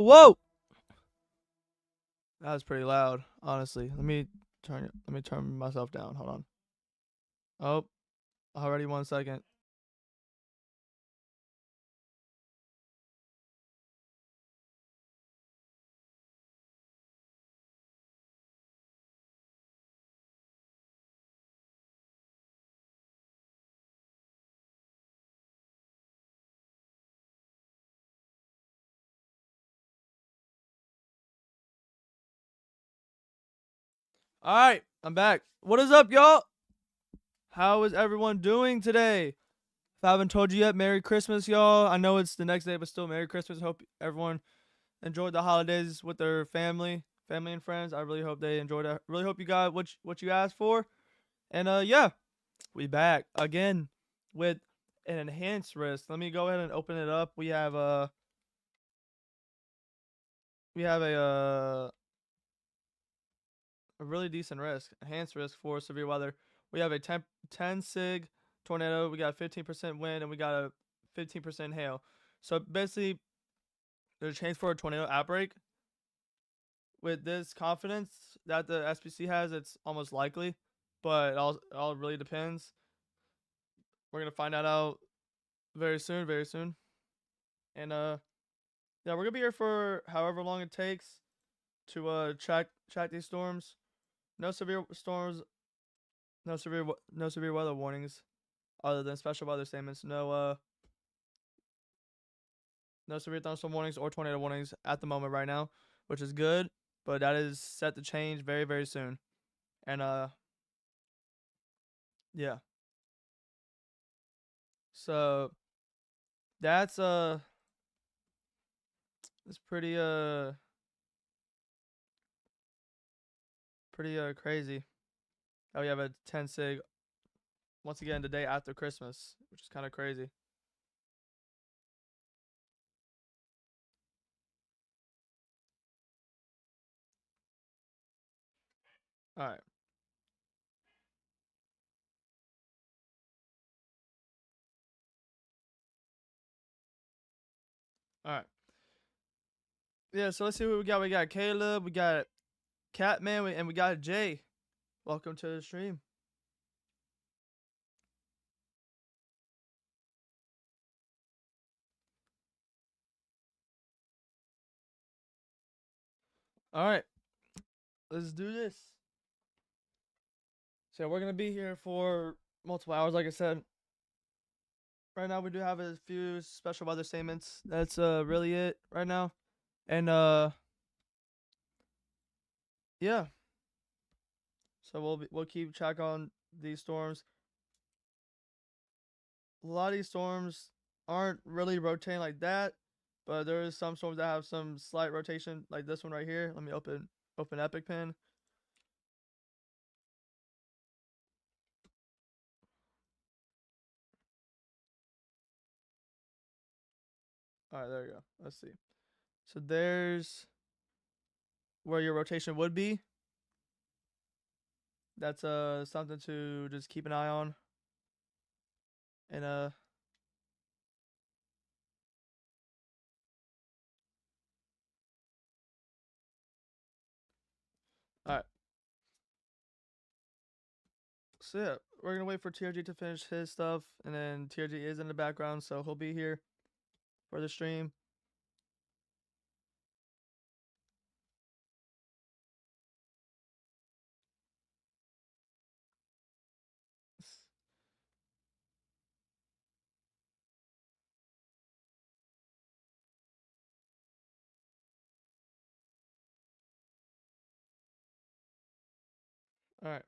whoa! That was pretty loud, honestly. Let me turn myself down. Hold on. Oh, already 1 second. All right, I'm back. What is up, y'all? How is everyone doing today? If I haven't told you yet, Merry Christmas, y'all. I know it's the next day, but still, Merry Christmas. Hope everyone enjoyed the holidays with their family and friends. I really hope they enjoyed it. Really hope you got what you asked for. And yeah, we back again with an enhanced risk. Let me go ahead and open it up. We have a really decent risk, enhanced risk for severe weather. We have a 10 sig tornado. We got 15% wind, and we got a 15% hail. So basically, there's a chance for a tornado outbreak. With this confidence that the SPC has, it's almost likely, but it all really depends. We're gonna find that out very soon, and yeah, we're gonna be here for however long it takes to track these storms. No severe storms, no severe weather warnings, other than special weather statements. No severe thunderstorm warnings or tornado warnings at the moment right now, which is good, but that is set to change very soon. And yeah. So that's it's pretty crazy. Oh, we have a 10 sig once again the day after Christmas, which is kind of crazy. All right. All right. Yeah, so let's see what we got. We got Caleb, we got Catman, and we got Jay. Welcome to the stream. All right. Let's do this. So we're going to be here for multiple hours like I said. Right now we do have a few special weather statements. That's really it right now. And yeah. So we'll keep track on these storms. A lot of these storms aren't really rotating like that, but there is some storms that have some slight rotation, like this one right here. Let me open Epic Pin. All right, there we go. Let's see. So there's where your rotation would be. That's something to just keep an eye on. And all right. So yeah, we're gonna wait for TRG to finish his stuff, and then TRG is in the background, so he'll be here for the stream. All right.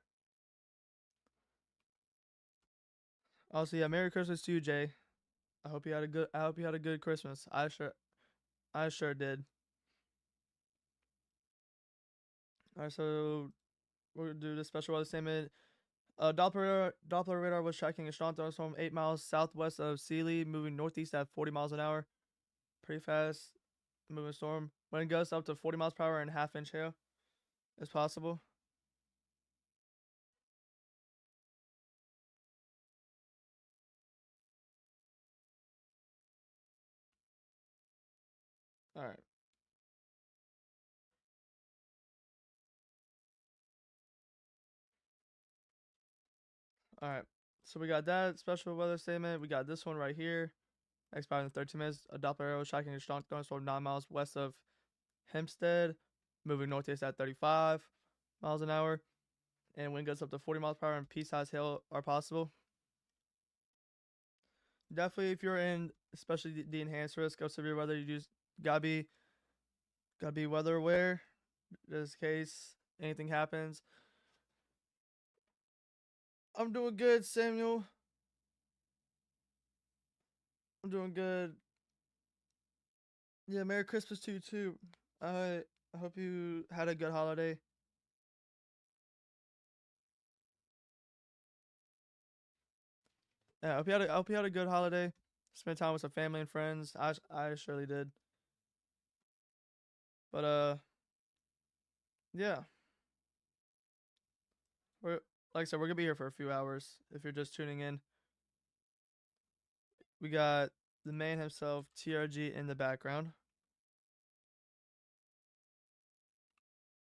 Also, yeah, Merry Christmas to you, Jay. I hope you had a good Christmas. I sure did. All right, so we're gonna do the special weather statement. Doppler radar was tracking a strong thunderstorm 8 miles southwest of Sealy, moving northeast at 40 miles an hour. Pretty fast moving storm. Wind gusts up to 40 miles per hour and half-inch hail is possible. All right. All right. So we got that special weather statement. We got this one right here. Expiring in 13 minutes. A Doppler arrow striking a strong thunderstorm 9 miles west of Hempstead, moving northeast at 35 miles an hour, and wind gusts up to 40 miles per hour, and pea-sized hail are possible. Definitely, if you're in, especially the enhanced risk of severe weather, you just gotta be weather aware, just in case anything happens. I'm doing good, Samuel. I'm doing good. Yeah, Merry Christmas to you too. I hope you had a good holiday. Yeah, I hope you had a good holiday. Spent time with some family and friends. I surely did. But yeah, we're like I said, we're gonna be here for a few hours. If you're just tuning in, we got the man himself, TRG, in the background.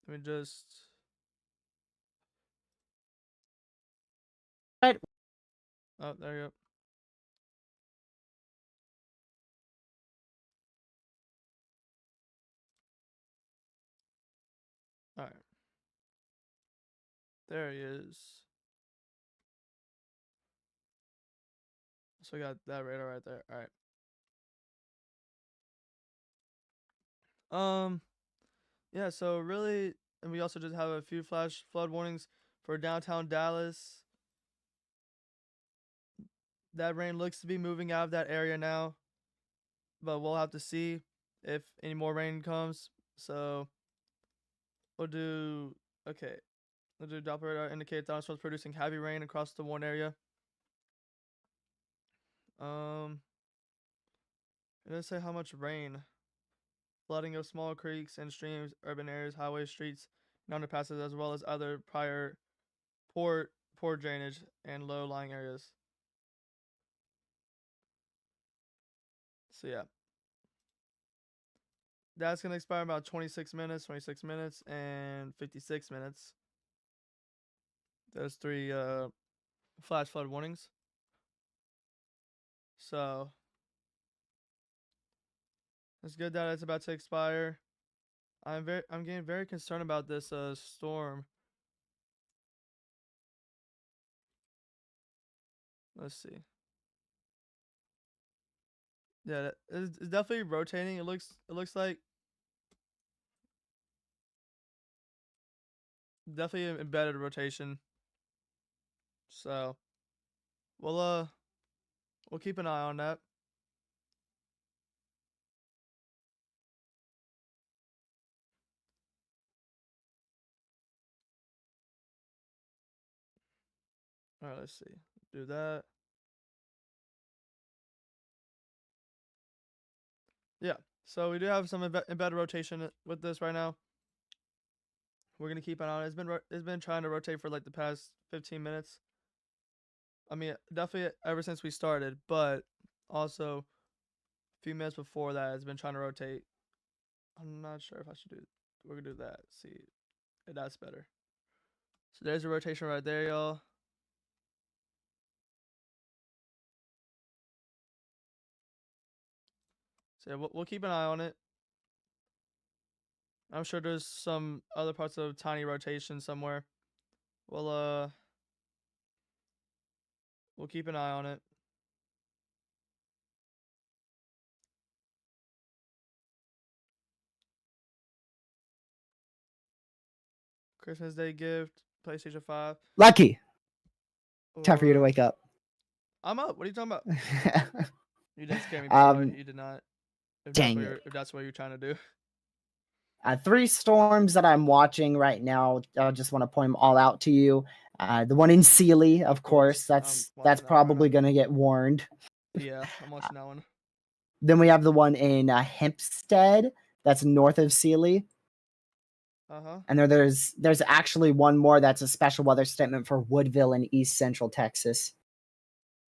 Let me just. Right. Oh, there you go. All right, there he is. So we got that radar right there. All right. Yeah. So really, and we also just have a few flash flood warnings for downtown Dallas. That rain looks to be moving out of that area now, but we'll have to see if any more rain comes. So we'll do okay. We'll do Doppler radar indicate thunderstorms producing heavy rain across the one area. It doesn't say how much rain. Flooding of small creeks and streams, urban areas, highways, streets, and underpasses, as well as other prior poor drainage and low-lying areas. So yeah, that's gonna expire in about 26 minutes, and 56 minutes. Those three flash flood warnings. So it's good that it's about to expire. I'm getting very concerned about this storm. Let's see. Yeah, it's definitely rotating. It looks like definitely an embedded rotation. So we'll keep an eye on that. All right, let's see. Do that. Yeah. So we do have some embedded rotation with this right now. We're gonna keep an eye on it. It's been trying to rotate for like the past 15 minutes. I mean, definitely ever since we started, but also a few minutes before that, it's been trying to rotate. I'm not sure if I should do. We're gonna do that. See, that's better. So there's a rotation right there, y'all. So yeah, we'll keep an eye on it. I'm sure there's some other parts of tiny rotation somewhere. We'll keep an eye on it. Christmas Day gift, PlayStation 5. Lucky. Time for you to wake up. I'm up. What are you talking about? You didn't scare me, by the way. You did not. If that's what you're trying to do. 3 storms that I'm watching right now. I just want to point them all out to you. The one in Sealy, of course. That's probably going to get warned. Yeah, I'm watching that one. Then we have the one in Hempstead. That's north of Sealy. And there's actually one more that's a special weather statement for Woodville in East Central Texas.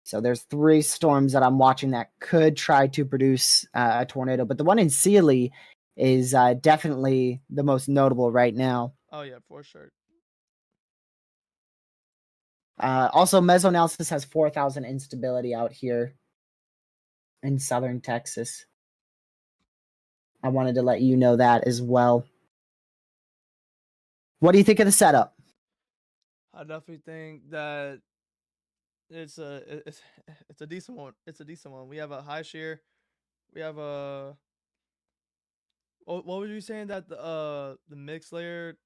So there's 3 storms that I'm watching that could try to produce a tornado. But the one in Sealy is definitely the most notable right now. Oh, yeah, for sure. Also, mesoanalysis has 4,000 instability out here in southern Texas. I wanted to let you know that as well. What do you think of the setup? I definitely think that it's a decent one. It's a decent one. We have a high shear. We have a. What were you saying that the mix layer?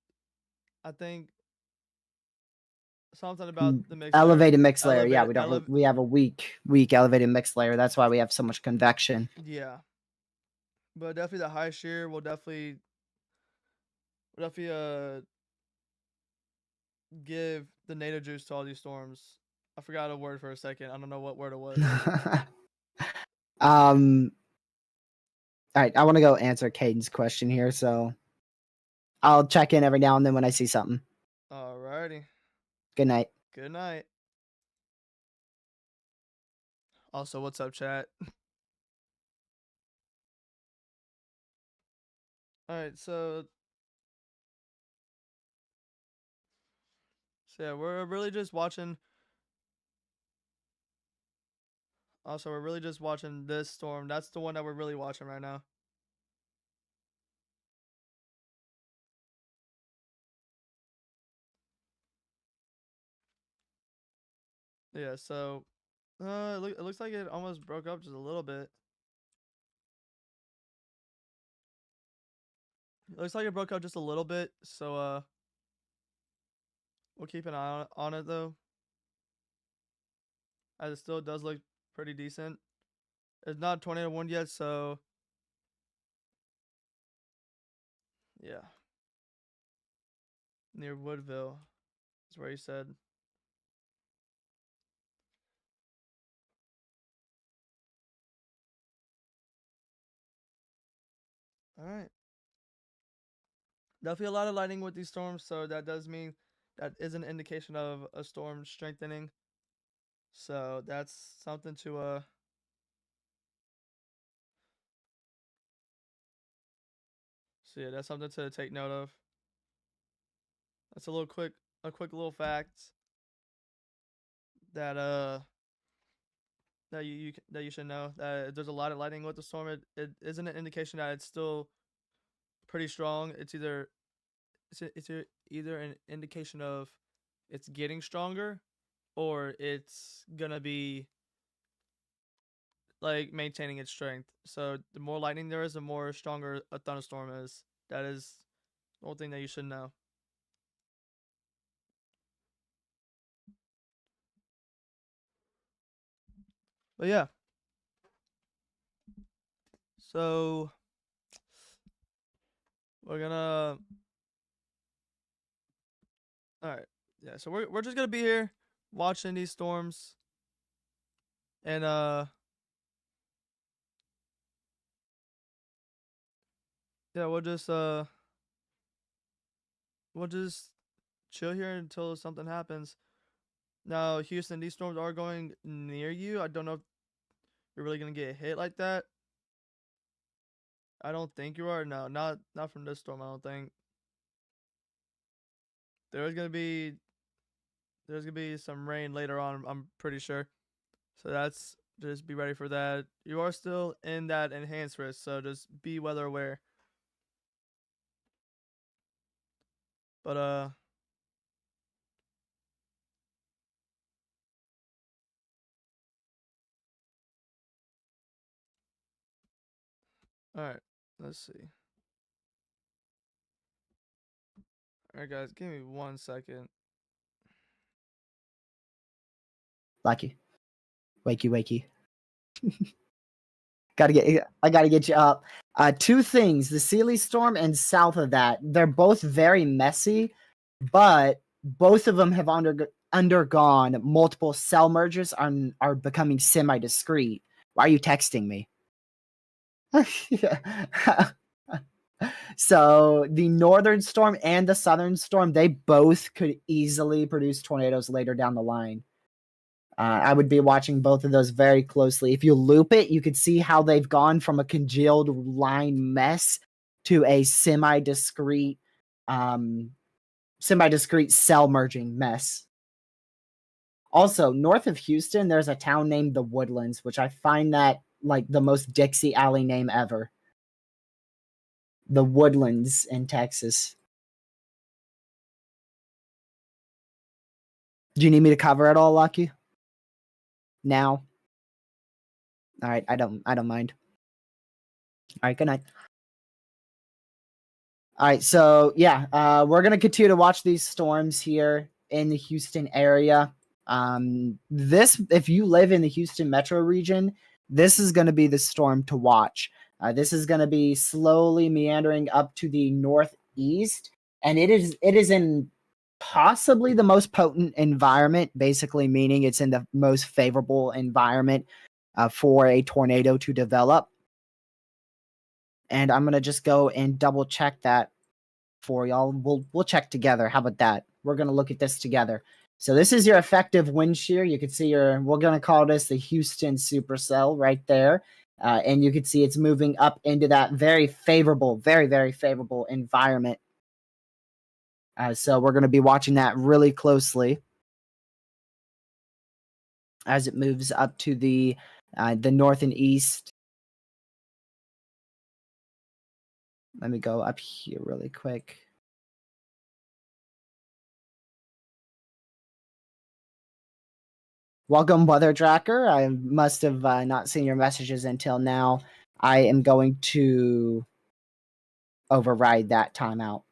I think something about the mix elevated layer. mix layer. Yeah, we have a weak elevated mix layer. That's why we have so much convection. Yeah, but definitely the high shear will definitely give the native juice to all these storms. I forgot a word for a second. I don't know what word it was. All right, I want to go answer Caden's question here, so I'll check in every now and then when I see something. Alrighty. Good night. Good night. Also, what's up, chat? Alright, so yeah, we're really just watching. Also, we're really just watching this storm. That's the one that we're really watching right now. Yeah, so it looks like it almost broke up just a little bit. It looks like it broke up just a little bit, so we'll keep an eye on it though. As it still does look pretty decent. It's not tornado warned yet, so yeah. Near Woodville is where he said. Alright. Definitely a lot of lightning with these storms, so that does mean that is an indication of a storm strengthening. So that's something to so yeah, that's something to take note of. That's a quick little fact that that you should know, that if there's a lot of lightning with the storm, it isn't an indication that it's still pretty strong. It's either an indication of it's getting stronger, or it's gonna be like maintaining its strength. So the more lightning there is, the more stronger a thunderstorm is. That is the whole thing that you should know. But yeah. So we're gonna alright. Yeah, so we're just gonna be here watching these storms. And yeah, we'll just chill here until something happens. Now, Houston, these storms are going near you. I don't know if you're really gonna get hit like that. I don't think you are. No, not from this storm. I don't think. There's gonna be some rain later on. I'm pretty sure. So that's just be ready for that. You are still in that enhanced risk, so just be weather aware. But all right. Let's see. All right, guys, give me 1 second. Lucky. Wakey. I gotta get you up. Two things: the Sealy storm and south of that. They're both very messy, but both of them have undergone multiple cell merges and are becoming semi-discrete. Why are you texting me? So the northern storm and the southern storm, they both could easily produce tornadoes later down the line. I would be watching both of those very closely. If you loop it, you could see how they've gone from a congealed line mess to a semi-discrete cell merging mess. Also, north of Houston, there's a town named the Woodlands, which I find that like the most Dixie Alley name ever. The Woodlands in Texas. Do you need me to cover it all, Lucky? Now? All right, I don't mind. All right, good night. All right, so yeah, we're gonna continue to watch these storms here in the Houston area. If you live in the Houston metro region, this is going to be the storm to watch. This is going to be slowly meandering up to the northeast, and it is in possibly the most potent environment, basically meaning it's in the most favorable environment for a tornado to develop. And I'm going to just go and double check that for y'all. We'll check together. How about that? We're going to look at this together. So this is your effective wind shear. You can see we're going to call this the Houston supercell right there. And you can see it's moving up into that very favorable, very, very favorable environment. So we're going to be watching that really closely as it moves up to the north and east. Let me go up here really quick. Welcome, Weather Tracker. I must have not seen your messages until now. I am going to override that timeout.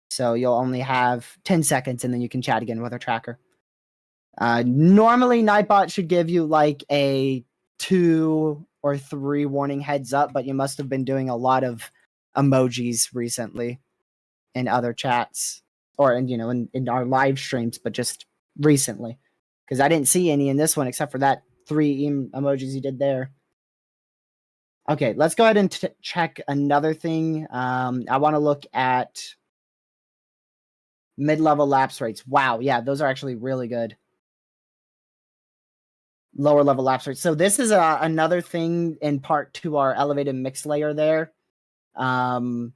So you'll only have 10 seconds and then you can chat again, Weather Tracker. Normally, Nightbot should give you like a 2 or 3 warning heads up, but you must have been doing a lot of emojis recently in other chats or in our live streams, but just recently. Because I didn't see any in this one except for that 3 emojis you did there. Okay, let's go ahead and check another thing. I want to look at mid-level lapse rates. Wow, yeah, those are actually really good. Lower level lapse rates. So this is another thing in part to our elevated mix layer there. We're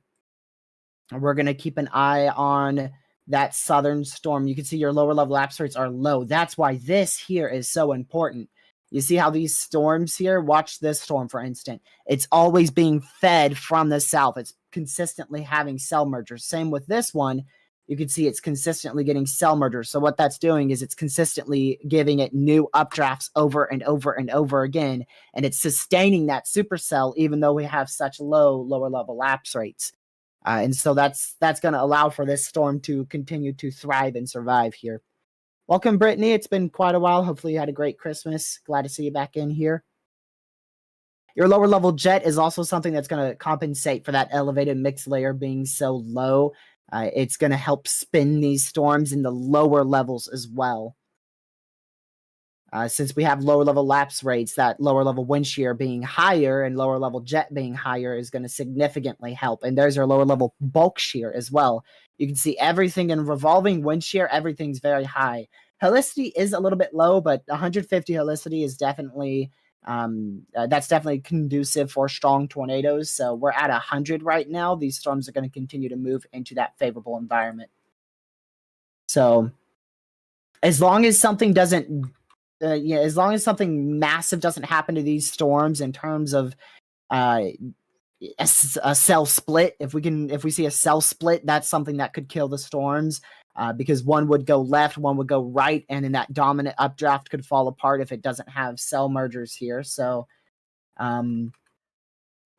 going to keep an eye on that southern storm. You can see your lower level lapse rates are low. That's why this here is so important. You see how these storms here, watch this storm, for instance. It's always being fed from the south. It's consistently having cell mergers. Same with this one. You can see it's consistently getting cell mergers. So what that's doing is it's consistently giving it new updrafts over and over and over again. And it's sustaining that supercell even though we have such lower level lapse rates. And so that's going to allow for this storm to continue to thrive and survive here. Welcome, Brittany. It's been quite a while. Hopefully you had a great Christmas. Glad to see you back in here. Your lower level jet is also something that's going to compensate for that elevated mix layer being so low. It's going to help spin these storms in the lower levels as well. Since we have lower level lapse rates, that lower level wind shear being higher and lower level jet being higher is going to significantly help. And there's our lower level bulk shear as well. You can see everything in revolving wind shear, everything's very high. Helicity is a little bit low, but 150 helicity is definitely, that's definitely conducive for strong tornadoes. So we're at 100 right now. These storms are going to continue to move into that favorable environment. So as long as something doesn't, as long as something massive doesn't happen to these storms in terms of a cell split, if we see a cell split, that's something that could kill the storms because one would go left, one would go right, and then that dominant updraft could fall apart if it doesn't have cell mergers here. So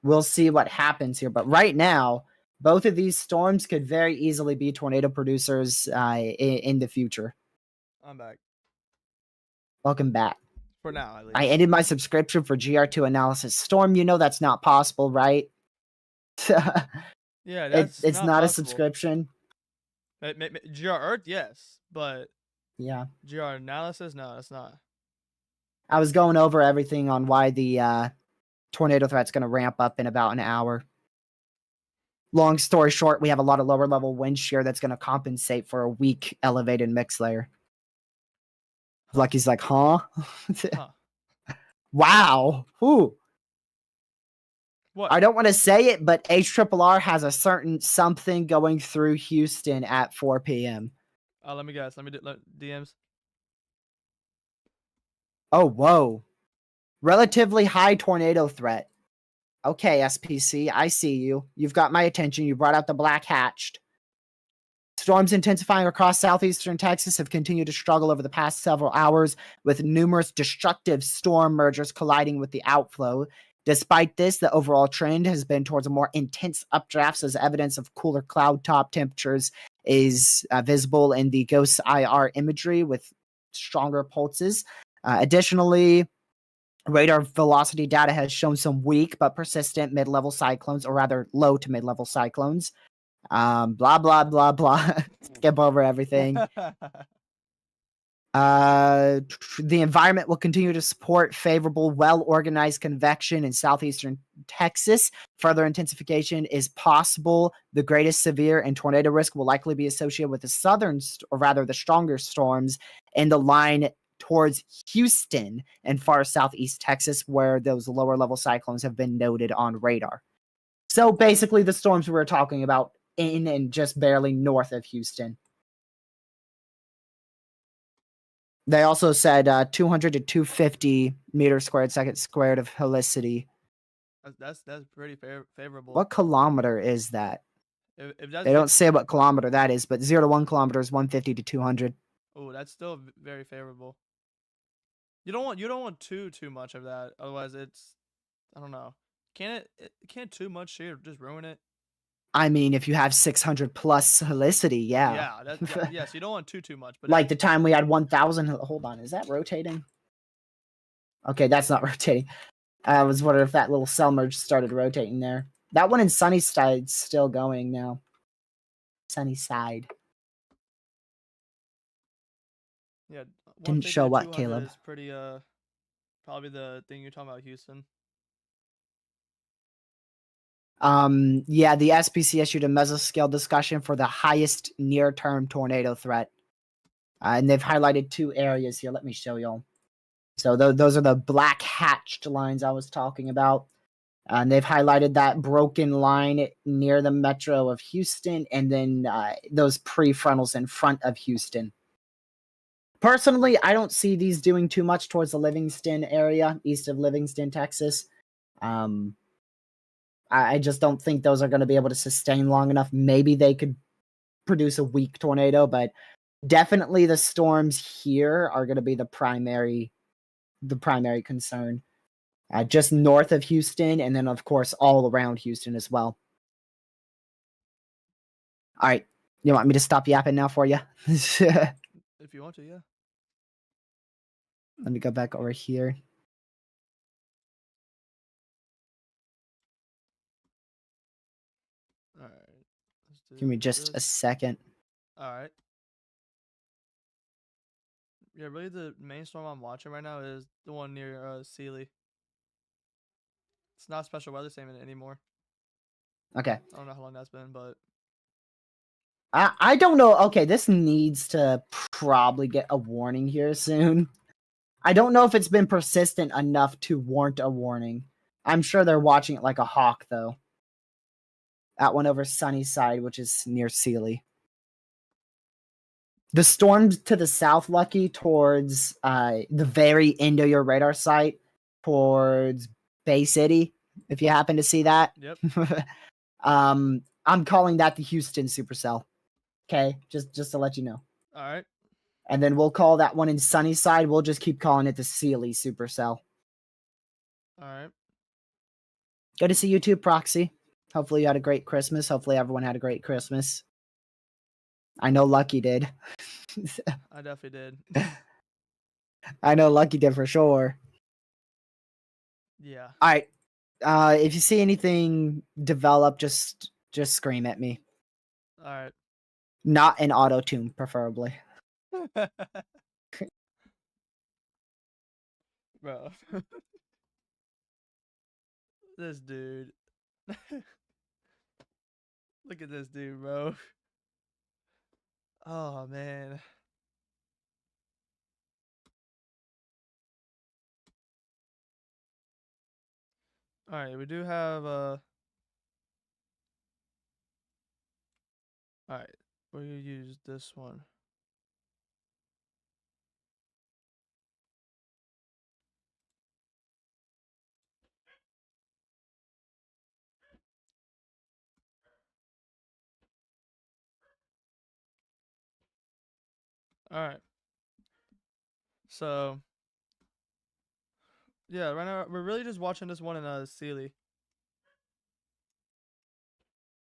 we'll see what happens here. But right now, both of these storms could very easily be tornado producers in the future. I'm back. Welcome back. For now, at least. I ended my subscription for GR2 Analysis. Storm, you know that's not possible, right? Yeah, that's it's not possible. a subscription. GR Earth, yes, but yeah, GR Analysis, no, it's not. I was going over everything on why the tornado threat's going to ramp up in about an hour. Long story short, we have a lot of lower level wind shear that's going to compensate for a weak elevated mix layer. Lucky's like, huh? Wow. Ooh. What? I don't want to say it, but HRRR has a certain something going through Houston at 4 p.m. Let me guess. Let me do DMs. Oh, whoa. Relatively high tornado threat. Okay, SPC, I see you. You've got my attention. You brought out the black hatched. Storms intensifying across southeastern Texas have continued to struggle over the past several hours, with numerous destructive storm mergers colliding with the outflow. Despite this, the overall trend has been towards a more intense updrafts, as evidence of cooler cloud top temperatures is visible in the Ghost IR imagery with stronger pulses. Additionally, radar velocity data has shown some weak but persistent mid-level cyclones, or rather low to mid-level cyclones. Blah blah blah blah. Skip over everything. The environment will continue to support favorable, well-organized convection in southeastern Texas. Further intensification is possible. The greatest severe and tornado risk will likely be associated with the the stronger storms in the line towards Houston and far southeast Texas, where those lower level cyclones have been noted on radar. So basically, the storms we were talking about in and just barely north of Houston. They also said 200 to 250 meters squared second squared of helicity. That's pretty favorable. What kilometer is that? If that's they don't say what kilometer that is, but 0 to 1 kilometers, 150 to 200. Oh, that's still very favorable. You don't want too much of that, otherwise it's, I don't know. Can't too much here just ruin it? I mean, if you have 600 plus helicity, yeah. Yeah, yes, you don't want too much, but like the time we had 1,000. Hold on, is that rotating? Okay, that's not rotating. I was wondering if that little cell merge started rotating there. That one in Sunnyside's still going now. Sunnyside. Yeah, didn't show what, Caleb? Is pretty probably the thing you're talking about, Houston. Yeah, the SPC issued a mesoscale discussion for the highest near-term tornado threat. And they've highlighted 2 areas here. Let me show y'all. So those are the black hatched lines I was talking about. And they've highlighted that broken line near the metro of Houston, and then those prefrontals in front of Houston. Personally, I don't see these doing too much towards the Livingston area, east of Livingston, Texas. I just don't think those are going to be able to sustain long enough. Maybe they could produce a weak tornado, but definitely the storms here are going to be the primary concern. Just north of Houston, and then of course all around Houston as well. All right, you want me to stop yapping now for you? If you want to, yeah. Let me go back over here. All right. Give me just a second. All right. Yeah, really the main storm I'm watching right now is the one near Sealy. It's not special weather statement anymore. Okay. I don't know how long that's been, but I don't know. Okay, this needs to probably get a warning here soon. I don't know if it's been persistent enough to warrant a warning. I'm sure they're watching it like a hawk, though. That one over Sunnyside, which is near Sealy. The storms to the south, Lucky, towards the very end of your radar site, towards Bay City, if you happen to see that. Yep. I'm calling that the Houston supercell. Okay, just to let you know. All right. And then we'll call that one in Sunnyside. We'll just keep calling it the Sealy supercell. All right. Good to see you too, Proxy. Hopefully you had a great Christmas. Hopefully everyone had a great Christmas. I know Lucky did. I definitely did. I know Lucky did for sure. Yeah. All right. If you see anything develop, just scream at me. All right. Not in auto tune, preferably. Bro. This dude. Look at this dude, bro. Oh man. All right, we do have all right, we're gonna use this one. All right. So, yeah, right now we're really just watching this one in Sealy.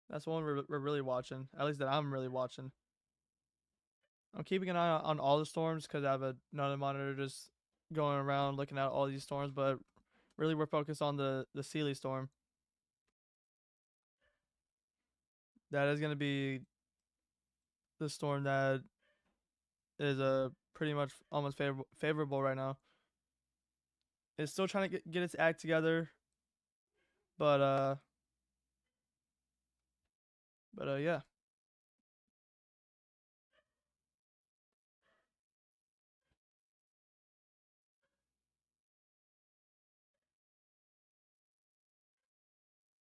That's the one we're really watching. At least that I'm really watching. I'm keeping an eye on all the storms because I have another monitor just going around looking at all these storms. But really, we're focused on the Sealy storm. That is going to be the storm that is pretty much almost favorable right now. It's still trying to get its act together, but yeah.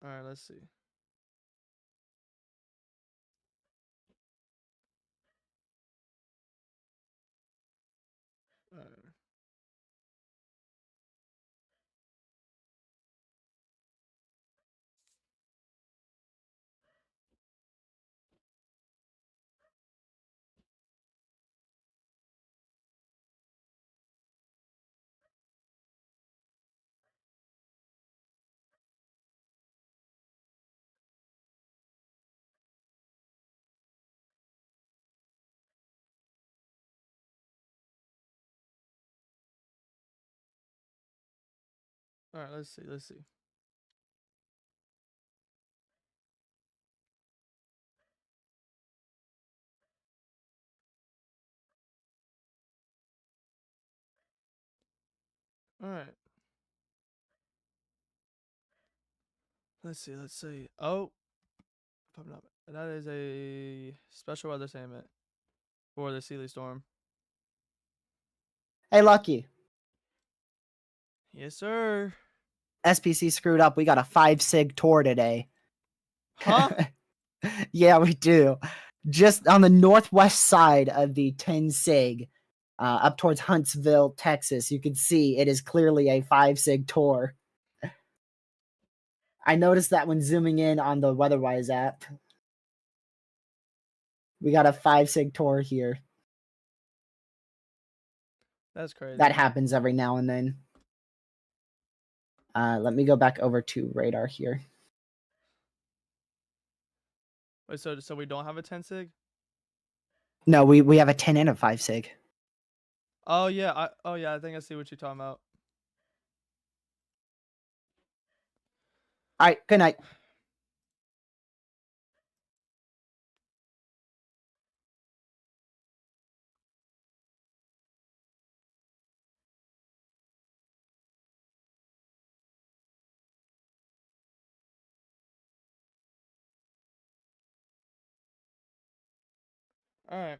All right, let's see. All right. All right, let's see. Let's see. All right. Let's see. Let's see. Oh, if I'm not, that is a special weather statement for the Sealy storm. Hey, Lucky. Yes, sir. SPC screwed up. We got a 5 sig tour today. Huh? Yeah, we do. Just on the northwest side of the 10 sig, up towards Huntsville, Texas, you can see it is clearly a 5 sig tour. I noticed that when zooming in on the WeatherWise app. We got a 5 sig tour here. That's crazy. That happens every now and then. Let me go back over to radar here. Wait, so we don't have a 10 sig? No, we have a 10 and a 5 sig. Oh yeah, I think I see what you're talking about. All right, good night. All right.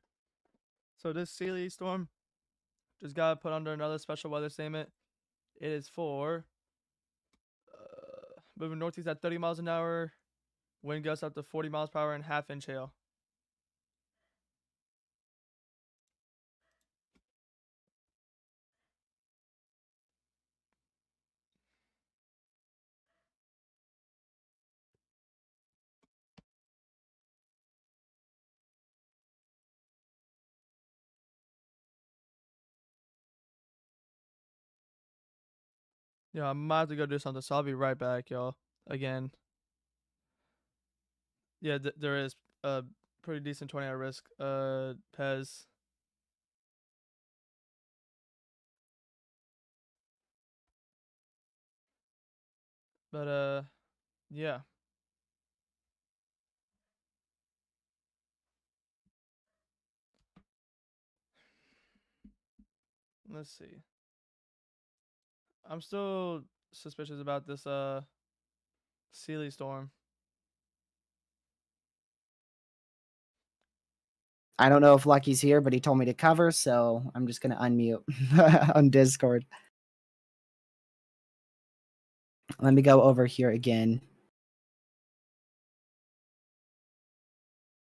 So this Sealy storm just got put under another special weather statement. It is for moving northeast at 30 miles an hour, wind gusts up to 40 miles per hour, and half-inch hail. Yeah, I might have to go do something, so I'll be right back, y'all. Again. Yeah, there is a pretty decent tornado risk. Pez. But yeah. Let's see. I'm still suspicious about this Sealy storm. I don't know if Lucky's here, but he told me to cover, so I'm just gonna unmute on Discord. Let me go over here again.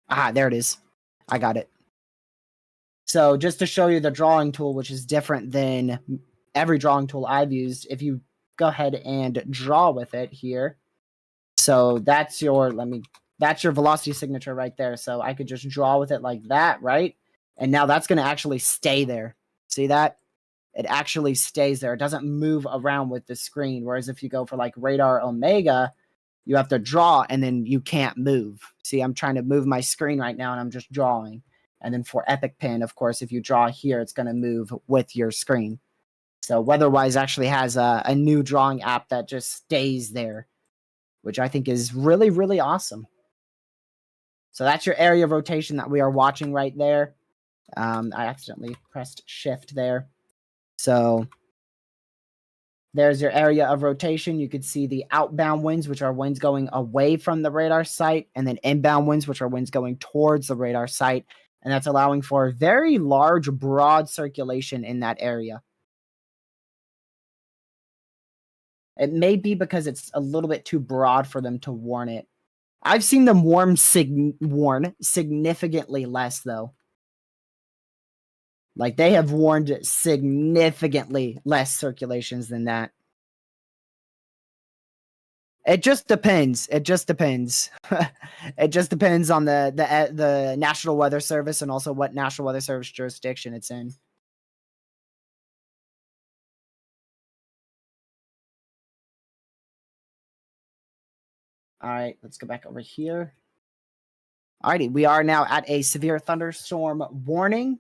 Ah, there it is. I got it. So just to show you the drawing tool, which is different than every drawing tool I've used, if you go ahead and draw with it here. So that's your velocity signature right there. So I could just draw with it like that, right? And now that's going to actually stay there. See that? It actually stays there. It doesn't move around with the screen. Whereas if you go for like Radar Omega, you have to draw and then you can't move. See, I'm trying to move my screen right now and I'm just drawing. And then for Epic Pin, of course, if you draw here, it's going to move with your screen. So Weatherwise actually has a new drawing app that just stays there, which I think is really, really awesome. So that's your area of rotation that we are watching right there. I accidentally pressed shift there. So there's your area of rotation. You could see the outbound winds, which are winds going away from the radar site, and then inbound winds, which are winds going towards the radar site. And that's allowing for very large, broad circulation in that area. It may be because it's a little bit too broad for them to warn it. I've seen them warn significantly less, though. Like, they have warned significantly less circulations than that. It just depends. It just depends. It just depends on the National Weather Service and also what National Weather Service jurisdiction it's in. All right, let's go back over here. Alrighty, we are now at a severe thunderstorm warning.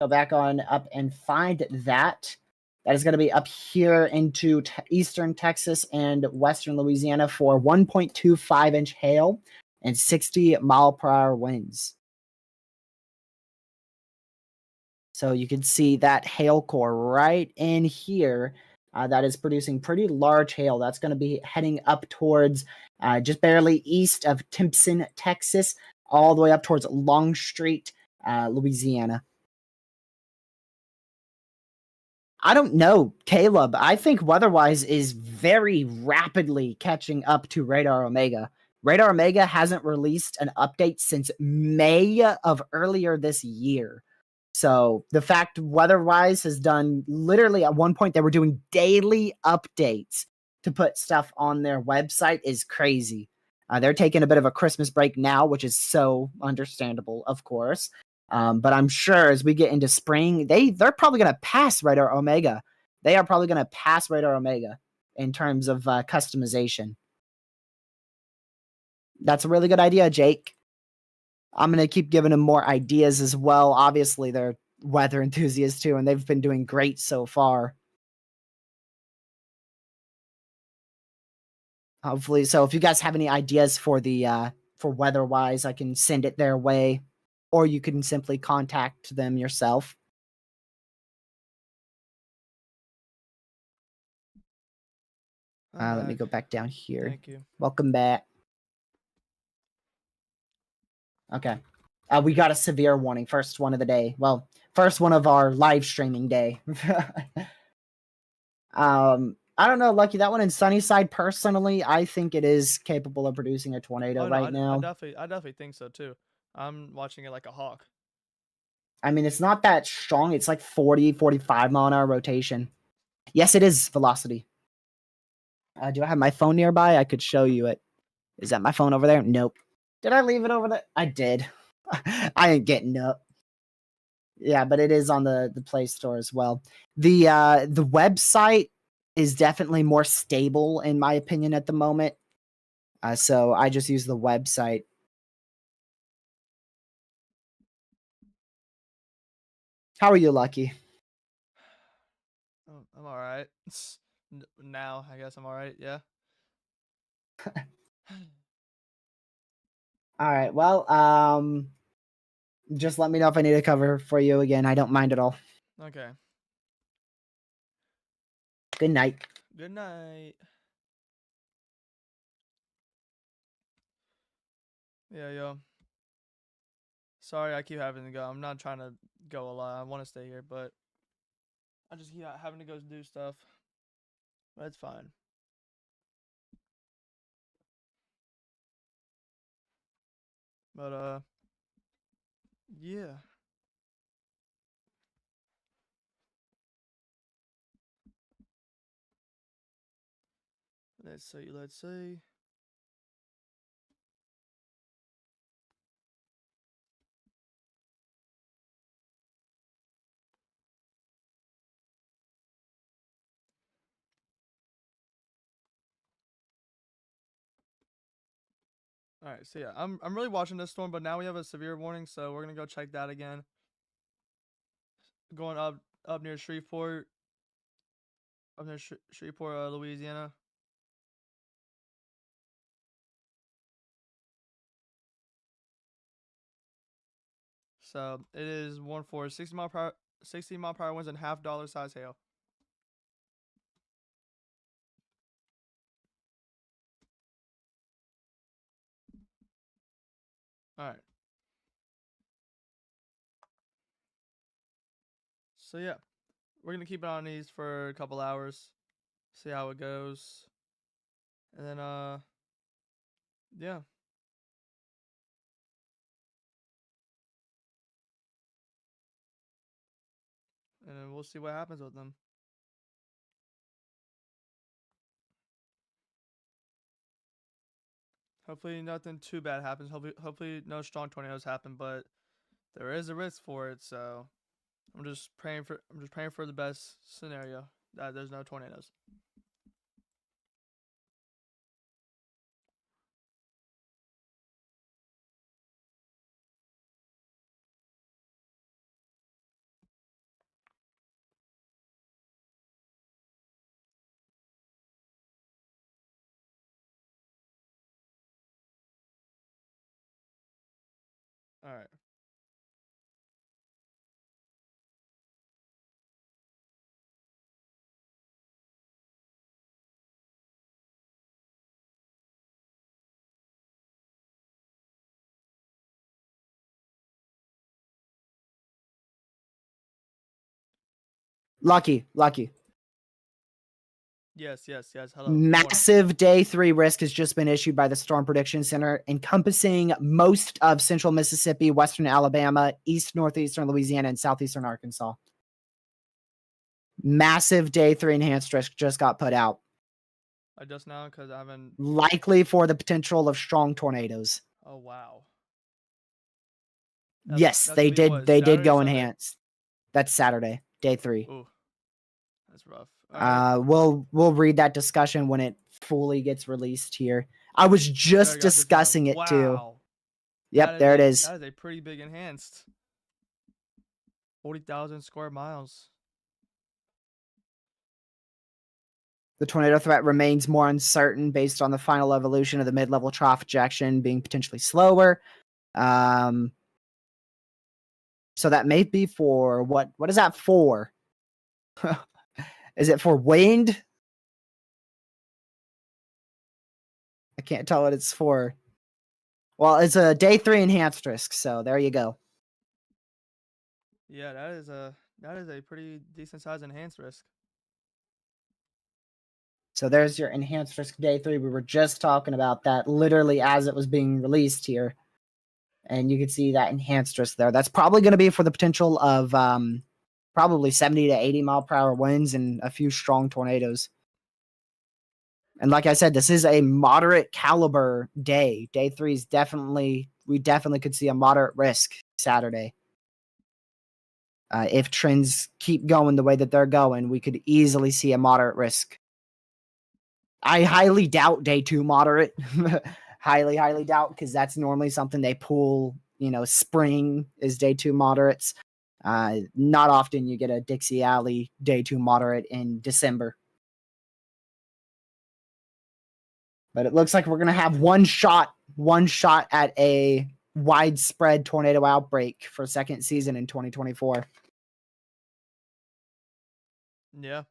Go back on up and find that. That is going to be up here into eastern Texas and western Louisiana for 1.25-inch hail and 60-mile-per-hour winds. So you can see that hail core right in here that is producing pretty large hail. That's going to be heading up towards just barely east of Timpson, Texas, all the way up towards Longstreet, Louisiana. I don't know, Caleb. I think Weatherwise is very rapidly catching up to Radar Omega. Radar Omega hasn't released an update since May of earlier this year. So the fact Weatherwise has done literally at one point they were doing daily updates to put stuff on their website is crazy. They're taking a bit of a Christmas break now, which is so understandable, of course. But I'm sure as we get into spring, they're probably going to pass Radar Omega. They are probably going to pass Radar Omega in terms of customization. That's a really good idea, Jake. I'm going to keep giving them more ideas as well. Obviously, they're weather enthusiasts too, and they've been doing great so far. Hopefully, so if you guys have any ideas for the for Weatherwise, I can send it their way, or you can simply contact them yourself. Let me go back down here. Thank you. Welcome back. Okay. We got a severe warning. First one of the day. Well, first one of our live streaming day. I don't know, Lucky. That one in Sunnyside, personally, I think it is capable of producing a tornado now. I definitely think so too. I'm watching it like a hawk. I mean, it's not that strong. It's like 40, 45 mile an hour rotation. Yes, it is velocity. Do I have my phone nearby? I could show you it. Is that my phone over there? Nope. Did I leave it over there? I did. I ain't getting up. Yeah, but it is on the Play Store as well. The website is definitely more stable in my opinion at the moment. So I just use the website. How are you, Lucky? I'm all right. Now, I guess I'm all right. Yeah. All right. Well, just let me know if I need to cover for you again. I don't mind at all. Okay. Good night. Good night. Yeah, yo. Sorry, I keep having to go. I'm not trying to go a lot. I want to stay here, but I just keep having to go do stuff. That's fine. But yeah. Let's see. Let's see. All right, so yeah, I'm really watching this storm, but now we have a severe warning, so we're gonna go check that again. Going up near Shreveport, Shreveport, Louisiana. So it is one for 60 mile per hour winds and $half size hail. All right. So yeah, we're gonna keep it on these for a couple hours, see how it goes, and then yeah. And then we'll see what happens with them. Hopefully nothing too bad happens. Hopefully no strong tornadoes happen, but there is a risk for it. So I'm just praying for the best scenario, that there's no tornadoes. All right. Lucky. Yes. Hello. Massive day 3 risk has just been issued by the Storm Prediction Center, encompassing most of central Mississippi, western Alabama, east northeastern Louisiana, and southeastern Arkansas. Massive day 3 enhanced risk just got put out. Just now, because I haven't. Likely for the potential of strong tornadoes. Oh wow. Yes, they did. They did go enhanced. That's Saturday, day 3. Ooh, that's rough. Right. We'll read that discussion when it fully gets released here. I was just discussing it too. Yep, there it is. That is a pretty big enhanced. 40,000 square miles. The tornado threat remains more uncertain based on the final evolution of the mid-level trough ejection being potentially slower. So that may be for what is that for? Is it for wind? I can't tell what it's for. Well, it's a day 3 enhanced risk, so there you go. Yeah, that is a pretty decent size enhanced risk. So there's your enhanced risk day 3. We were just talking about that literally as it was being released here. And you can see that enhanced risk there. That's probably going to be for the potential of probably 70 to 80 mile per hour winds and a few strong tornadoes. And like I said, this is a moderate caliber day. Day 3 is we definitely could see a moderate risk Saturday. If trends keep going the way that they're going, we could easily see a moderate risk. I highly doubt day 2 moderate. highly doubt, because that's normally something they pull, spring is day 2 moderates. Not often you get a Dixie Alley day 2 moderate in December. But it looks like we're going to have one shot at a widespread tornado outbreak for second season in 2024. Yeah.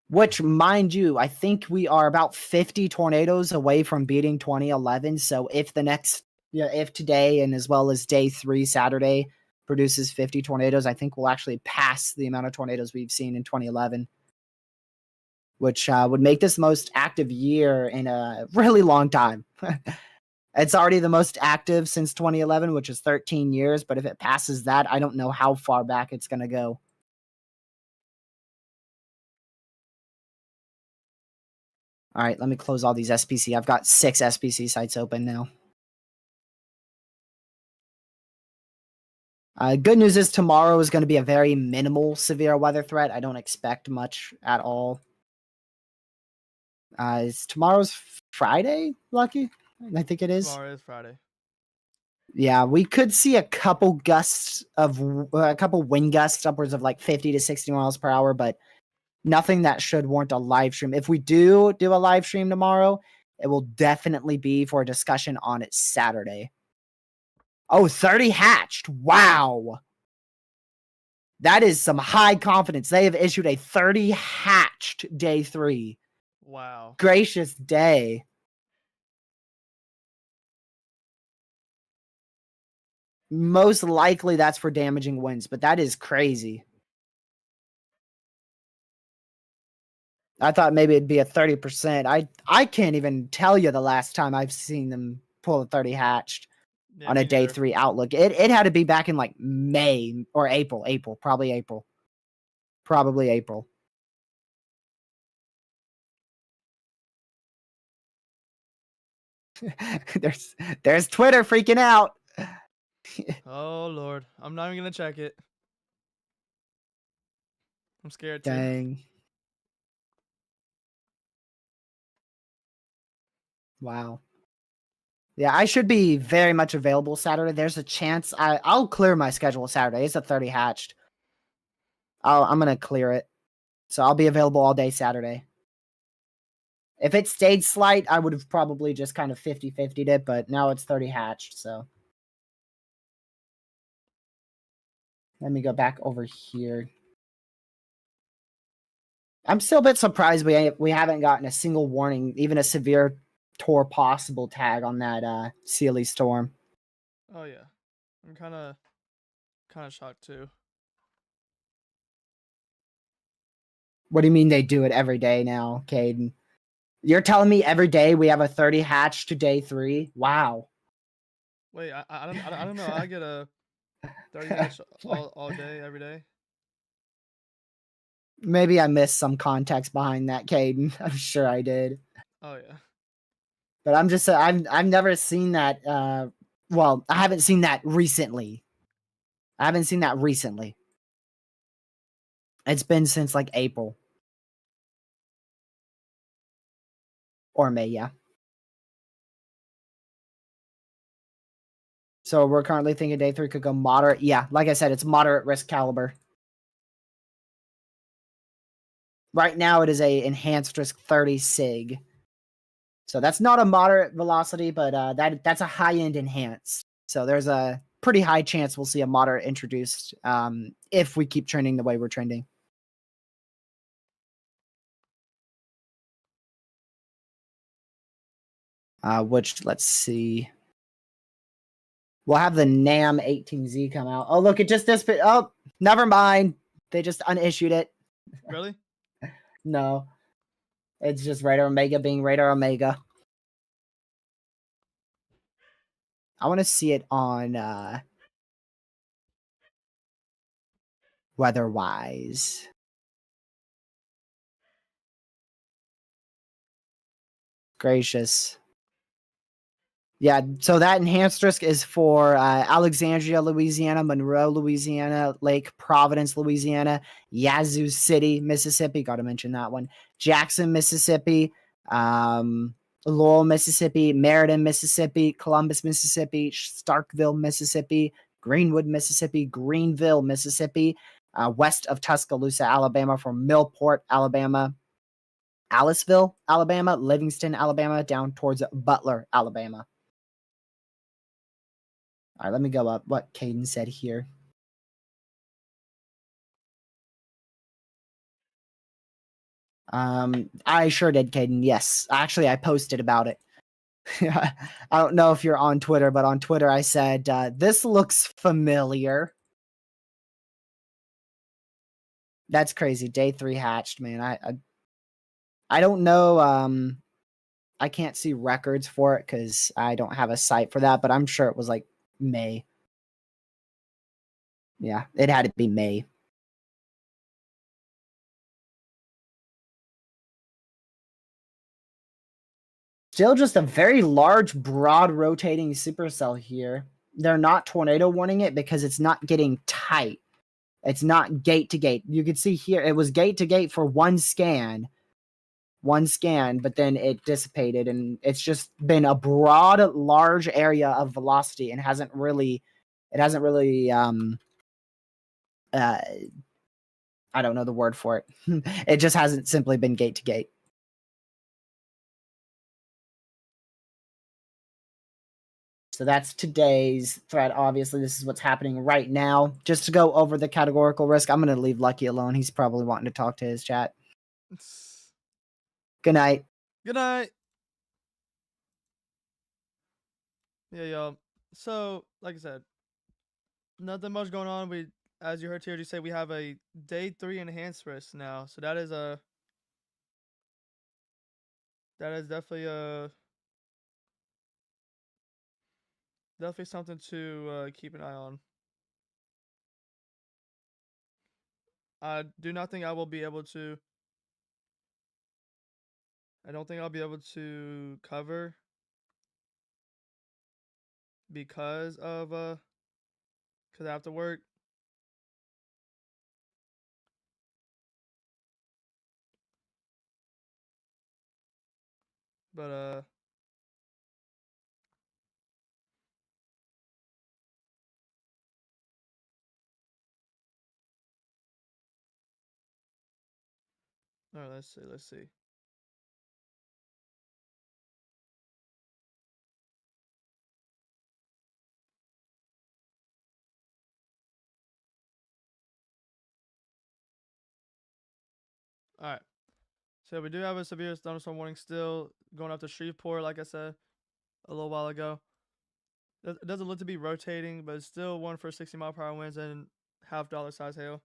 Which, mind you, I think we are about 50 tornadoes away from beating 2011. So if if today and as well as day 3 Saturday produces 50 tornadoes, I think we'll actually pass the amount of tornadoes we've seen in 2011, which would make this the most active year in a really long time. It's already the most active since 2011, which is 13 years. But if it passes that, I don't know how far back it's going to go. All right, let me close all these SPC. I've got 6 SPC sites open now. Good news is tomorrow is going to be a very minimal severe weather threat. I don't expect much at all. Is tomorrow's Friday, Lucky? I think it is. Tomorrow is Friday. Yeah, we could see a couple wind gusts upwards of like 50 to 60 miles per hour, but nothing that should warrant a live stream. If we do a live stream tomorrow, it will definitely be for a discussion on it Saturday. Oh, 30 hatched. Wow. That is some high confidence. They have issued a 30 hatched day 3. Wow. Gracious day. Most likely that's for damaging winds, but that is crazy. I thought maybe it'd be a 30%. I can't even tell you the last time I've seen them pull a 30 hatched on a day 3 outlook. It had to be back in like May or April. Probably April. There's Twitter freaking out. Oh Lord, I'm not even gonna check it. I'm scared too. Dang. Wow. Yeah, I should be very much available Saturday. There's a chance I'll clear my schedule Saturday. It's a 30 hatched. I'm gonna clear it, so I'll be available all day Saturday. If it stayed slight, I would have probably just kind of 50-50'd it, but now it's 30 hatched, so. Let me go back over here. I'm still a bit surprised we haven't gotten a single warning, even a severe tour possible tag on that Sealy storm. Oh yeah, I'm kind of shocked too. What do you mean they do it every day now, Caden? You're telling me every day we have a 30 hatch to day 3? Wow. Wait, I don't know. I get a 30 hatch all day, every day. Maybe I missed some context behind that, Caden. I'm sure I did. Oh yeah. But I'm just I've never seen that. Well, I haven't seen that recently. It's been since like April or May, yeah. So we're currently thinking day 3 could go moderate. Yeah, like I said, it's moderate risk caliber. Right now, it is a enhanced risk 30 sig. So that's not a moderate velocity, but that's a high-end enhanced. So there's a pretty high chance we'll see a moderate introduced if we keep trending the way we're trending. Which, let's see. We'll have the NAM 18Z come out. Oh, look, it just disappeared. Oh, never mind. They just unissued it. Really? No. It's just Radar Omega being Radar Omega. I want to see it on Weatherwise. Gracious. Yeah, so that enhanced risk is for Alexandria, Louisiana, Monroe, Louisiana, Lake Providence, Louisiana, Yazoo City, Mississippi. Got to mention that one. Jackson, Mississippi, Lowell, Mississippi, Meriden, Mississippi, Columbus, Mississippi, Starkville, Mississippi, Greenwood, Mississippi, Greenville, Mississippi, west of Tuscaloosa, Alabama, from Millport, Alabama, Aliceville, Alabama, Livingston, Alabama, down towards Butler, Alabama. All right, let me go up what Caden said here. I sure did, Caden. Yes. Actually, I posted about it. I don't know if you're on Twitter, but on Twitter I said, this looks familiar. That's crazy. Day 3 hatched, man. I don't know. I can't see records for it because I don't have a site for that, but I'm sure it was like May. Yeah, it had to be May. Still just a very large, broad rotating supercell here. They're not tornado warning it because it's not getting tight. It's not gate to gate. You can see here, it was gate to gate for one scan, one scan, but then it dissipated, and it's just been a broad, large area of velocity, and hasn't really I don't know the word for it. It just hasn't simply been gate to gate. So that's today's threat. Obviously, this is what's happening right now. Just to go over the categorical risk, I'm going to leave Lucky alone. He's probably wanting to talk to his chat. Good night. Good night. Yeah, y'all. So, like I said, nothing much going on. We, as you heard TRG say, we have a day 3 enhanced risk now. So that is definitely something to keep an eye on. I do not think I will be able to. I don't think I'll be able to cover because I have to work. But all right, let's see. All right. So we do have a severe thunderstorm warning still going up to Shreveport, like I said a little while ago. It doesn't look to be rotating, but it's still one for 60-mile-per-hour winds and $half size hail.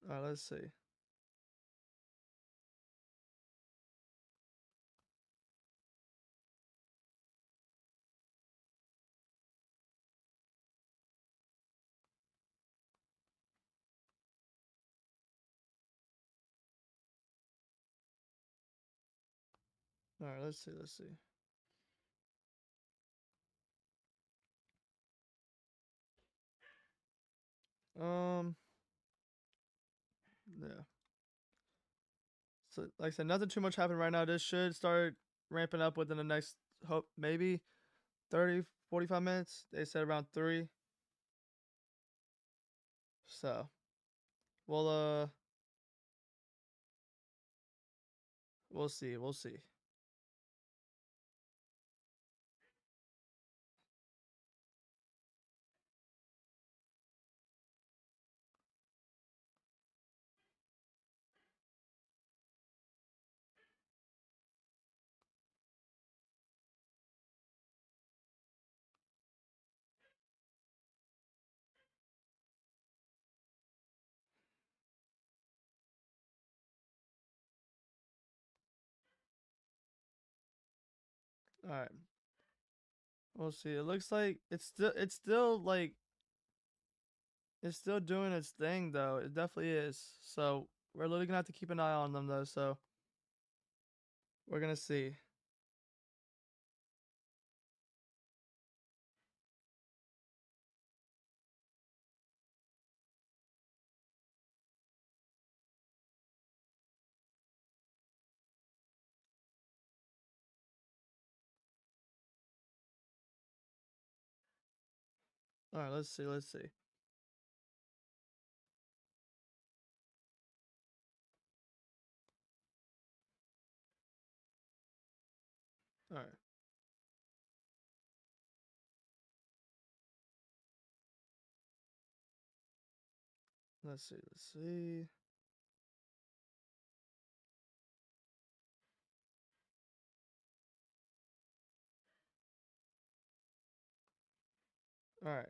All right, let's see. All right, let's see. Yeah. So, like I said, nothing too much happened right now. This should start ramping up within the next, hope maybe 30, 45 minutes. They said around 3. So, we'll see. We'll see. All right. We'll see. It looks like it's still like it's still doing its thing though. It definitely is. So we're literally gonna have to keep an eye on them though. So we're gonna see. All right, let's see. All right. Let's see. All right.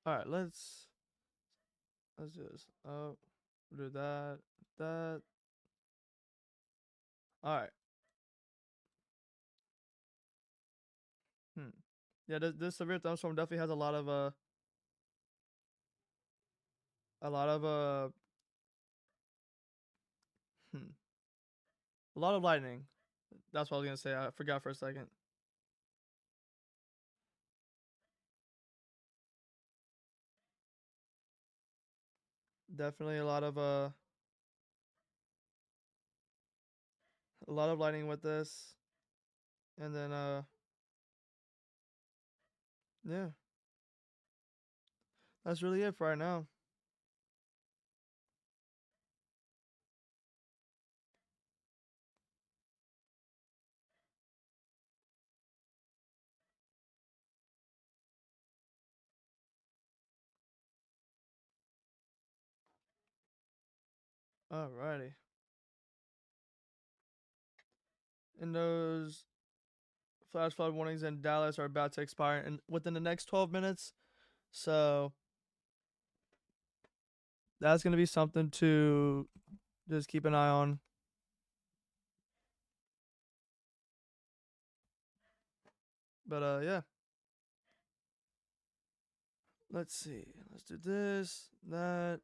All right, let's do this. Oh, do that. That. All right. Yeah, this severe thunderstorm definitely has a lot of a lot of hmm, a lot of lightning. That's what I was gonna say. I forgot for a second. Definitely a lot of lightning with this, and then yeah, that's really it for right now. Alrighty. And those flash flood warnings in Dallas are about to expire within the next 12 minutes. So that's gonna be something to just keep an eye on. But yeah. Let's see. Let's do this, that.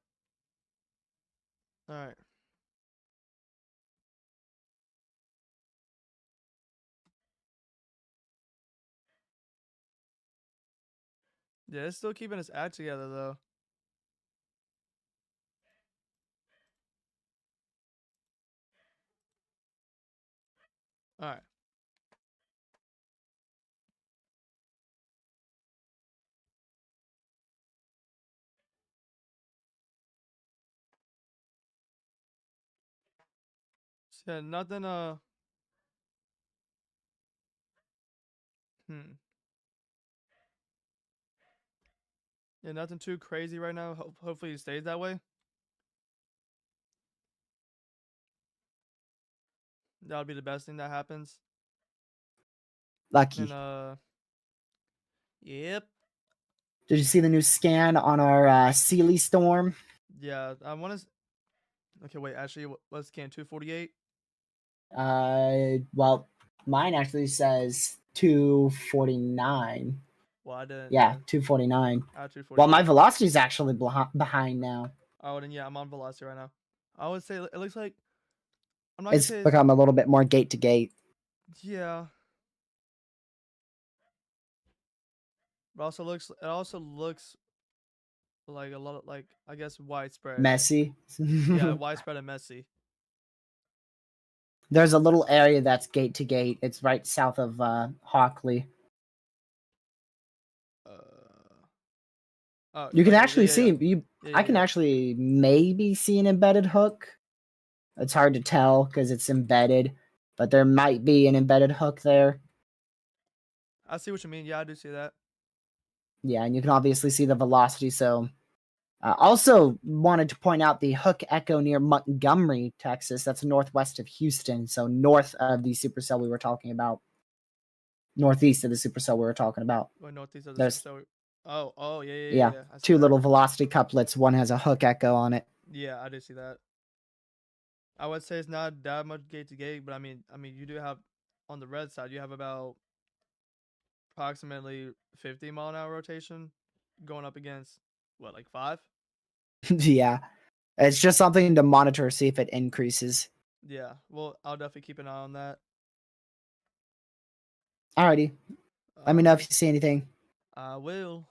All right. Yeah, it's still keeping its act together though. All right. So yeah, nothing. Hmm. Yeah, nothing too crazy right now. Hopefully it stays that way. That would be the best thing that happens. And Lucky. yep. Did you see the new scan on our Sealy storm? Yeah, I want to. Okay, wait. Actually, let's scan 248. Well, mine actually says 249. Well, I didn't. Yeah, Then 249. I had Well, my 248. velocity is actually behind now. Oh, then yeah, I'm on velocity right now. I would say it looks like I'm not gonna It's say it's become a little bit more gate to gate. yeah, but it also looks like a lot of like I guess widespread. Messy. Yeah, widespread and messy. There's a little area that's gate to gate. It's right south of Hockley. Uh, oh, You can okay, actually yeah. see you. Yeah, I yeah, can yeah. actually maybe see an embedded hook. It's hard to tell because it's embedded, but there might be an embedded hook there. I see what you mean. Yeah, I do see that. Yeah, and you can obviously see the velocity. So, also wanted to point out the hook echo near Montgomery, Texas. That's northwest of Houston, so north of the supercell we were talking about, northeast of the supercell we were talking about. Going northeast of the There's supercell. Oh, yeah, yeah. I see two that. little velocity couplets. One has a hook echo on it. Yeah, I do see that. I would say it's not that much gate to gate, but I mean, you do have on the red side, you have about approximately 50 mile an hour rotation going up against what, like 5? Yeah, it's just something to monitor, see if it increases. Yeah. Well, I'll definitely keep an eye on that. Alrighty, let me know if Alrighty. you see anything. I will.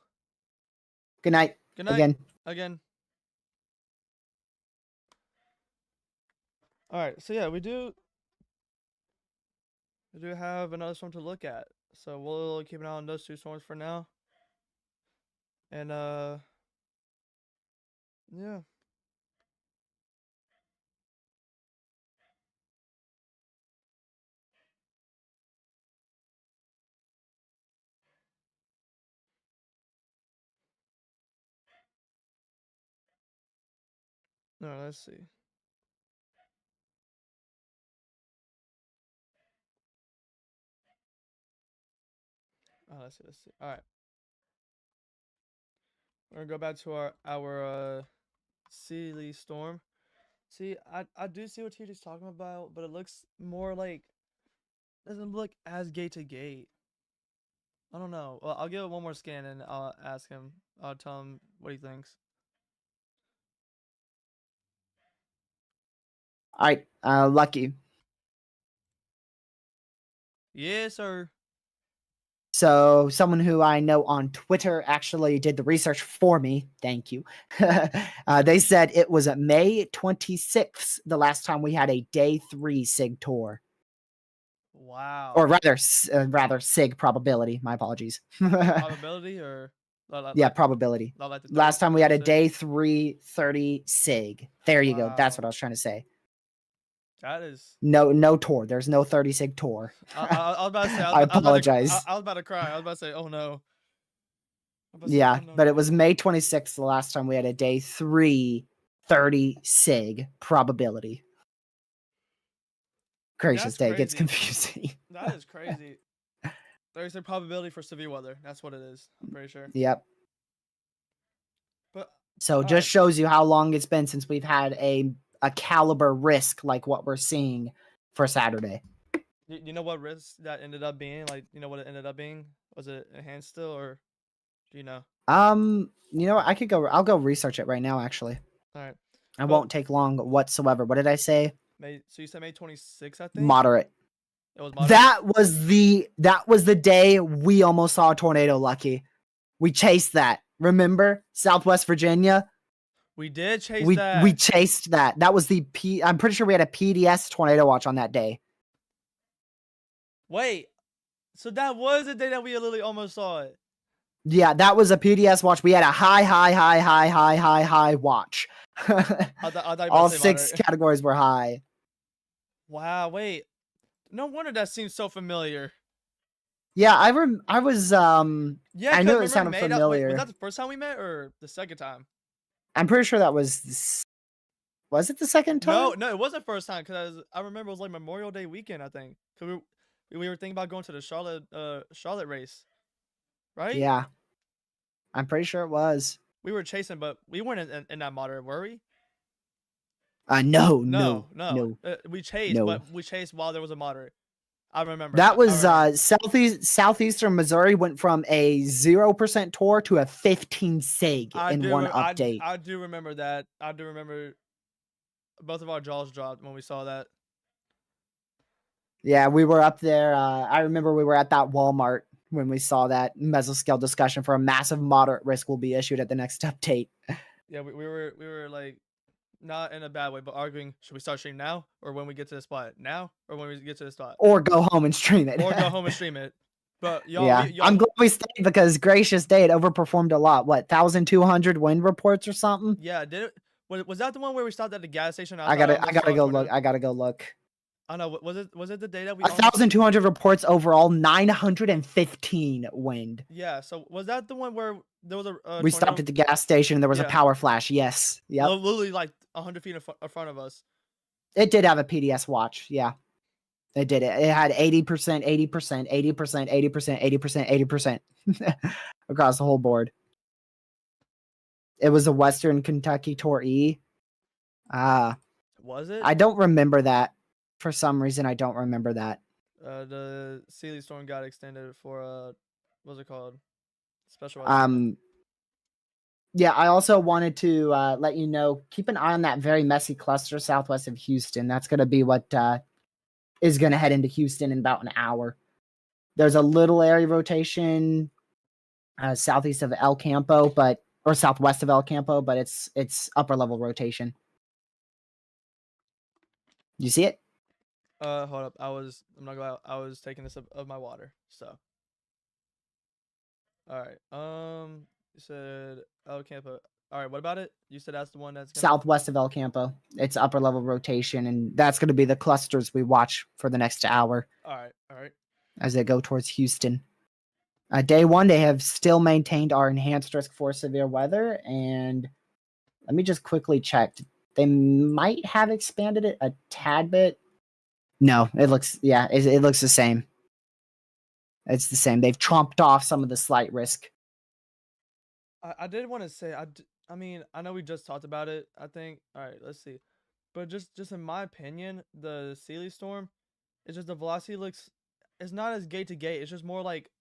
Good night. Good night. Again. Again. All right. So yeah, we do have another storm to look at. So we'll keep an eye on those two storms for now. And yeah. No, let's see. Oh, let's see. All right. We're gonna go back to our Sealy storm. See, I do see what TJ's talking about, but it looks more like doesn't look as gate to gate. I don't know. Well, I'll give it one more scan and I'll ask him. I'll tell him what he thinks. All right, Lucky. Yes, sir. So someone who I know on Twitter actually did the research for me. Thank you. They said it was May 26th, the last time we had a day 3 SIG tour. Wow. Or rather SIG probability. My apologies. Probability or yeah, probability. Like the last time we had a SIG? day 3 30 SIG. There you go. That's Wow. what I was trying to say. That is No tour. There's no 30 SIG tour. I was about to say. I apologize. I was about to cry. I was about to say, "Oh no." Yeah, oh, no, but no, it was May 26th the last time we had a day 3 30 SIG probability. Gracious day, it gets confusing. That is crazy. There's a probability for severe weather. That's what it is. I'm pretty sure. Yep. But so just shows you how long it's been since we've had a caliber risk like what we're seeing for Saturday. You know what risk that ended up being? Like, you know what it ended up being? Was it enhanced still, or do you know? You know, I'll go research it right now, actually. All right. I won't take long whatsoever. What did I say? So you said May 26th, I think? Moderate. It was moderate? That was the day we almost saw a tornado, Lucky. We chased that. Remember? Southwest Virginia? We did chase that. We chased that. That was I'm pretty sure we had a PDS tornado watch on that day. Wait. So that was the day that we literally almost saw it. Yeah, that was a PDS watch. We had a high watch. All 6 categories were high. Wow, wait. No wonder that seems so familiar. Yeah, I was yeah, I knew it sounded familiar. Was that the first time we met or the second time? I'm pretty sure that was it the second time? No, it wasn't the first time because I remember it was like Memorial Day weekend, I think. Cause we were thinking about going to the Charlotte race, right? Yeah, I'm pretty sure it was. We were chasing, but we weren't in that moderate, were we? No. We chased, but we chased while there was a moderate. I remember. That was southeastern Missouri went from a 0% tour to a 15 SIG in one update. I do remember that. I do remember both of our jaws dropped when we saw that. Yeah, we were up there. I remember we were at that Walmart when we saw that mesoscale discussion for a massive moderate risk will be issued at the next update. Yeah, we were like not in a bad way, but arguing, should we start streaming now or when we get to the spot? Now or when we get to the spot? Or go home and stream it. But y'all, yeah, I'm glad we stayed because gracious day, it overperformed a lot. What, 1,200 wind reports or something? Yeah, did it? Was that the one where we stopped at the gas station? I gotta go look. I gotta go look. I don't know. Was it the day that we 1,200 reports overall, 915 wind. Yeah. So was that the one where there was a we stopped at the gas station and there was a power flash? Yes. Yeah. Literally like 100 feet in front of us. It did have a PDS watch. Yeah. It did. It had 80%, 80%, 80%, 80%, 80% across the whole board. It was a Western Kentucky Tour E. Was it? I don't remember that. For some reason, I don't remember that. The Sealy Storm got extended for what's it called? Special. Yeah, I also wanted to let you know, keep an eye on that very messy cluster southwest of Houston. That's going to be what is going to head into Houston in about an hour. There's a little area rotation southeast of El Campo, or southwest of El Campo, but it's upper level rotation. You see it? Hold up. I'm not gonna lie, I was taking this of my water. So. All right. You said El Campo. All right. What about it? You said that's the one that's southwest of El Campo. It's upper level rotation, and that's going to be the clusters we watch for the next hour. All right. As they go towards Houston. Day 1, they have still maintained our enhanced risk for severe weather, and let me just quickly check. They might have expanded it a tad bit. No, it looks the same. It's the same. They've chomped off some of the slight risk. I did want to say, I mean, I know we just talked about it, I think. All right, let's see. But just in my opinion, the Sealy Storm, it's just the velocity it's not as gate to gate. It's just more like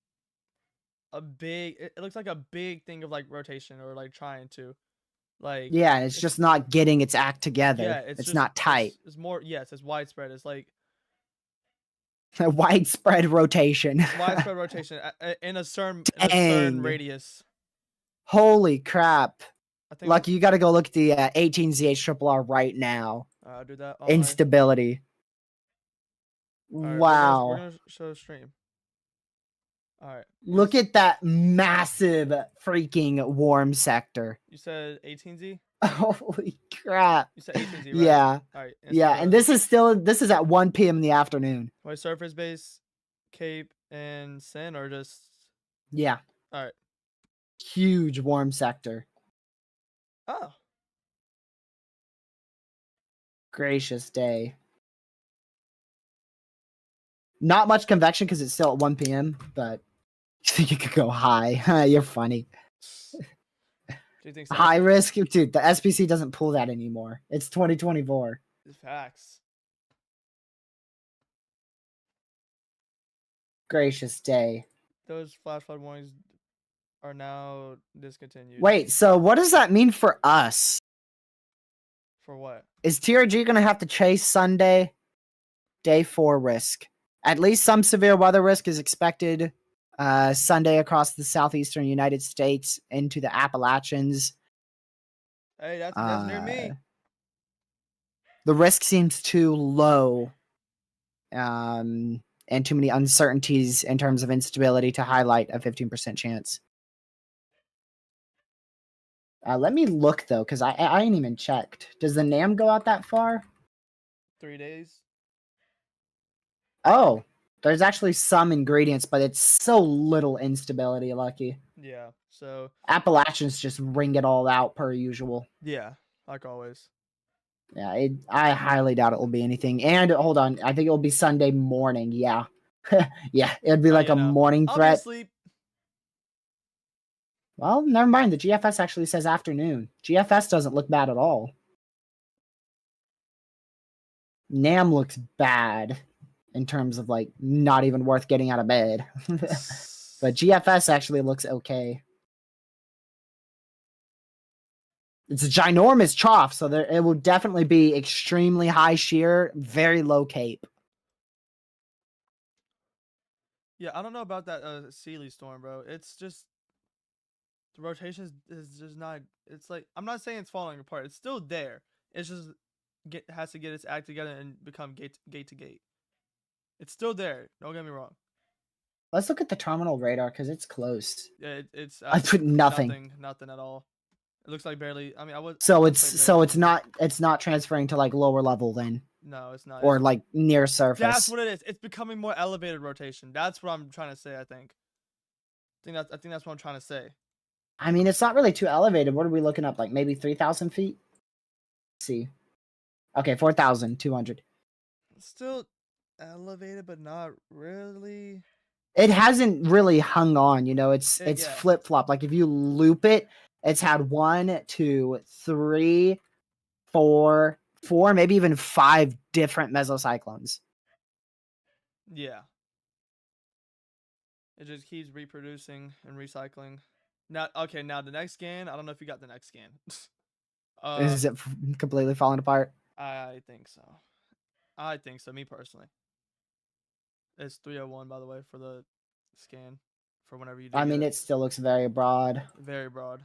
a big. It looks like a big thing of like rotation or like trying to, like. Yeah, it's just not getting its act together. Yeah, it's just not tight. It's more. Yes, it's widespread. It's like widespread rotation. widespread rotation in a certain radius. Holy crap! I think Lucky, you got to go look at the 18ZHRRR right now. I'll do that. Instability. Right, wow. we're gonna show stream. All right. Look at that massive freaking warm sector. You said 18Z? Holy crap. You said 18Z, right? Yeah. All right. Yeah, and this is at 1 p.m. in the afternoon. Wait, surface base, Cape, and Sin, or just... Yeah. All right. Huge warm sector. Oh. Gracious day. Not much convection because it's still at 1 p.m., but you think you could go high. You're funny. Do you think so? High risk? Dude, the SPC doesn't pull that anymore. It's 2024. Facts. Gracious day. Those flash flood warnings are now discontinued. Wait, so what does that mean for us? For what? Is TRG going to have to chase Sunday? Day 4 risk. At least some severe weather risk is expected Sunday across the southeastern United States into the Appalachians. Hey, that's near me. The risk seems too low. And too many uncertainties in terms of instability to highlight a 15% chance. Let me look, though, because I ain't even checked. Does the NAM go out that far? 3 days. Oh, there's actually some ingredients, but it's so little instability, Lucky. Yeah, so... Appalachians just ring it all out per usual. Yeah, like always. Yeah, I highly doubt it will be anything. And, hold on, I think it will be Sunday morning, yeah. yeah, it'd be like a morning threat. I'll be asleep. Well, never mind, the GFS actually says afternoon. GFS doesn't look bad at all. NAM looks bad. In terms of, like, not even worth getting out of bed. But GFS actually looks okay. It's a ginormous trough, so it will definitely be extremely high shear, very low cape. Yeah, I don't know about that Sealy storm, bro. It's just... The rotation is just not... It's like... I'm not saying it's falling apart. It's still there. It's just... has to get its act together and become gate to gate. It's still there. Don't get me wrong. Let's look at the terminal radar because it's close. Yeah, it's. I put nothing. Nothing at all. It looks like barely. I mean, I was. So it's not transferring to like lower level then. No, it's not. Or like near surface. That's what it is. It's becoming more elevated rotation. That's what I'm trying to say. I think that's what I'm trying to say. I mean, it's not really too elevated. What are we looking up? Like maybe 3,000 feet. Let's see. Okay, 4,200. Still elevated, but not really. It hasn't really hung on, you know. It's flip flop. Like if you loop it, it's had 1, 2, 3, 4, maybe even 5 different mesocyclones. Yeah. It just keeps reproducing and recycling. Now the next scan. I don't know if you got the next scan. Is it completely falling apart? I think so. Me personally. It's 301, by the way, for the scan. For whenever you do. I mean, it still looks very broad. Very broad.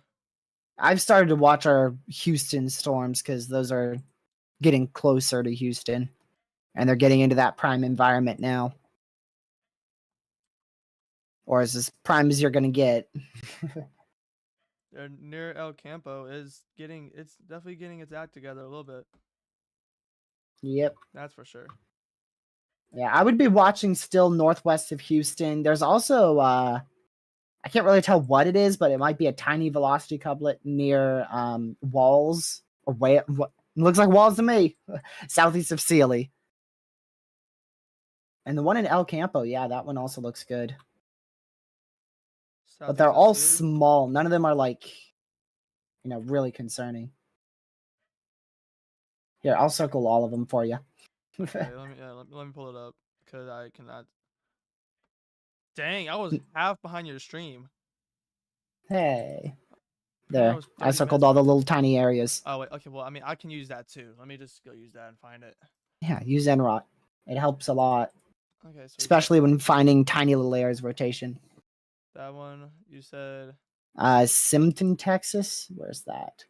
I've started to watch our Houston storms because those are getting closer to Houston. And they're getting into that prime environment now. Or as prime as you're going to get. They're near El Campo it's definitely getting its act together a little bit. Yep. That's for sure. Yeah, I would be watching still northwest of Houston. There's also, I can't really tell what it is, but it might be a tiny velocity couplet near Walls. Or it looks like Walls to me. Southeast of Sealy. And the one in El Campo, yeah, that one also looks good. But they're all small. None of them are like, really concerning. Here, I'll circle all of them for you. Okay, let me pull it up because I cannot. Dang, I was half behind your stream. Hey. There. I circled minutes all the left. little tiny areas. Oh, wait. Okay, well, I mean, I can use that too. Let me just go use that and find it. Yeah, use Enrot. It helps a lot. Okay, so Especially when finding tiny little areas rotation. that one, you said... Simpton, Texas? Where's that?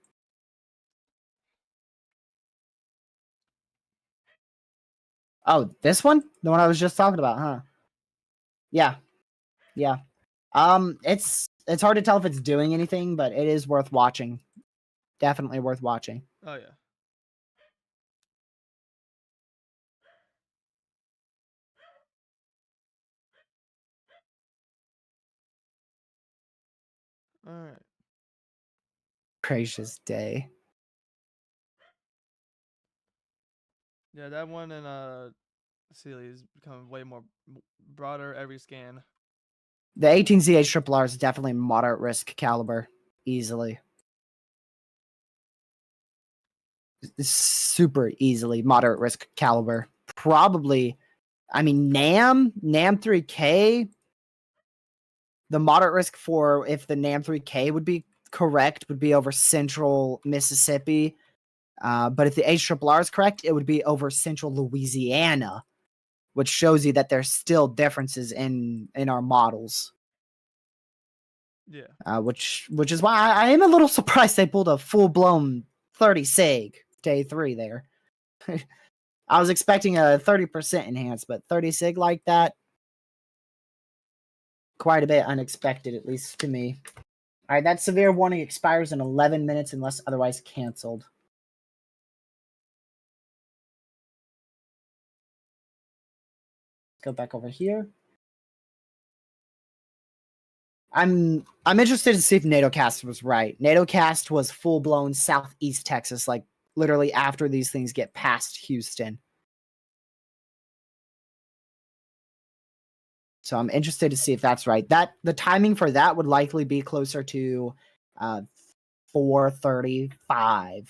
Oh, this one? The one I was just talking about, huh? Yeah. Yeah. It's hard to tell if it's doing anything, but it is worth watching. Definitely worth watching. Oh, yeah. All right. Gracious day. Yeah, that one and Sealy is becoming way more broader every scan. The 18ZH Triple R is definitely moderate risk caliber. Easily. Super easily moderate risk caliber. Probably, I mean, NAM 3K, the moderate risk for if the NAM 3K would be correct would be over central Mississippi. But if the HRRR is correct, it would be over central Louisiana, which shows you that there's still differences in our models. Yeah. Which is why I am a little surprised they pulled a full blown 30 sig day 3 there. I was expecting a 30% enhance, but 30 sig like that, quite a bit unexpected, at least to me. All right, that severe warning expires in 11 minutes unless otherwise canceled. Go back over here. I'm interested to see if NATOcast was right. NATOcast was full blown southeast Texas, like literally after these things get past Houston. So I'm interested to see if that's right. That the timing for that would likely be closer to 4:35.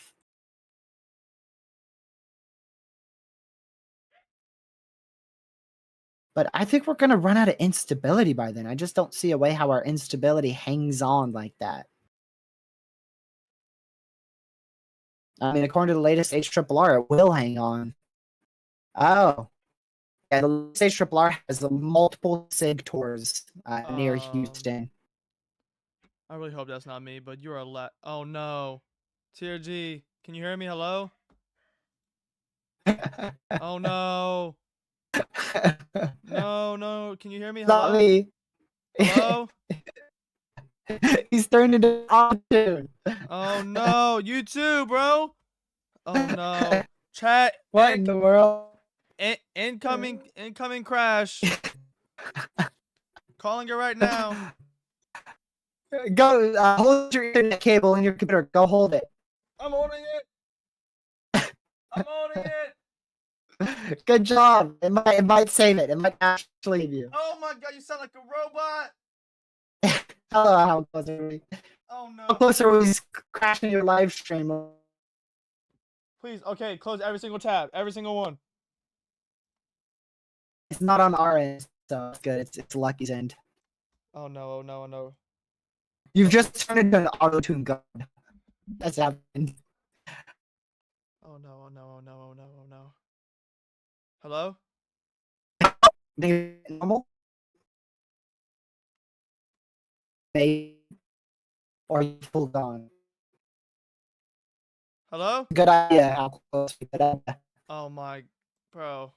But I think we're gonna run out of instability by then. I just don't see a way how our instability hangs on like that. I mean, according to the latest HRRR, it will hang on. Oh. Yeah, the latest HRRR has multiple SIG tours near Houston. I really hope that's not me, but you're oh no. TRG, can you hear me? Hello? Oh no. No, can you hear me? Hello? Not me. Hello? He's turned into auto-tune. Oh no, you too, bro. Oh no. Chat. What in the world? Incoming crash. Calling it right now. Go hold your internet cable in your computer. Go hold it. I'm holding it. I'm holding it. Good job. It might save it. It might actually leave you. Oh my god, you sound like a robot. Hello, how close are we? Oh no. How close are we crashing your live stream? Please, okay, close every single tab. Every single one. It's not on our end, so it's good. It's Lucky's end. Oh no, oh no, oh no. You've just turned into an auto-tune god. That's happened. Oh no, oh no, oh no, oh no, oh no. Hello? Normal? Maybe. Or you pulled on. Hello? Good idea. How close? Good idea. Oh my, bro.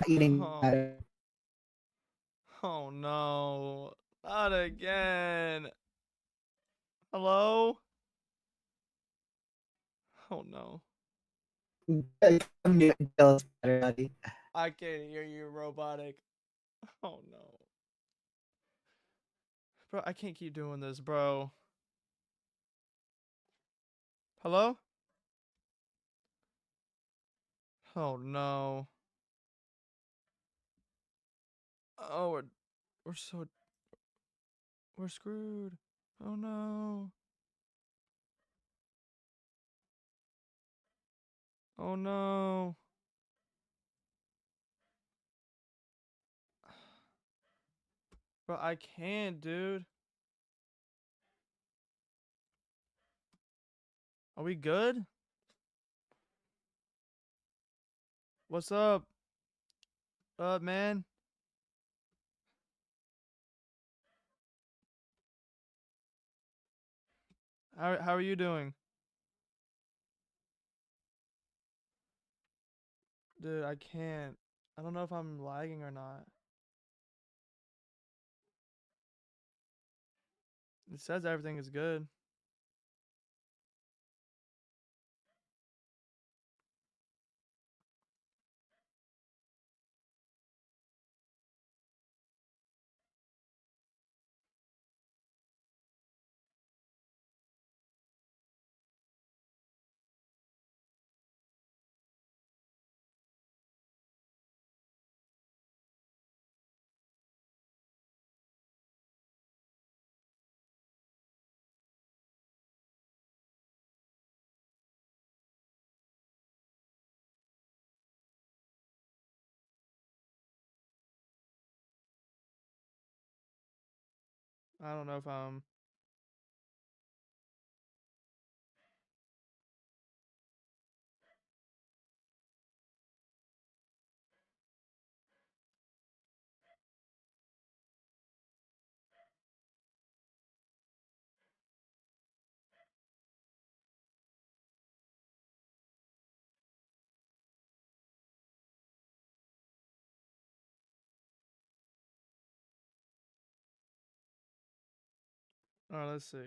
Eating Oh, better. oh no. Not again. Hello? Oh no. Better, buddy. I can't hear you, robotic. Oh no. Bro, I can't keep doing this, bro. Hello? Oh no. Oh, we're screwed. Oh no. Oh no. Bro, I can't, dude. Are we good? What's up? Man? How are you doing? Dude, I can't. I don't know if I'm lagging or not. It says everything is good. I don't know if I'm. Alright, let's see.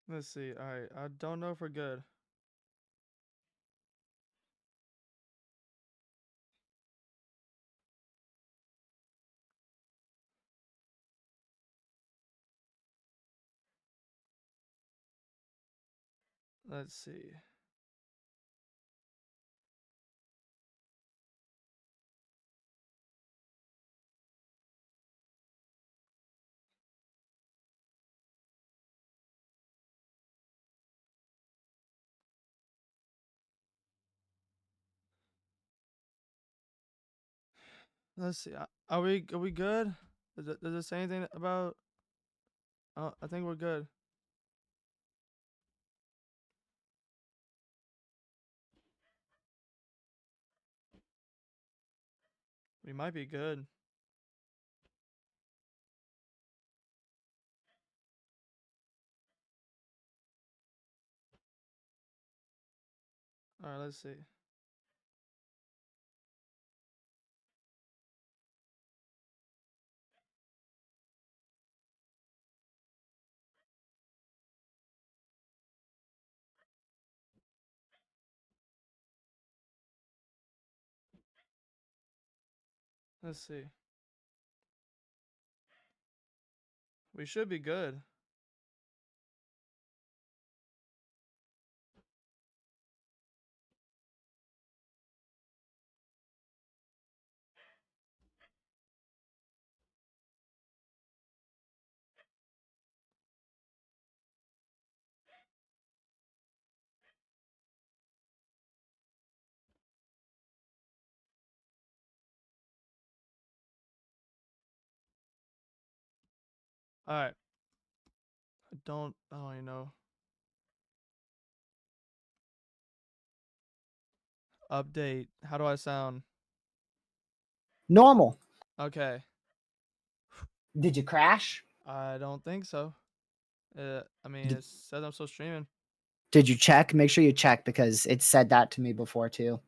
Let's see. Alright, I don't know if we're good. Let's see. Let's see. Are we good? Does it say anything about? I think we're good. We might be good. Alright, let's see. Let's see. We should be good. Alright. I don't even know. Update. How do I sound? Normal. Okay. Did you crash? I don't think so. I mean, Did, it says I'm still streaming. did you check? Make sure you check because it said that to me before too.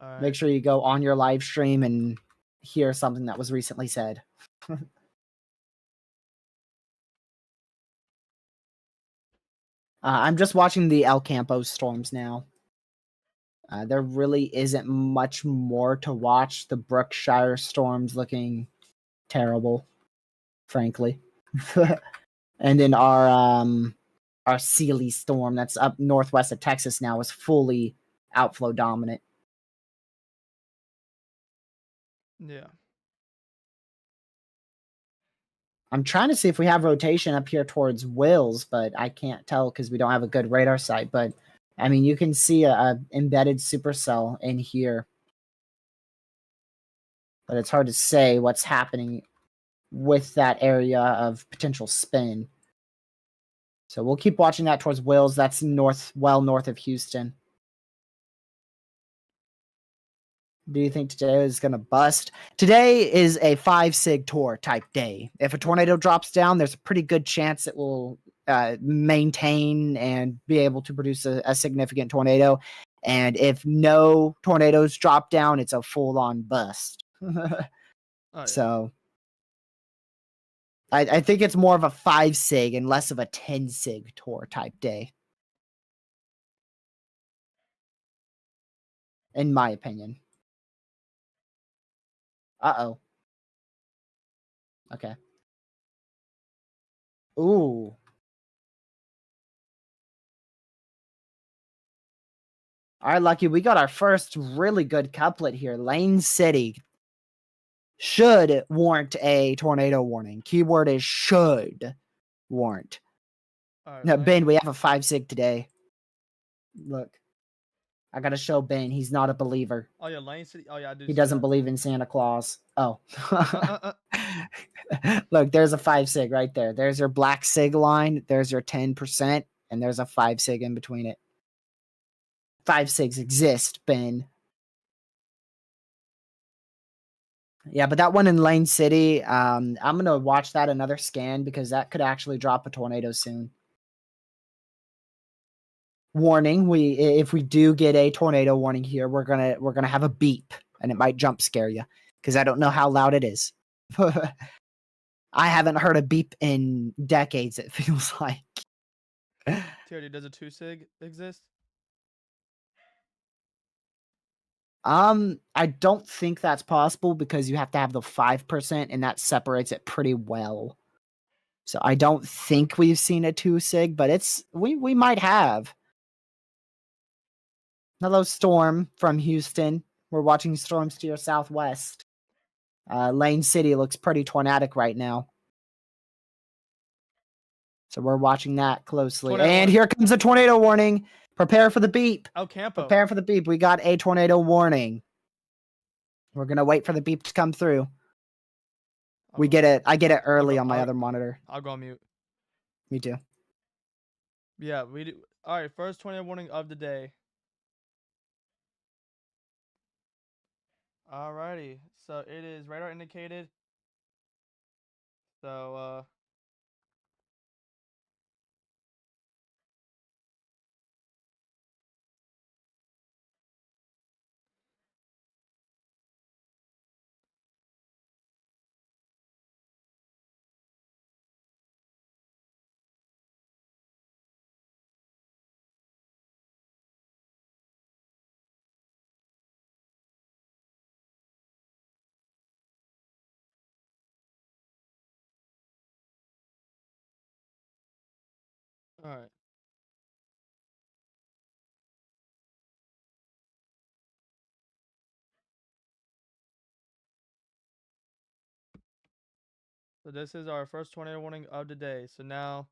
Alright. Make sure you go on your live stream and hear something that was recently said. I'm just watching the El Campo storms now. There really isn't much more to watch. The Brookshire storms looking terrible, frankly. And then our Sealy storm that's up northwest of Texas now is fully outflow dominant. Yeah. I'm trying to see if we have rotation up here towards Wills, but I can't tell because we don't have a good radar sight. But I mean, you can see a embedded supercell in here, but it's hard to say what's happening with that area of potential spin. So we'll keep watching that towards Wills. That's well north of Houston. Do you think today is going to bust? Today is a 5 sig tour type day. If a tornado drops down, there's a pretty good chance it will maintain and be able to produce a significant tornado. And if no tornadoes drop down, it's a full-on bust. Oh, yeah. So I think it's more of a 5 sig and less of a 10 sig tour type day, in my opinion. Uh-oh. Okay. Ooh. All right, Lucky, we got our first really good couplet here. Lane City should warrant a tornado warning. Keyword is should warrant. Right, now, Ben, we have a 5 sig today. Look. I gotta show Ben. He's not a believer. Oh yeah, Lane City. Oh yeah, I do. He doesn't believe in Santa Claus. Oh. Look, there's a 5 sig right there. There's your black sig line. There's your 10%, and there's a 5 sig in between it. 5 sigs exist, Ben. Yeah, but that one in Lane City, I'm gonna watch that another scan because that could actually drop a tornado soon. Warning: if we do get a tornado warning here, we're gonna have a beep, and it might jump scare you because I don't know how loud it is. I haven't heard a beep in decades. It feels like. TRD, does a 2 sig exist? I don't think that's possible because you have to have the 5%, and that separates it pretty well. So I don't think we've seen a 2 sig, but we might have. Hello, Storm from Houston. We're watching storms to your southwest. Lane City looks pretty tornadic right now. So we're watching that closely. Tornado and here comes a tornado warning. Prepare for the beep. Oh, Campo. Prepare for the beep. We got a tornado warning. We're going to wait for the beep to come through. We get it. I get it early on my other monitor. I'll go on mute. Me too. Yeah, we do. All right, first tornado warning of the day. Alrighty, so it is radar indicated. So, all right. So this is our first tornado warning of the day. So now,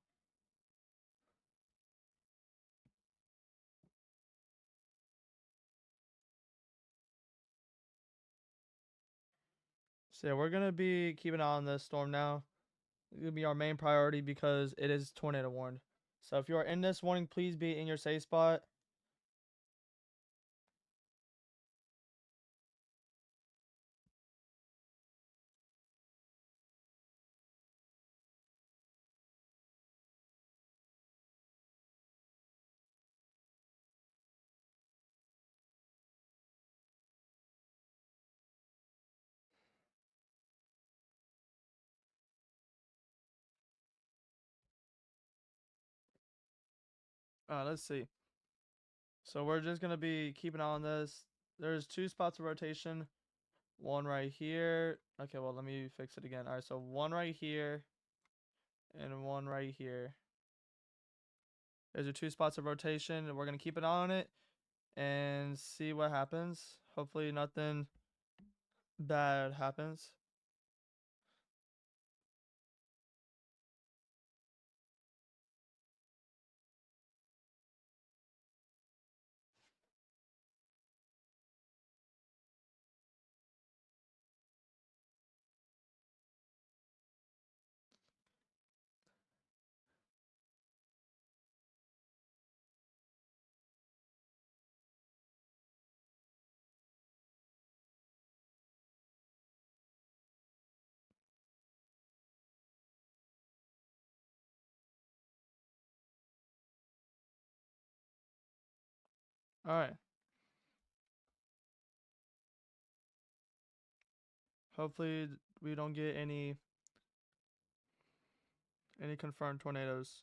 so yeah, we're gonna be keeping an eye on this storm now. It's gonna be our main priority because it is tornado warned. So if you are in this warning, please be in your safe spot. Let's see. So we're just gonna be keeping an eye on this. There's 2 spots of rotation. One right here. Okay, well, let me fix it again. All right, so one right here and one right here. There's your 2 spots of rotation, and we're gonna keep an eye on it and see what happens. Hopefully nothing bad happens. All right. Hopefully we don't get any confirmed tornadoes.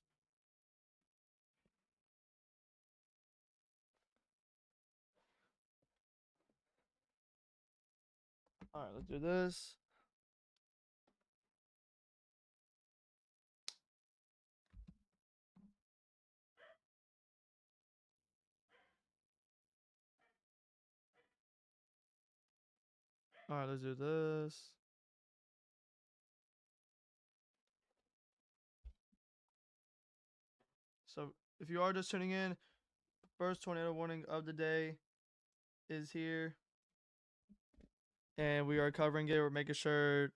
All right, let's do this. All right, let's do this. So if you are just tuning in, first tornado warning of the day is here. And we are covering it. We're making sure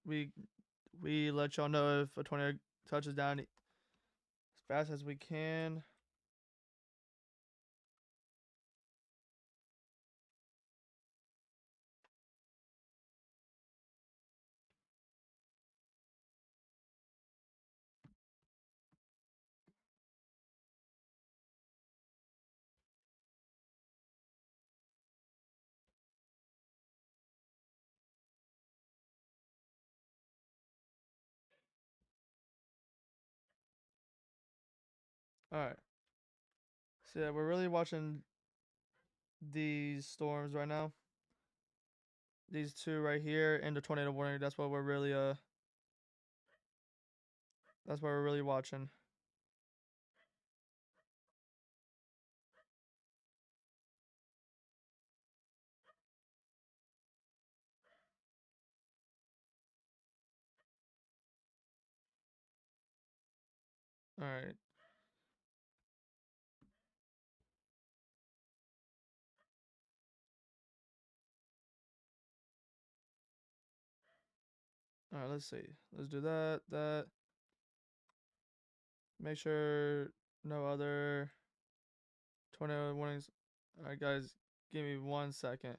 we let y'all know if a tornado touches down as fast as we can. All right. So yeah, we're really watching these storms right now. These two right here and the tornado warning. That's what we're really watching. All right. All right, let's see. Let's do that. Make sure no other tornado warnings. All right, guys, give me 1 second.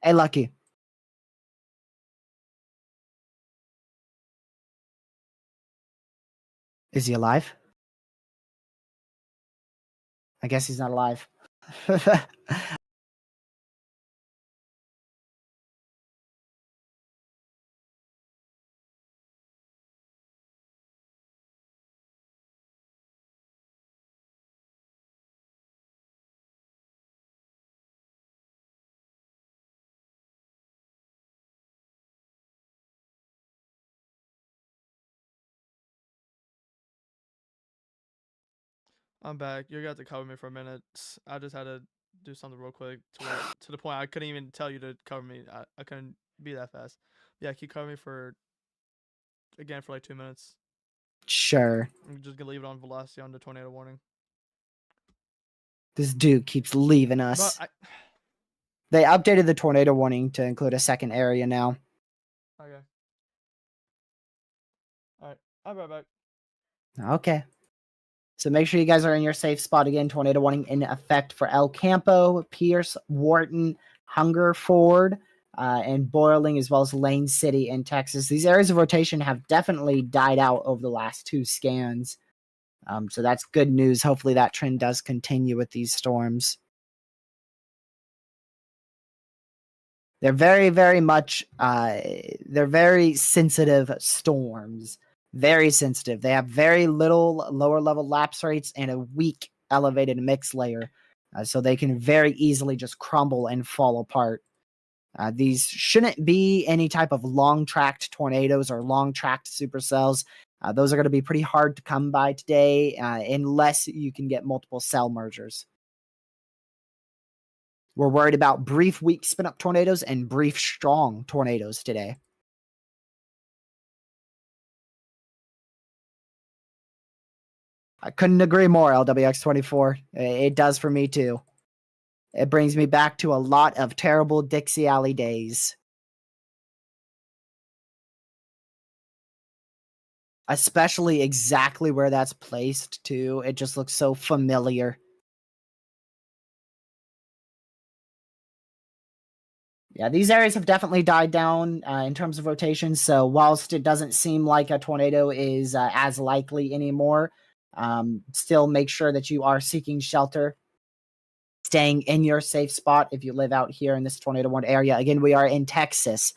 Hey, Lucky. Is he alive? I guess he's not alive. I'm back. You're gonna have to cover me for a minute. I just had to do something real quick to the point I couldn't even tell you to cover me. I couldn't be that fast. Yeah, keep covering me for like 2 minutes. Sure. I'm just gonna leave it on velocity on the tornado warning. This dude keeps leaving us. They updated the tornado warning to include a second area now. Okay. All right. I'll be right back. Okay. So make sure you guys are in your safe spot again. Tornado warning in effect for El Campo, Pierce, Wharton, Hungerford, and Boiling, as well as Lane City in Texas. These areas of rotation have definitely died out over the last 2 scans. So that's good news. Hopefully that trend does continue with these storms. They're very, very much, they're very sensitive storms. Very sensitive. They have very little lower level lapse rates and a weak elevated mix layer. So they can very easily just crumble and fall apart. These shouldn't be any type of long tracked tornadoes or long tracked supercells. Those are going to be pretty hard to come by today unless you can get multiple cell mergers. We're worried about brief weak spin up tornadoes and brief strong tornadoes today. I couldn't agree more, LWX24. It does for me too. It brings me back to a lot of terrible Dixie Alley days. Especially exactly where that's placed too. It just looks so familiar. Yeah, these areas have definitely died down in terms of rotation. So whilst it doesn't seem like a tornado is as likely anymore, still make sure that you are seeking shelter, staying in your safe spot if you live out here in this tornado warned area. Again, we are in Texas.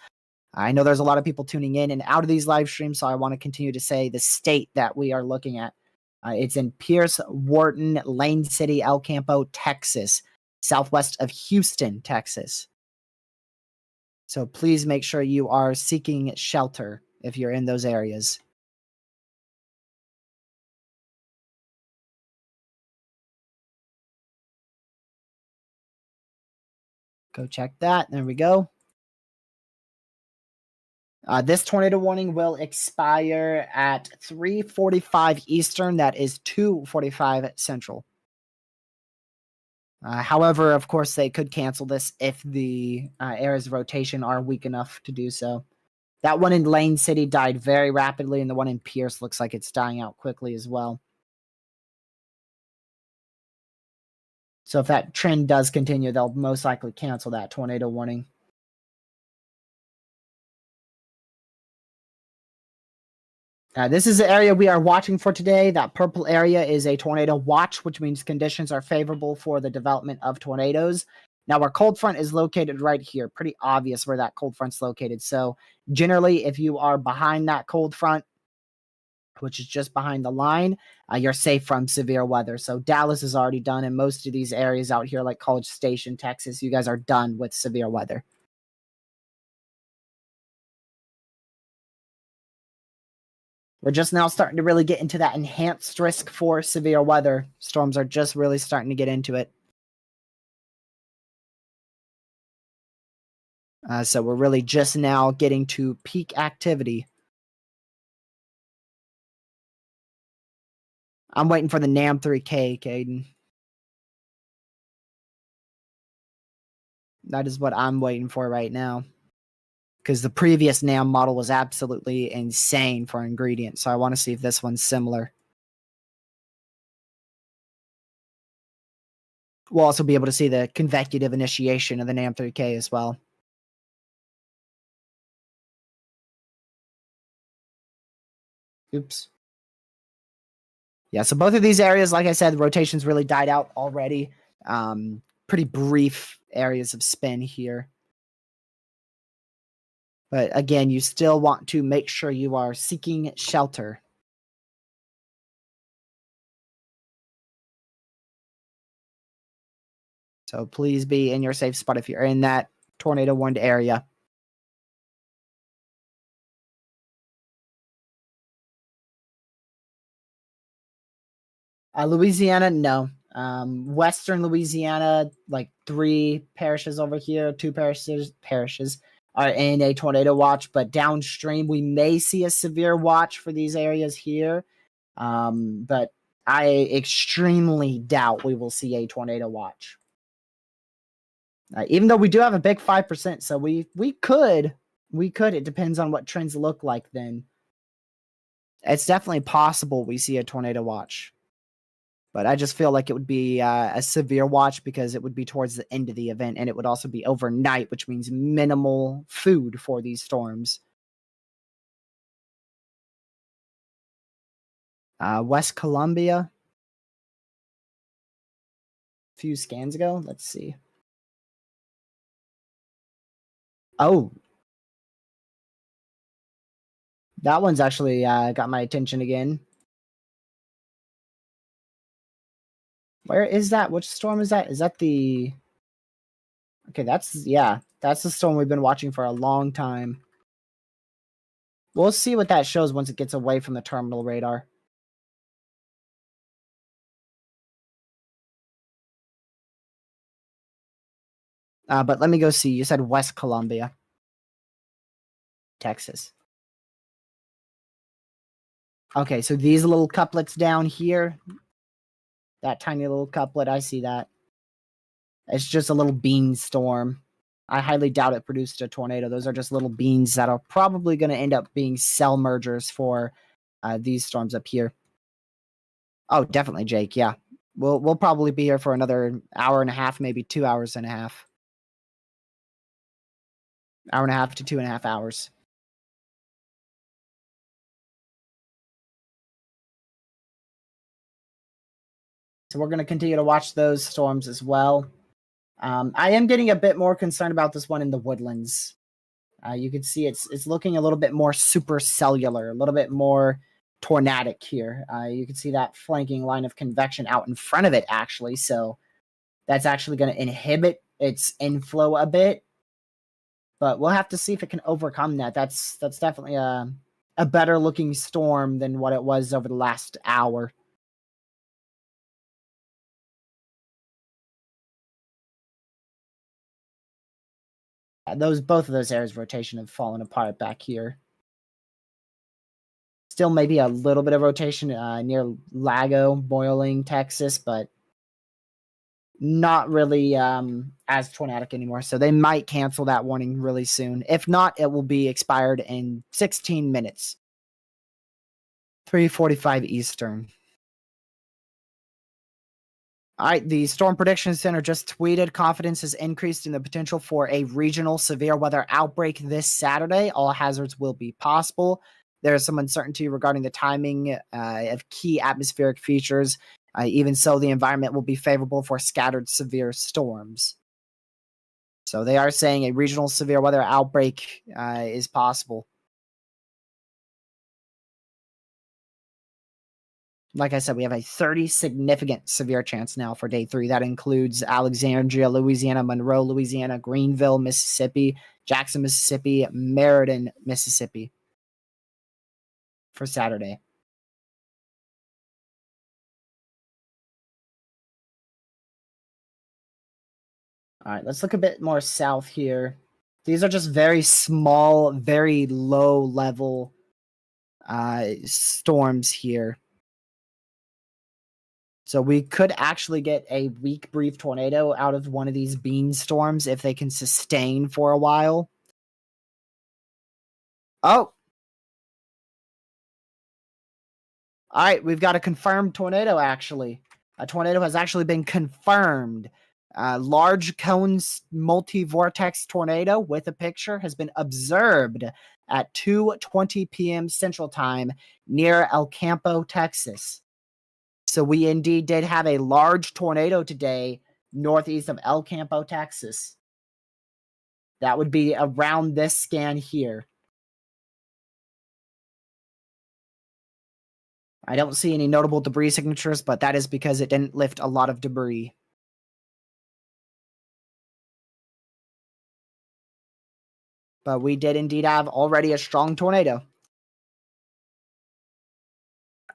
I know there's a lot of people tuning in and out of these live streams, so I want to continue to say the state that we are looking at. It's in Pierce, Wharton, Lane City, El Campo, Texas, southwest of Houston, Texas. So please make sure you are seeking shelter if you're in those areas. Go check that. There we go. This tornado warning will expire at 3:45 Eastern. That is 2:45 Central. However, of course, they could cancel this if the areas of rotation are weak enough to do so. That one in Lane City died very rapidly, and the one in Pierce looks like it's dying out quickly as well. So if that trend does continue, they'll most likely cancel that tornado warning. This is the area we are watching for today. That purple area is a tornado watch, which means conditions are favorable for the development of tornadoes. Now, our cold front is located right here. Pretty obvious where that cold front's located. So generally, if you are behind that cold front, which is just behind the line, you're safe from severe weather. So Dallas is already done, and most of these areas out here, like College Station, Texas, you guys are done with severe weather. We're just now starting to really get into that enhanced risk for severe weather. Storms are just really starting to get into it. So we're really just now getting to peak activity. I'm waiting for the NAM 3K, Caden. That is what I'm waiting for right now. Because the previous NAM model was absolutely insane for ingredients. So I want to see if this one's similar. We'll also be able to see the convecutive initiation of the NAM 3K as well. Oops. Yeah, so both of these areas, like I said, the rotations really died out already. Pretty brief areas of spin here. But again, you still want to make sure you are seeking shelter. So please be in your safe spot if you're in that tornado warned area. Louisiana, no. Western Louisiana, like 3 parishes over here, 2 parishes are in a tornado watch, but downstream we may see a severe watch for these areas here. But I extremely doubt we will see a tornado watch. Even though we do have a big 5%, so we could. It depends on what trends look like then. It's definitely possible we see a tornado watch. But I just feel like it would be a severe watch because it would be towards the end of the event, and it would also be overnight, which means minimal food for these storms. West Columbia. A few scans ago. Let's see. Oh. That one's actually got my attention again. Where is that? Which storm is that? Is that the... Okay, that's the storm we've been watching for a long time. We'll see what that shows once it gets away from the terminal radar. But let me go see. You said West Columbia, Texas. Okay, so these little couplets down here, that tiny little couplet, I see that. It's just a little bean storm. I highly doubt it produced a tornado. Those are just little beans that are probably going to end up being cell mergers for these storms up here. Oh, definitely, Jake. Yeah, we'll probably be here for another hour and a half, maybe 2 hours and a half. Hour and a half to 2.5 hours. So we're going to continue to watch those storms as well. I am getting a bit more concerned about this one in the woodlands. You can see it's looking a little bit more supercellular, a little bit more tornadic here. You can see that flanking line of convection out in front of it, actually. So that's actually going to inhibit its inflow a bit. But we'll have to see if it can overcome that. That's definitely a better looking storm than what it was over the last hour. Both of those areas of rotation have fallen apart back here. Still maybe a little bit of rotation near Lago, Boiling, Texas, but not really as tornadic anymore. So they might cancel that warning really soon. If not, it will be expired in 16 minutes. 3:45 Eastern. All right, the Storm Prediction Center just tweeted confidence has increased in the potential for a regional severe weather outbreak this Saturday. All hazards will be possible. There is some uncertainty regarding the timing of key atmospheric features. Even so, the environment will be favorable for scattered severe storms. So they are saying a regional severe weather outbreak is possible. Like I said, we have a 30 significant severe chance now for day 3. That includes Alexandria, Louisiana, Monroe, Louisiana, Greenville, Mississippi, Jackson, Mississippi, Meriden, Mississippi for Saturday. All right, let's look a bit more south here. These are just very small, very low level storms here. So we could actually get a weak, brief tornado out of one of these bean storms if they can sustain for a while. Oh. All right, we've got a confirmed tornado, actually. A tornado has actually been confirmed. Large cones multi-vortex tornado with a picture has been observed at 2:20 p.m. Central Time near El Campo, Texas. So we indeed did have a large tornado today northeast of El Campo, Texas. That would be around this scan here. I don't see any notable debris signatures, but that is because it didn't lift a lot of debris. But we did indeed have already a strong tornado.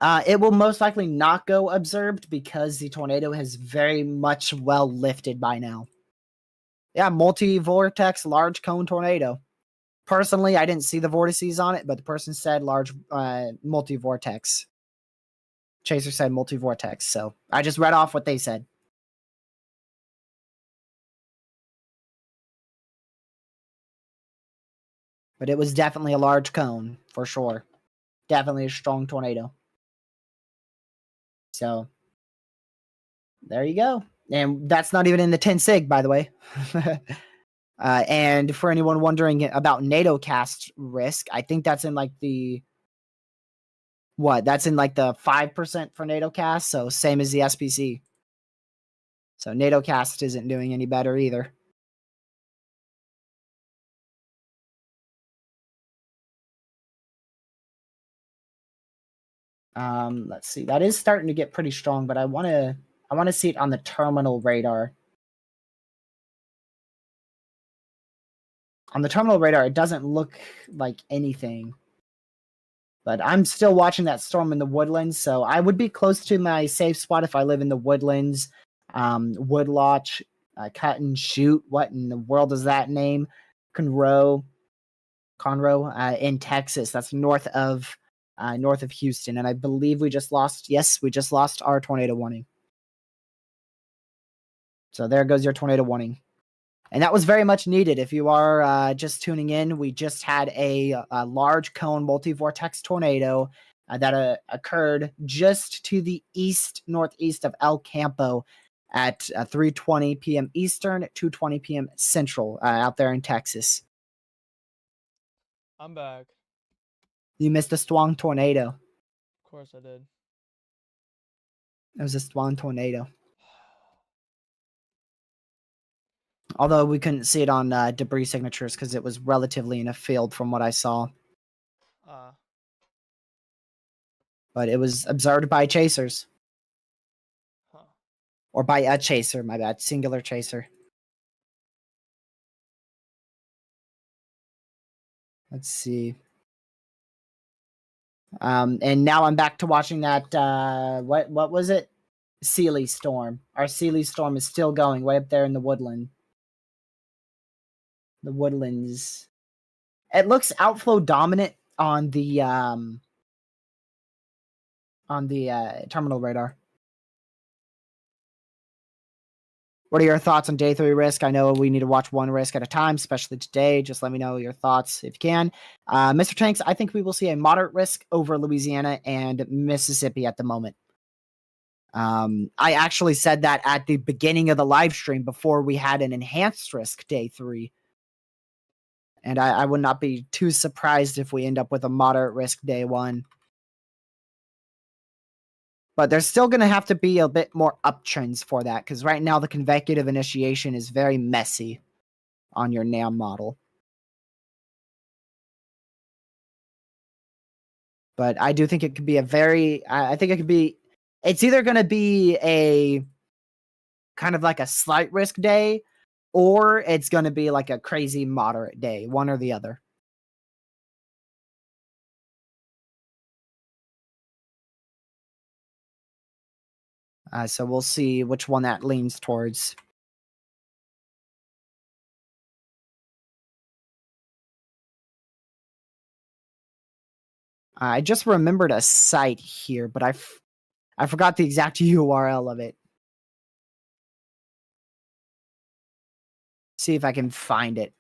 It will most likely not go observed because the tornado has very much well lifted by now. Yeah, multi-vortex large cone tornado. Personally, I didn't see the vortices on it, but the person said large multi-vortex. Chaser said multi-vortex, so I just read off what they said. But it was definitely a large cone, for sure. Definitely a strong tornado. So, there you go. And that's not even in the 10 sig, by the way. And for anyone wondering about NATO cast risk, I think that's in like the... What? That's in like the 5% for NATO cast, so same as the SPC. So NATO cast isn't doing any better either. Let's see. That is starting to get pretty strong, but I want to see it on the terminal radar. On the terminal radar, it doesn't look like anything. But I'm still watching that storm in the woodlands, so I would be close to my safe spot if I live in the woodlands. Woodlodge, Cut and Shoot. What in the world is that name? Conroe, in Texas. That's north of north of Houston. And I believe we just lost our tornado warning. So there goes your tornado warning. And that was very much needed. If you are just tuning in, we just had a large cone multi-vortex tornado that occurred just to the northeast of El Campo at 3:20 p.m. Eastern, 2:20 p.m. Central, out there in Texas. I'm back. You missed a strong tornado. Of course I did. It was a strong tornado. Although we couldn't see it on debris signatures because it was relatively in a field from what I saw. But it was observed by chasers. Huh. Or by a chaser, my bad. Singular chaser. Let's see. And now I'm back to watching that, what was it? Sealy storm. Our Sealy storm is still going way up there in the woodland. The woodlands. It looks outflow dominant on the terminal radar. What are your thoughts on day 3 risk? I know we need to watch one risk at a time, especially today. Just let me know your thoughts if you can. Mr. Tanks, I think we will see a moderate risk over Louisiana and Mississippi at the moment. I actually said that at the beginning of the live stream before we had an enhanced risk day 3. And I would not be too surprised if we end up with a moderate risk day 1. But there's still going to have to be a bit more uptrends for that, because right now the convective initiation is very messy on your NAM model. But I do think it could be it's either going to be a kind of like a slight risk day, or it's going to be like a crazy moderate day, one or the other. So we'll see which one that leans towards. I just remembered a site here, but I forgot the exact URL of it. See if I can find it.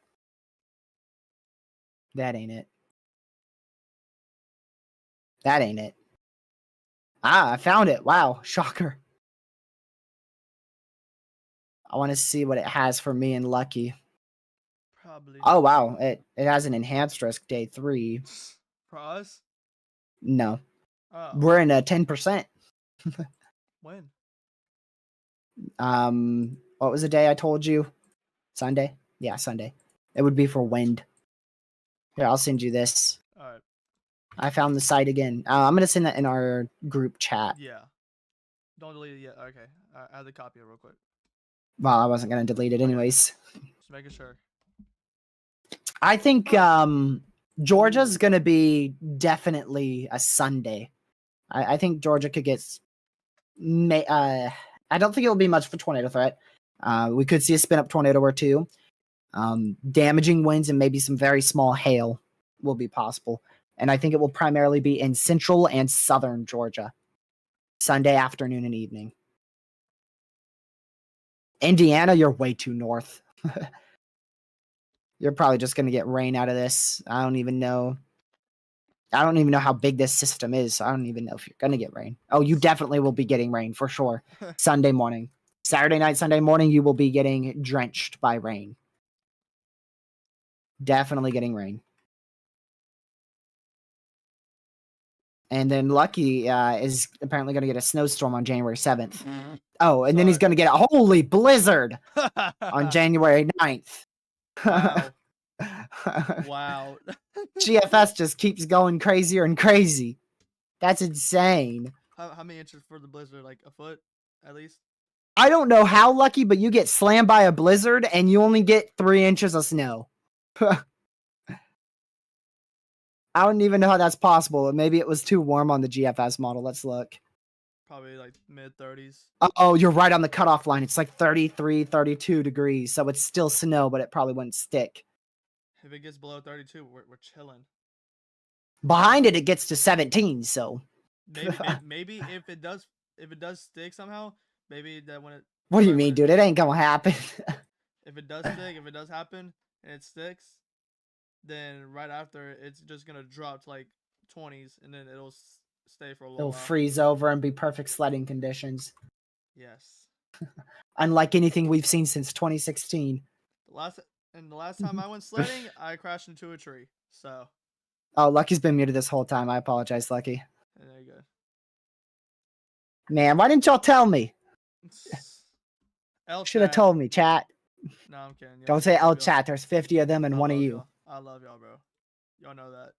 That ain't it. That ain't it. I found it. Wow, shocker. I want to see what it has for me and Lucky. Probably. Oh, wow. It has an enhanced risk day 3. For us? No. Oh. We're in a 10%. When? What was the day I told you? Sunday? Yeah, Sunday. It would be for wind. Here, I'll send you this. All right. I found the site again. I'm going to send that in our group chat. Yeah. Don't delete it yet. Okay. I have to copy it real quick. Well, I wasn't going to delete it anyways. Just making sure. I think Georgia's going to be definitely a Sunday. I think Georgia could get... I don't think it will be much for tornado threat. We could see a spin-up tornado or two. Damaging winds and maybe some very small hail will be possible. And I think it will primarily be in central and southern Georgia. Sunday afternoon and evening. Indiana, you're way too north. You're probably just going to get rain out of this. I don't even know how big this system is. So I don't even know if you're going to get rain. Oh, you definitely will be getting rain for sure. Sunday morning. Saturday night, Sunday morning, you will be getting drenched by rain. Definitely getting rain. And then Lucky is apparently going to get a snowstorm on January 7th. Oh, and then he's going to get a holy blizzard on January 9th. Wow. Wow. GFS just keeps going crazier and crazy. That's insane. How many inches for the blizzard? Like a foot, at least? I don't know how, Lucky, but you get slammed by a blizzard and you only get 3 inches of snow. I don't even know how that's possible. Maybe it was too warm on the GFS model. Let's look. Probably like mid-30s. Oh, you're right on the cutoff line. It's like 33, 32 degrees. So it's still snow, but it probably wouldn't stick. If it gets below 32, we're chilling. Behind it gets to 17. So maybe if it does stick somehow, maybe that when it. What do you mean, dude? It ain't gonna happen. If it does stick, if it does happen and it sticks, then right after it's just gonna drop to like 20s, and then it'll stay for a little It'll while. freeze over and be perfect sledding conditions. Yes. Unlike anything we've seen since 2016. The last time I went sledding, I crashed into a tree. So. Oh, Lucky's been muted this whole time. I apologize, Lucky. There you go. Man, why didn't y'all tell me? Should have told me, chat. No, I'm kidding. Don't say L chat. There's 50 of them and one of you. I love y'all, bro. Y'all know that.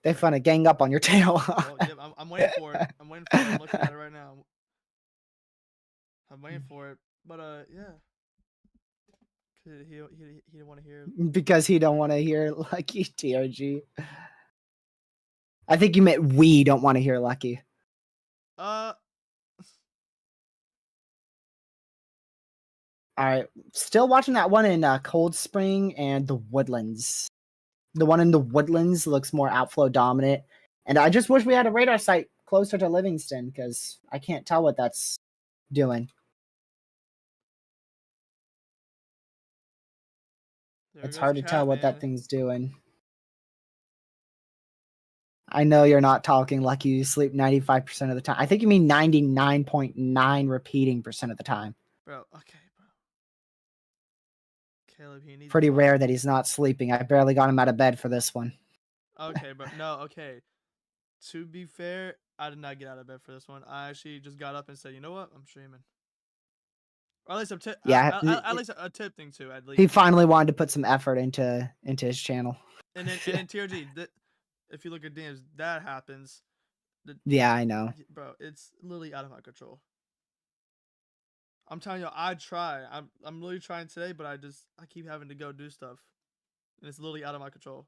They finna gang up on your tail. Well, yeah, I'm waiting for it. I'm waiting for it. I'm looking at it right now. I'm waiting for it. But yeah. He didn't want to hear. Because he don't want to hear Lucky TRG. I think you meant we don't want to hear Lucky. All right, still watching that one in Cold Spring and the Woodlands. The one in the Woodlands looks more outflow dominant, and I just wish we had a radar site closer to Livingston because I can't tell what that's doing. It's hard to tell what that thing's doing. I know you're not talking, Lucky. You sleep 95% of the time. I think you mean 99.9 repeating % of the time. Bro, okay, bro. Caleb, he needs pretty rare that he's not sleeping. I barely got him out of bed for this one. Okay, but no, okay. To be fair, I did not get out of bed for this one. I actually just got up and said, you know what? I'm streaming. Or at least at least a tip thing too. At least he finally wanted to put some effort into his channel. And then TRG, if you look at DMs, that happens. Yeah, I know, bro. It's literally out of my control. I'm telling you, I try. I'm really trying today, but I keep having to go do stuff, and it's literally out of my control.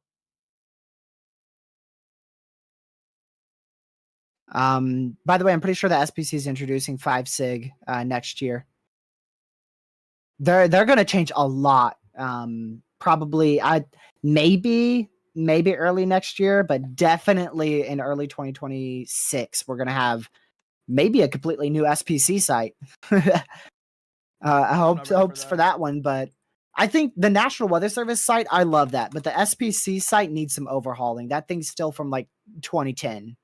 By the way, I'm pretty sure the SPC is introducing 5 sig next year. They're gonna change a lot. Probably maybe early next year, but definitely in early 2026 we're gonna have maybe a completely new SPC site. I hope for that one, but I think the National Weather Service site, I love that, but the SPC site needs some overhauling. That thing's still from like 2010.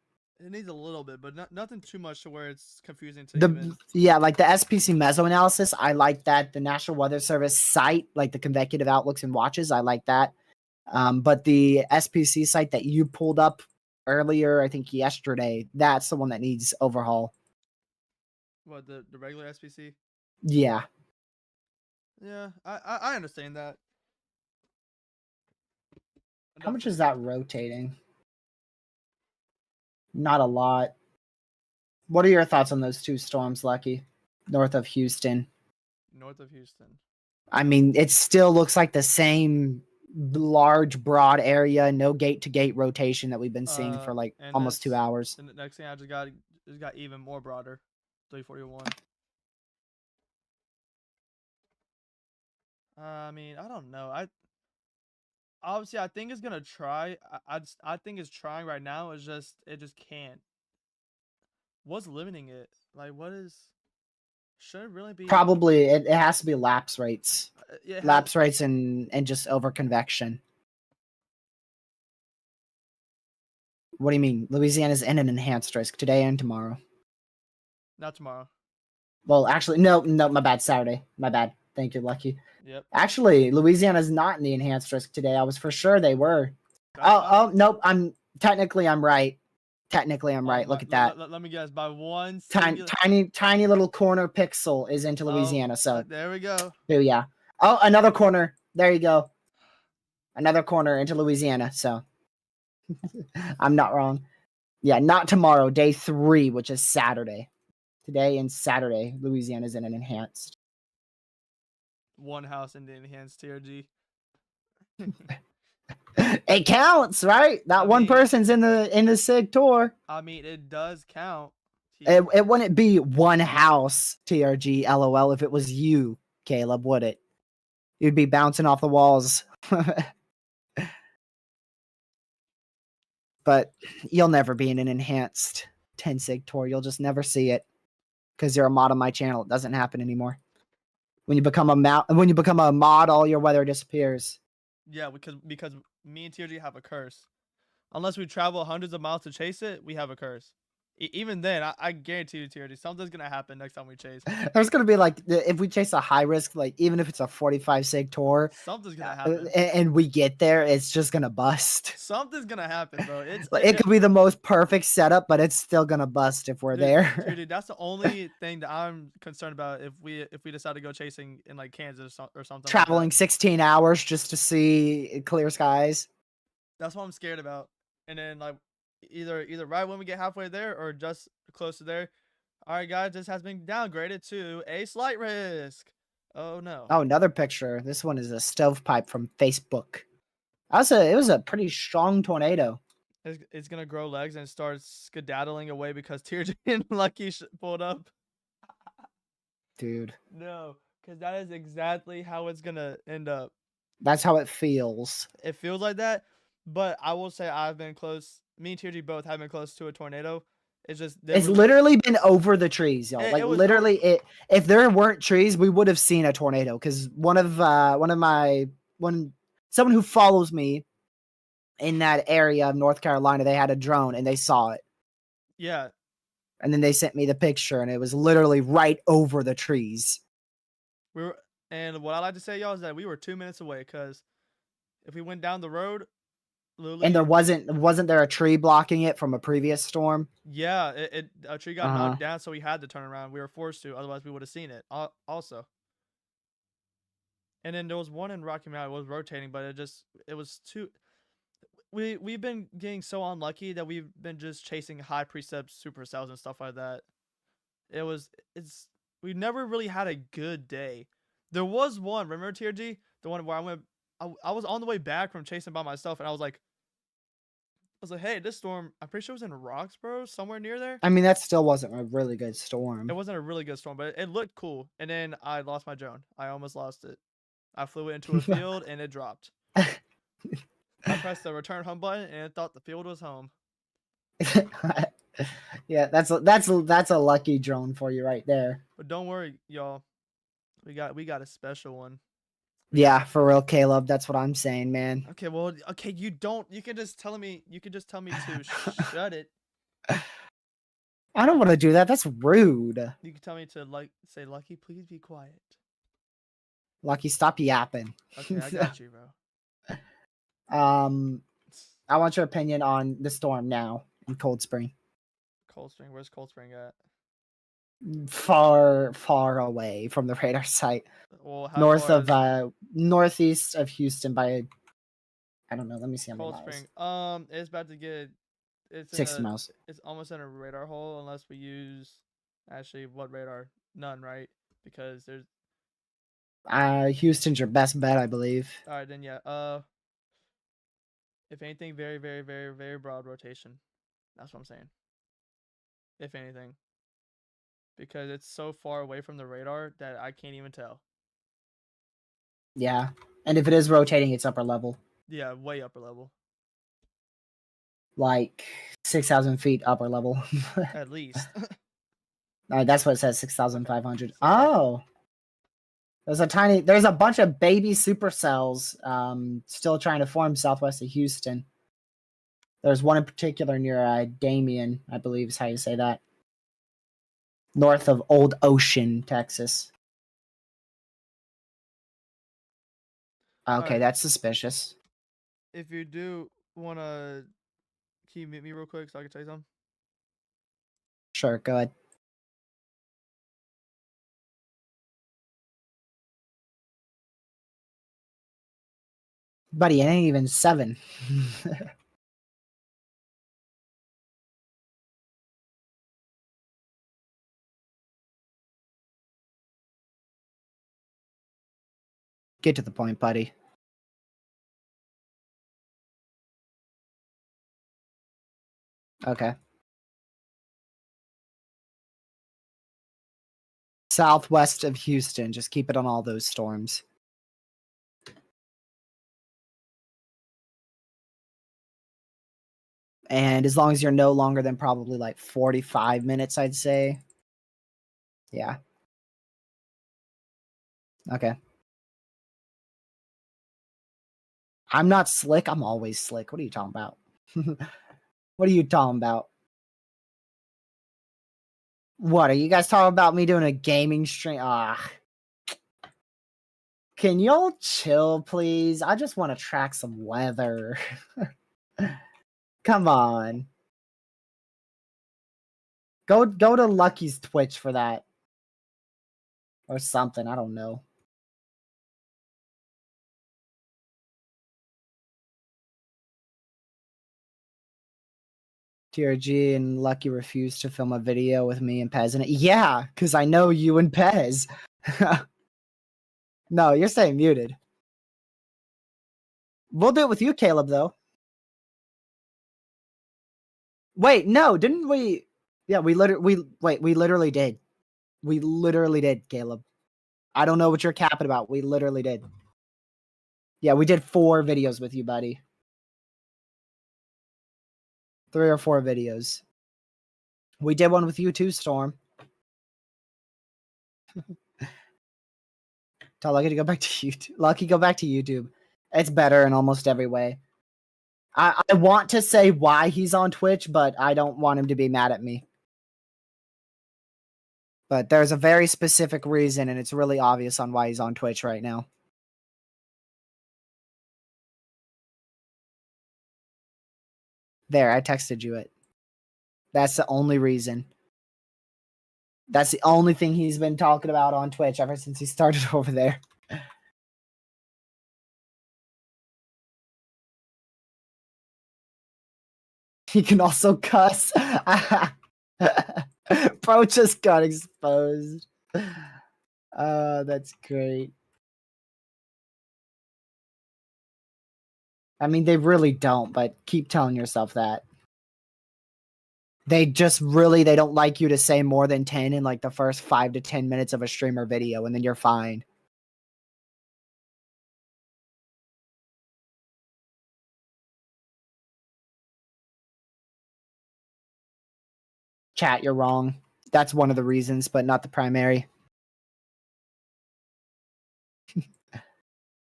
It needs a little bit, but nothing too much to where it's confusing to even. Yeah, like the SPC mesoanalysis, I like that. The National Weather Service site, like the consecutive outlooks and watches, I like that. But the SPC site that you pulled up earlier, I think yesterday, that's the one that needs overhaul. What, the regular SPC? Yeah. Yeah, I understand that. How much is that rotating? Not a lot. What are your thoughts on those two storms, Lucky? North of Houston. North of Houston. I mean, it still looks like the same large, broad area, no gate-to-gate rotation that we've been seeing for like almost 2 hours. And the next thing I just got even more broader. 341. I mean, I don't know. Obviously, I think it's gonna try. I think it's trying right now. It just can't. What's limiting it? Like, what is? Should it really be? Probably it has to be lapse rates. Lapse rates and just over convection. What do you mean? Louisiana's in an enhanced risk today and tomorrow. Not tomorrow. Well, actually, no, my bad. Saturday. My bad. Thank you, Lucky. Yep. Actually, Louisiana's not in the enhanced risk today. I was for sure they were. Nope. I'm right. Technically, I'm right. Look at that. Let me guess. By one tiny little corner pixel is into Louisiana. So there we go. Oh yeah. Oh, another corner. There you go. Another corner into Louisiana. So I'm not wrong. Yeah, not tomorrow. Day 3, which is Saturday. Today and Saturday, Louisiana's in an enhanced. One house in the enhanced TRG. It counts, right? That one person's in the SIG tour. I mean, it does count. It wouldn't be one house TRG LOL if it was you, Caleb, would it? You'd be bouncing off the walls. But you'll never be in an enhanced 10 sig tour. You'll just never see it because you're a mod on my channel. It doesn't happen anymore. When you become a mod, all your weather disappears. Yeah, because me and TRG have a curse. Unless we travel hundreds of miles to chase it, we have a curse. Even then, I guarantee you, TRG, something's gonna happen next time we chase. There's gonna be like, if we chase a high risk, like even if it's a 45 sig tour, something's gonna happen, and we get there, it's just gonna bust. Something's gonna happen, bro. It could be the most perfect setup, but it's still gonna bust if we're there. Dude, that's the only thing that I'm concerned about if we decide to go chasing in like Kansas or something. Traveling like 16 hours just to see clear skies. That's what I'm scared about. And then like either right when we get halfway there or just close to there. All right, guys, this has been downgraded to a slight risk. Oh no. Oh, another picture. This one is a stovepipe from Facebook. It was a pretty strong tornado. It's gonna grow legs and start skedaddling away because TRG and Lucky pulled up. Dude. No, because that is exactly how it's gonna end up. That's how it feels. It feels like that, but I will say I've been close. Me and TRG both have been close to a tornado. It's just it's literally been over the trees, y'all. Like literally, if there weren't trees, we would have seen a tornado. Because someone who follows me in that area of North Carolina, they had a drone and they saw it. Yeah. And then they sent me the picture, and it was literally right over the trees. And what I like to say, y'all, is that we were 2 minutes away. Because if we went down the road, and there wasn't there a tree blocking it from a previous storm? Yeah, a tree got knocked down, so we had to turn around. We were forced to, otherwise we would have seen it. Also. And then there was one in Rocky Mountain. It was rotating, but it was too. We've been getting so unlucky that we've been just chasing high precept supercells and stuff like that. We never really had a good day. There was one, remember TRG? The one where I was on the way back from chasing by myself, and I was like, hey, this storm, I'm pretty sure it was in Roxborough, somewhere near there. I mean, that still wasn't a really good storm. It wasn't a really good storm, but it looked cool. And then I lost my drone. I almost lost it. I flew it into a field and it dropped. I pressed the return home button and it thought the field was home. Yeah, that's a lucky drone for you right there. But don't worry, y'all. We got a special one. Yeah, for real, Caleb. That's what I'm saying, man. Okay, well, okay, you can just tell me to shut it. I don't want to do that. That's rude. You can tell me to say, Lucky, please be quiet. Lucky, stop yapping. Okay, I got you, bro. I want your opinion on the storm now in Cold Spring. Cold Spring? Where's Cold Spring at? Far, far away from the radar site. Well, northeast of Houston by, I don't know. Let me see how many miles. Cold Spring. It's about to get. It's 60 miles. It's almost in a radar hole unless we use, actually, what radar? None, right? Because there's. Houston's your best bet, I believe. All right, then yeah. If anything, very, very, very, very broad rotation. That's what I'm saying. If anything. Because it's so far away from the radar that I can't even tell. Yeah. And if it is rotating, it's upper level. Yeah, way upper level. Like 6,000 feet upper level. At least. That's what it says, 6,500. Oh. There's a bunch of baby supercells still trying to form southwest of Houston. There's one in particular near Damien, I believe is how you say that. North of Old Ocean, Texas. Okay, that's suspicious. If you do want to... Can you mute me real quick so I can tell you something? Sure, go ahead. Buddy, it ain't even 7. Get to the point, buddy. Okay. Southwest of Houston. Just keep it on all those storms. And as long as you're no longer than probably like 45 minutes, I'd say. Yeah. Okay. I'm not slick. I'm always slick. What are you talking about? What are you talking about? What are you guys talking about? Me doing a gaming stream? Can y'all chill, please? I just want to track some weather. Come on. Go to Lucky's Twitch for that. Or something. I don't know. TRG and Lucky refused to film a video with me and Pez in it. Yeah, because I know you and Pez. No, you're staying muted. We'll do it with you, Caleb, though. Wait, no, didn't we? Yeah, we literally did. We literally did, Caleb. I don't know what you're capping about. We literally did. Yeah, we did 4 videos with you, buddy. 3 or 4 videos. We did one with you too, Storm. Tell Lucky to go back to YouTube. Lucky, go back to YouTube. It's better in almost every way. I want to say why he's on Twitch, but I don't want him to be mad at me. But there's a very specific reason, and it's really obvious on why he's on Twitch right now. There, I texted you it. That's the only reason. That's the only thing he's been talking about on Twitch ever since he started over there. He can also cuss. Bro just got exposed. That's great. I mean, they really don't, but keep telling yourself that. They just really, they don't like you to say more than 10 in like the first 5 to 10 minutes of a streamer video, and then you're fine. Chat, you're wrong. That's one of the reasons, but not the primary.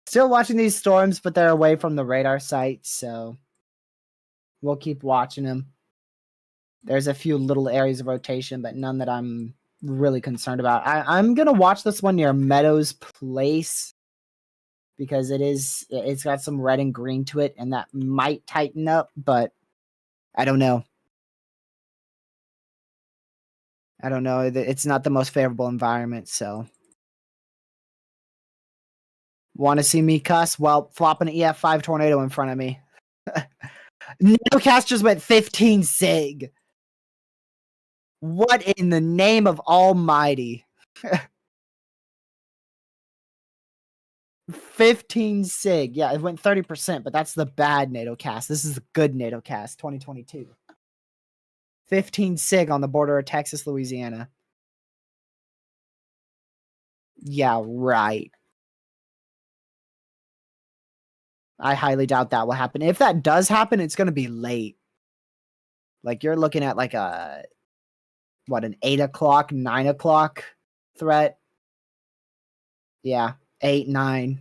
Still watching these storms, but they're away from the radar site, so we'll keep watching them. There's a few little areas of rotation, but none that I'm really concerned about. I'm going to watch this one near Meadows Place because it's got some red and green to it, and that might tighten up, but I don't know. I don't know. It's not the most favorable environment, so. Want to see me cuss? Well, flopping an EF5 tornado in front of me. NeoCast just went 15 sig. What in the name of Almighty? 15 sig. Yeah, it went 30%, but that's the bad NatoCast. This is the good NatoCast 2022. 15 sig on the border of Texas, Louisiana. Yeah, right. I highly doubt that will happen. If that does happen, it's going to be late. Like, you're looking at like an 8 o'clock, 9 o'clock threat. Yeah, 8, 9.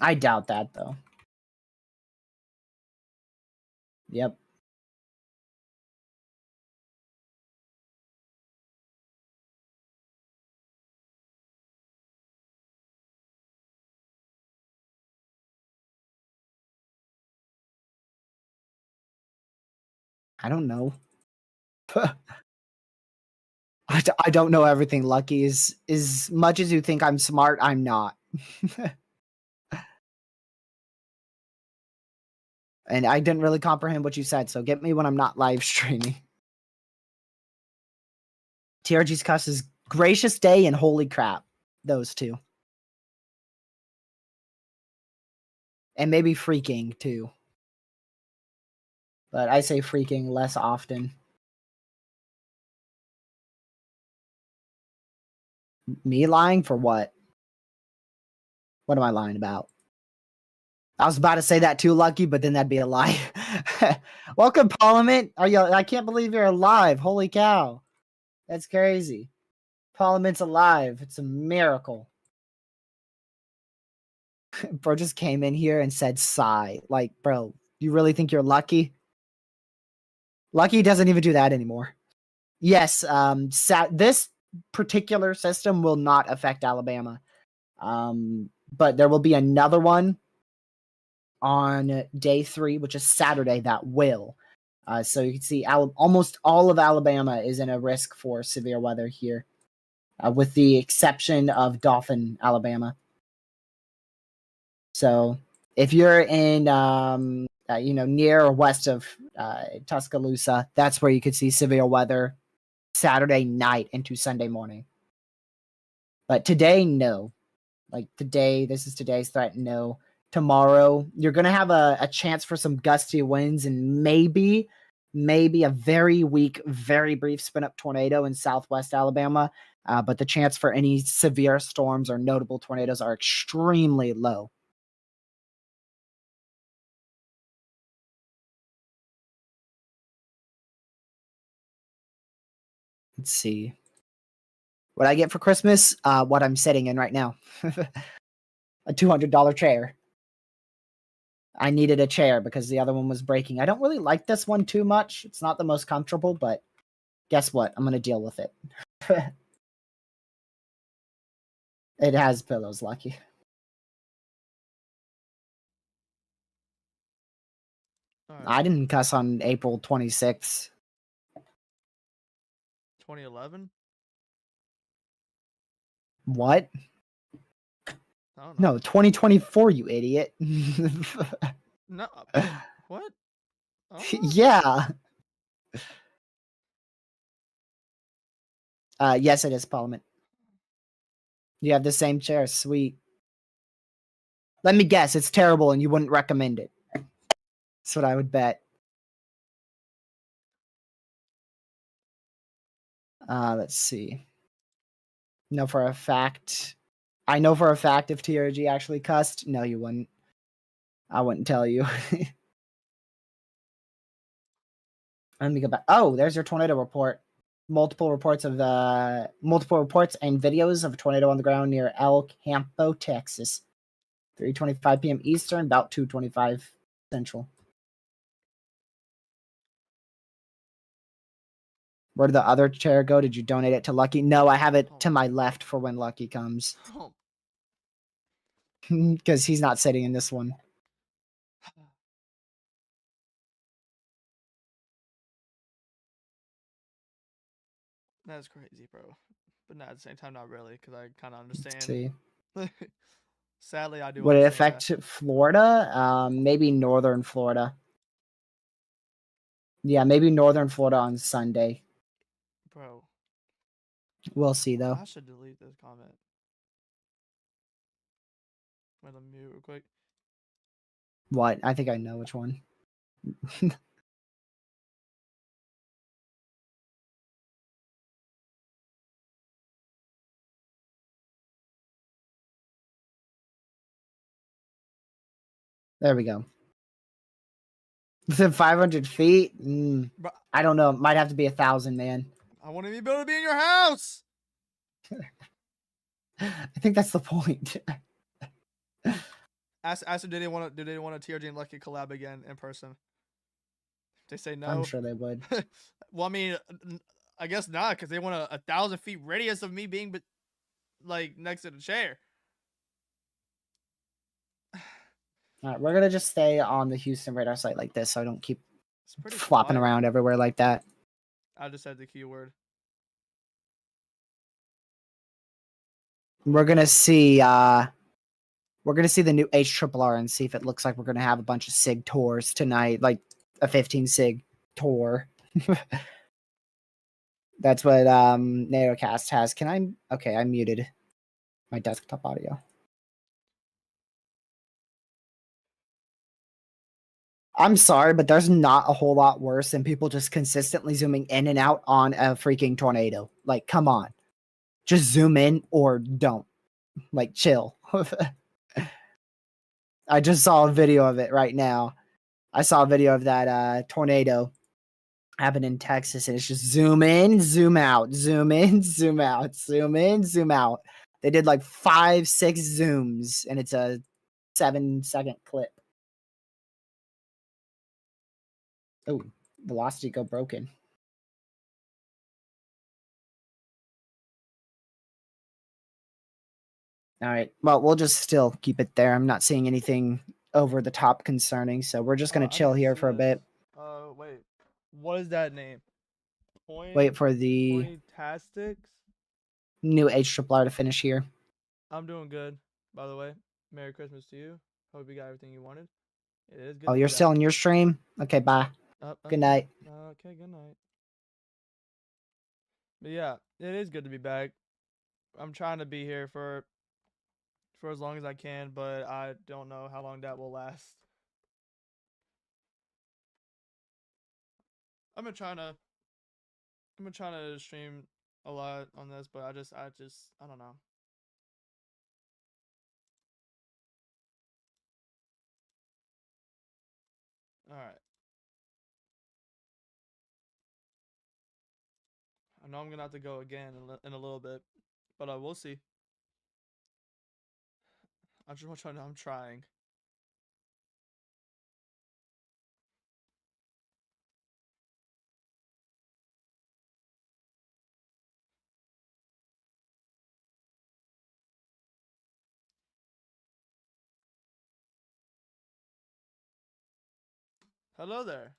I doubt that, though. Yep. I don't know. I don't know everything, Lucky. As much as you think I'm smart, I'm not. And I didn't really comprehend what you said, so get me when I'm not live streaming. TRG's cuss is Gracious Day and Holy Crap. Those two. And maybe freaking, too. But I say freaking less often. Me lying for what? What am I lying about? I was about to say that too, Lucky, but then that'd be a lie. Welcome, Parliament. Are you? I can't believe you're alive. Holy cow. That's crazy. Parliament's alive. It's a miracle. Bro just came in here and said sigh. Like, bro, you really think you're lucky? Lucky doesn't even do that anymore. Yes, this particular system will not affect Alabama. But there will be another one on day 3, which is Saturday, that will. So you can see almost all of Alabama is in a risk for severe weather here, with the exception of Dauphin, Alabama. So if you're in, near or west of Tuscaloosa, that's where you could see severe weather Saturday night into Sunday morning. But today, no. Like today, this is today's threat, no. Tomorrow, you're going to have a chance for some gusty winds and maybe a very weak, very brief spin-up tornado in southwest Alabama. But the chance for any severe storms or notable tornadoes are extremely low. Let's see. What I get for Christmas, what I'm sitting in right now. A $200 chair. I needed a chair because the other one was breaking. I don't really like this one too much. It's not the most comfortable, but guess what? I'm going to deal with it. It has pillows, Lucky. Right. I didn't cuss on April 26th. 2011? What? I don't know. No, 2024, you idiot. No. What? Yeah. Yes, it is, Parliament. You have the same chair. Sweet. Let me guess. It's terrible and you wouldn't recommend it. That's what I would bet. Let's see. No, for a fact. I know for a fact if TRG actually cussed. No, you wouldn't. I wouldn't tell you. Let me go back. Oh, there's your tornado report. Multiple reports and videos of a tornado on the ground near El Campo, Texas. 3:25 p.m. Eastern, about 2:25 Central. Where did the other chair go? Did you donate it to Lucky? No, I have it to my left for when Lucky comes. Because he's not sitting in this one. That's crazy, bro. But not at the same time, not really, because I kind of understand. Let's see. Sadly, I do. Would it affect Florida? Maybe northern Florida. Yeah, maybe northern Florida on Sunday. Bro. We'll see, though. I should delete this comment. I'm gonna mute real quick. What? I think I know which one. There we go. Within 500 feet? I don't know. It might have to be 1,000, man. I want to be able to be in your house. I think that's the point. Ask them, do they want to TRG and Lucky collab again in person? They say no. I'm sure they would. Well, I mean, I guess not, because they want a 1,000 feet radius of me being like next to the chair. All right, we're gonna just stay on the Houston radar site like this, so I don't keep flopping around everywhere like that. I just said the keyword. We're gonna see the new HRRR and see if it looks like we're gonna have a bunch of SIG tours tonight, like a 15 SIG tour. That's what NatoCast has. Okay, I muted my desktop audio. I'm sorry, but there's not a whole lot worse than people just consistently zooming in and out on a freaking tornado. Like, come on. Just zoom in or don't. Like, chill. I just saw a video of it right now. I saw a video of that tornado happened in Texas, and it's just zoom in, zoom out, zoom in, zoom out, zoom in, zoom out. They did like 5, 6 zooms, and it's a 7-second clip. Oh, velocity go broken. All right. Well, we'll just still keep it there. I'm not seeing anything over the top concerning, so we're just gonna chill here for a bit. Wait. What is that name? Wait for the Pointastics? new HRR to finish here. I'm doing good, by the way. Merry Christmas to you. Hope you got everything you wanted. It is good. Oh, you're still on your stream? Okay, bye. Good night. Okay, good night. But yeah, it is good to be back. I'm trying to be here for as long as I can, but I don't know how long that will last. I've been trying to stream a lot on this, but I don't know. All right. I know I'm gonna have to go again in a little bit, but we'll see. I'm trying. Hello there.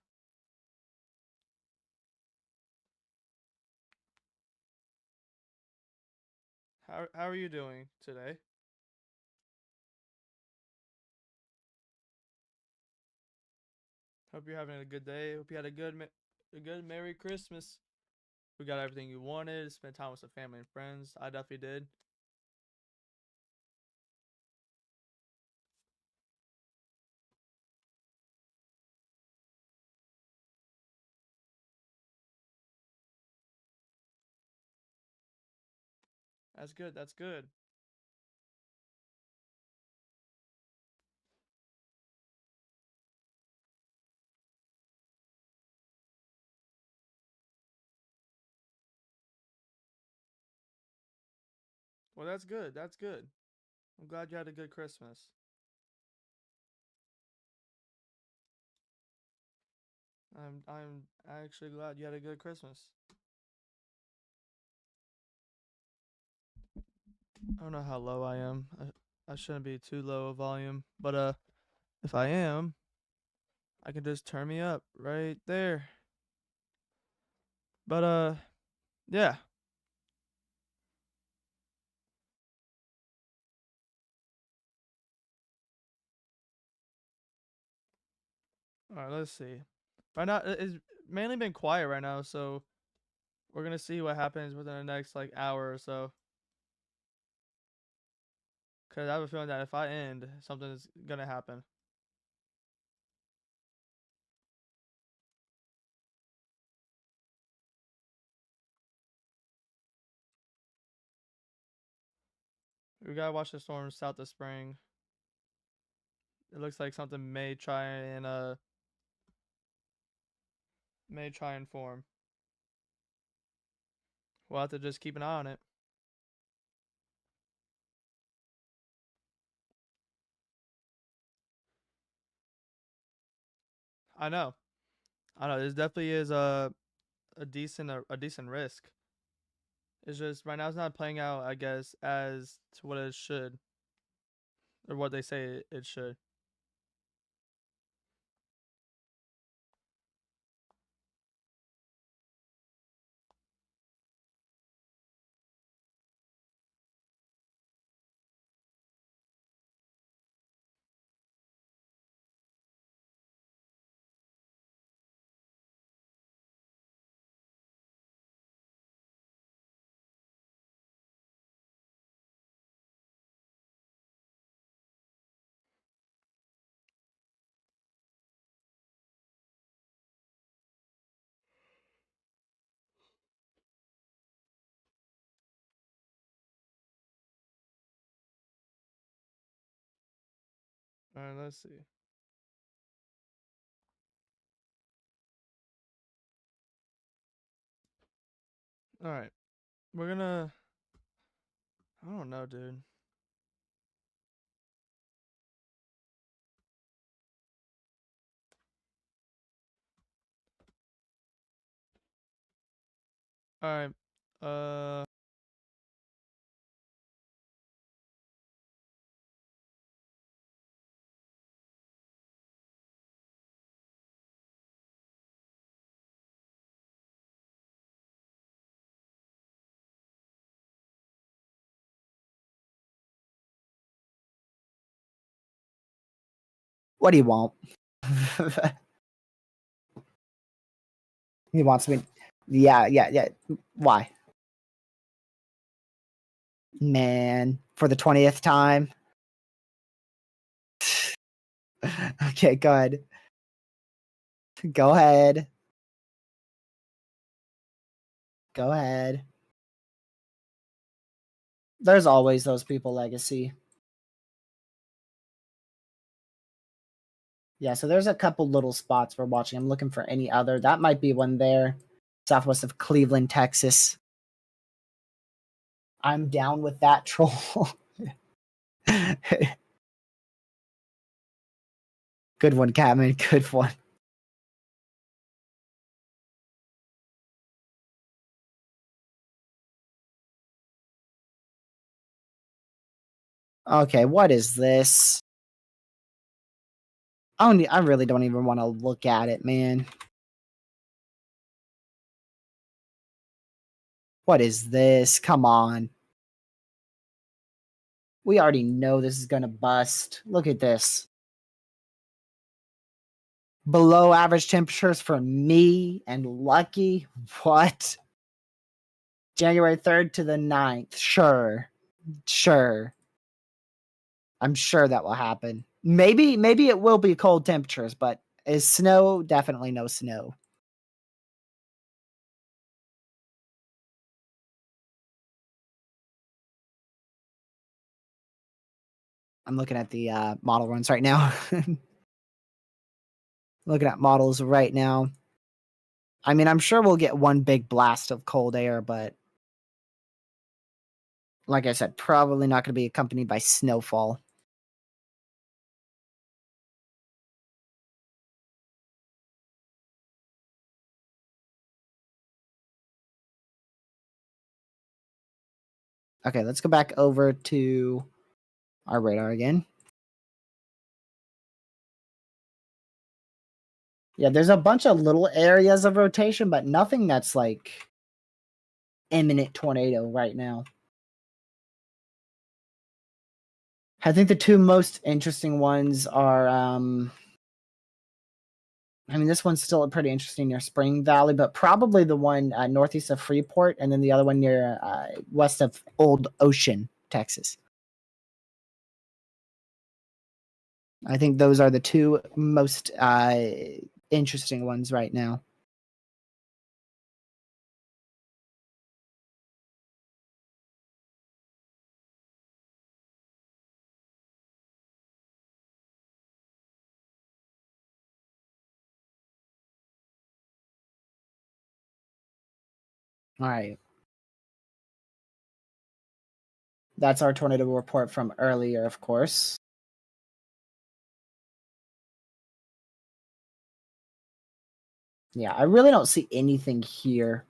How are you doing today? Hope you're having a good day. Hope you had a good Merry Christmas. We got everything you wanted. Spent time with some family and friends. I definitely did. That's good. That's good. Well, that's good. That's good. I'm glad you had a good Christmas. I'm actually glad you had a good Christmas. I don't know how low I am. I shouldn't be too low a volume, but if I am, I can just turn me up right there. But yeah. All right, let's see. Right now it's mainly been quiet right now, so we're gonna see what happens within the next like hour or so. Cause I have a feeling that if I end, something is gonna happen. We gotta watch the storm south of spring. It looks like something may try and form. We'll have to just keep an eye on it. I know. I know. This definitely is a decent risk. It's just right now it's not playing out, I guess, as to what it should, or what they say it should. All right, let's see. All right, we're gonna. I don't know, dude. All right. What do you want? He wants me. Yeah. Why? Man, for the 20th time. Okay, go ahead. Go ahead. Go ahead. There's always those people, Legacy. Yeah, so there's a couple little spots we're watching. I'm looking for any other. That might be one there, southwest of Cleveland, Texas. I'm down with that, troll. Good one, Catman. Good one. Okay, what is this? I really don't even want to look at it, man. What is this? Come on. We already know this is gonna bust. Look at this. Below average temperatures for me and Lucky. What? January 3rd to the 9th. Sure. I'm sure that will happen. Maybe it will be cold temperatures, but is snow? Definitely no snow. I'm looking at the model runs right now. Looking at models right now. I mean, I'm sure we'll get one big blast of cold air, but like I said, probably not going to be accompanied by snowfall. Okay, let's go back over to our radar again. Yeah, there's a bunch of little areas of rotation, but nothing that's like imminent tornado right now. I think the two most interesting ones are I mean, this one's still pretty interesting near Spring Valley, but probably the one northeast of Freeport, and then the other one near west of Old Ocean, Texas. I think those are the two most interesting ones right now. All right. That's our tornado report from earlier, of course. Yeah, I really don't see anything here.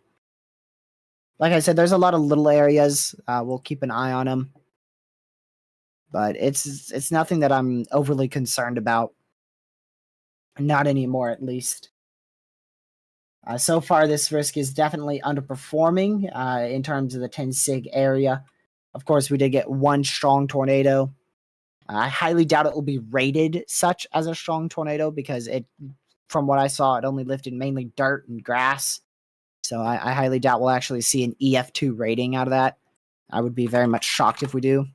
Like I said, there's a lot of little areas. We'll keep an eye on them, but it's nothing that I'm overly concerned about. Not anymore, at least. So far, this risk is definitely underperforming in terms of the 10 sig area. Of course, we did get one strong tornado. I highly doubt it will be rated such as a strong tornado because from what I saw, it only lifted mainly dirt and grass. So I highly doubt we'll actually see an EF2 rating out of that. I would be very much shocked if we do.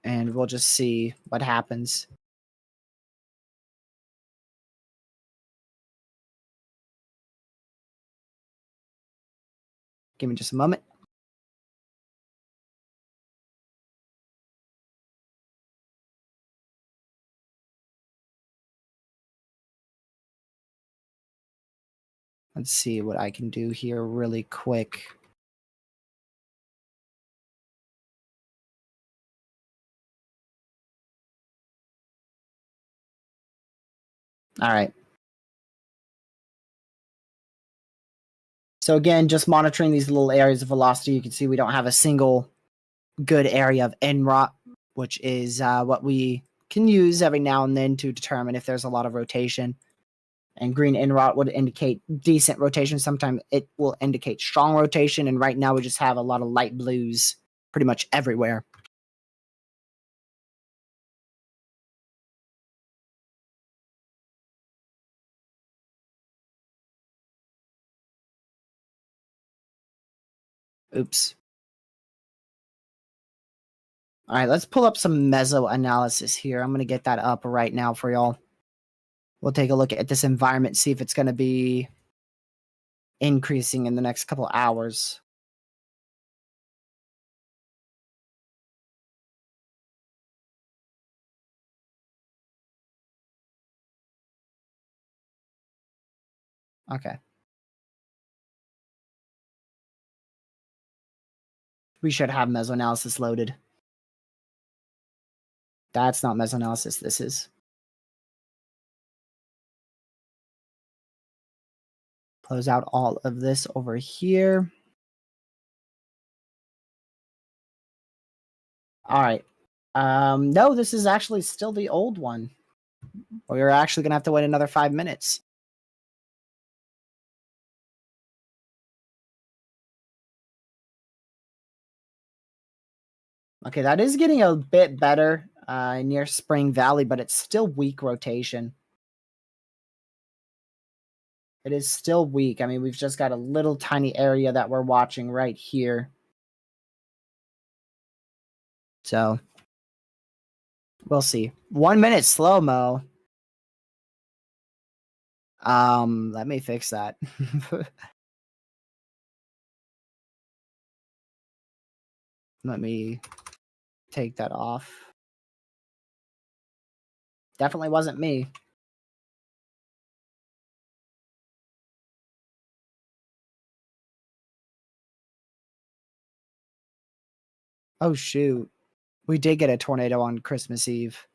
And we'll just see what happens. Give me just a moment. Let's see what I can do here really quick. All right. So again, just monitoring these little areas of velocity, you can see we don't have a single good area of NROT, which is what we can use every now and then to determine if there's a lot of rotation. And green NROT would indicate decent rotation. Sometimes it will indicate strong rotation. And right now we just have a lot of light blues pretty much everywhere. Oops. All right, let's pull up some meso analysis here. I'm going to get that up right now for y'all. We'll take a look at this environment, see if it's going to be increasing in the next couple hours. Okay. We should have mesoanalysis loaded. That's not mesoanalysis, this is. Close out all of this over here. All right. No, this is actually still the old one. We're actually going to have to wait another 5 minutes. Okay, that is getting a bit better near Spring Valley, but it's still weak rotation. It is still weak. I mean, we've just got a little tiny area that we're watching right here. So, we'll see. 1 minute slow-mo. Let me fix that. Let me take that off. Definitely wasn't me. Oh, shoot. We did get a tornado on Christmas Eve.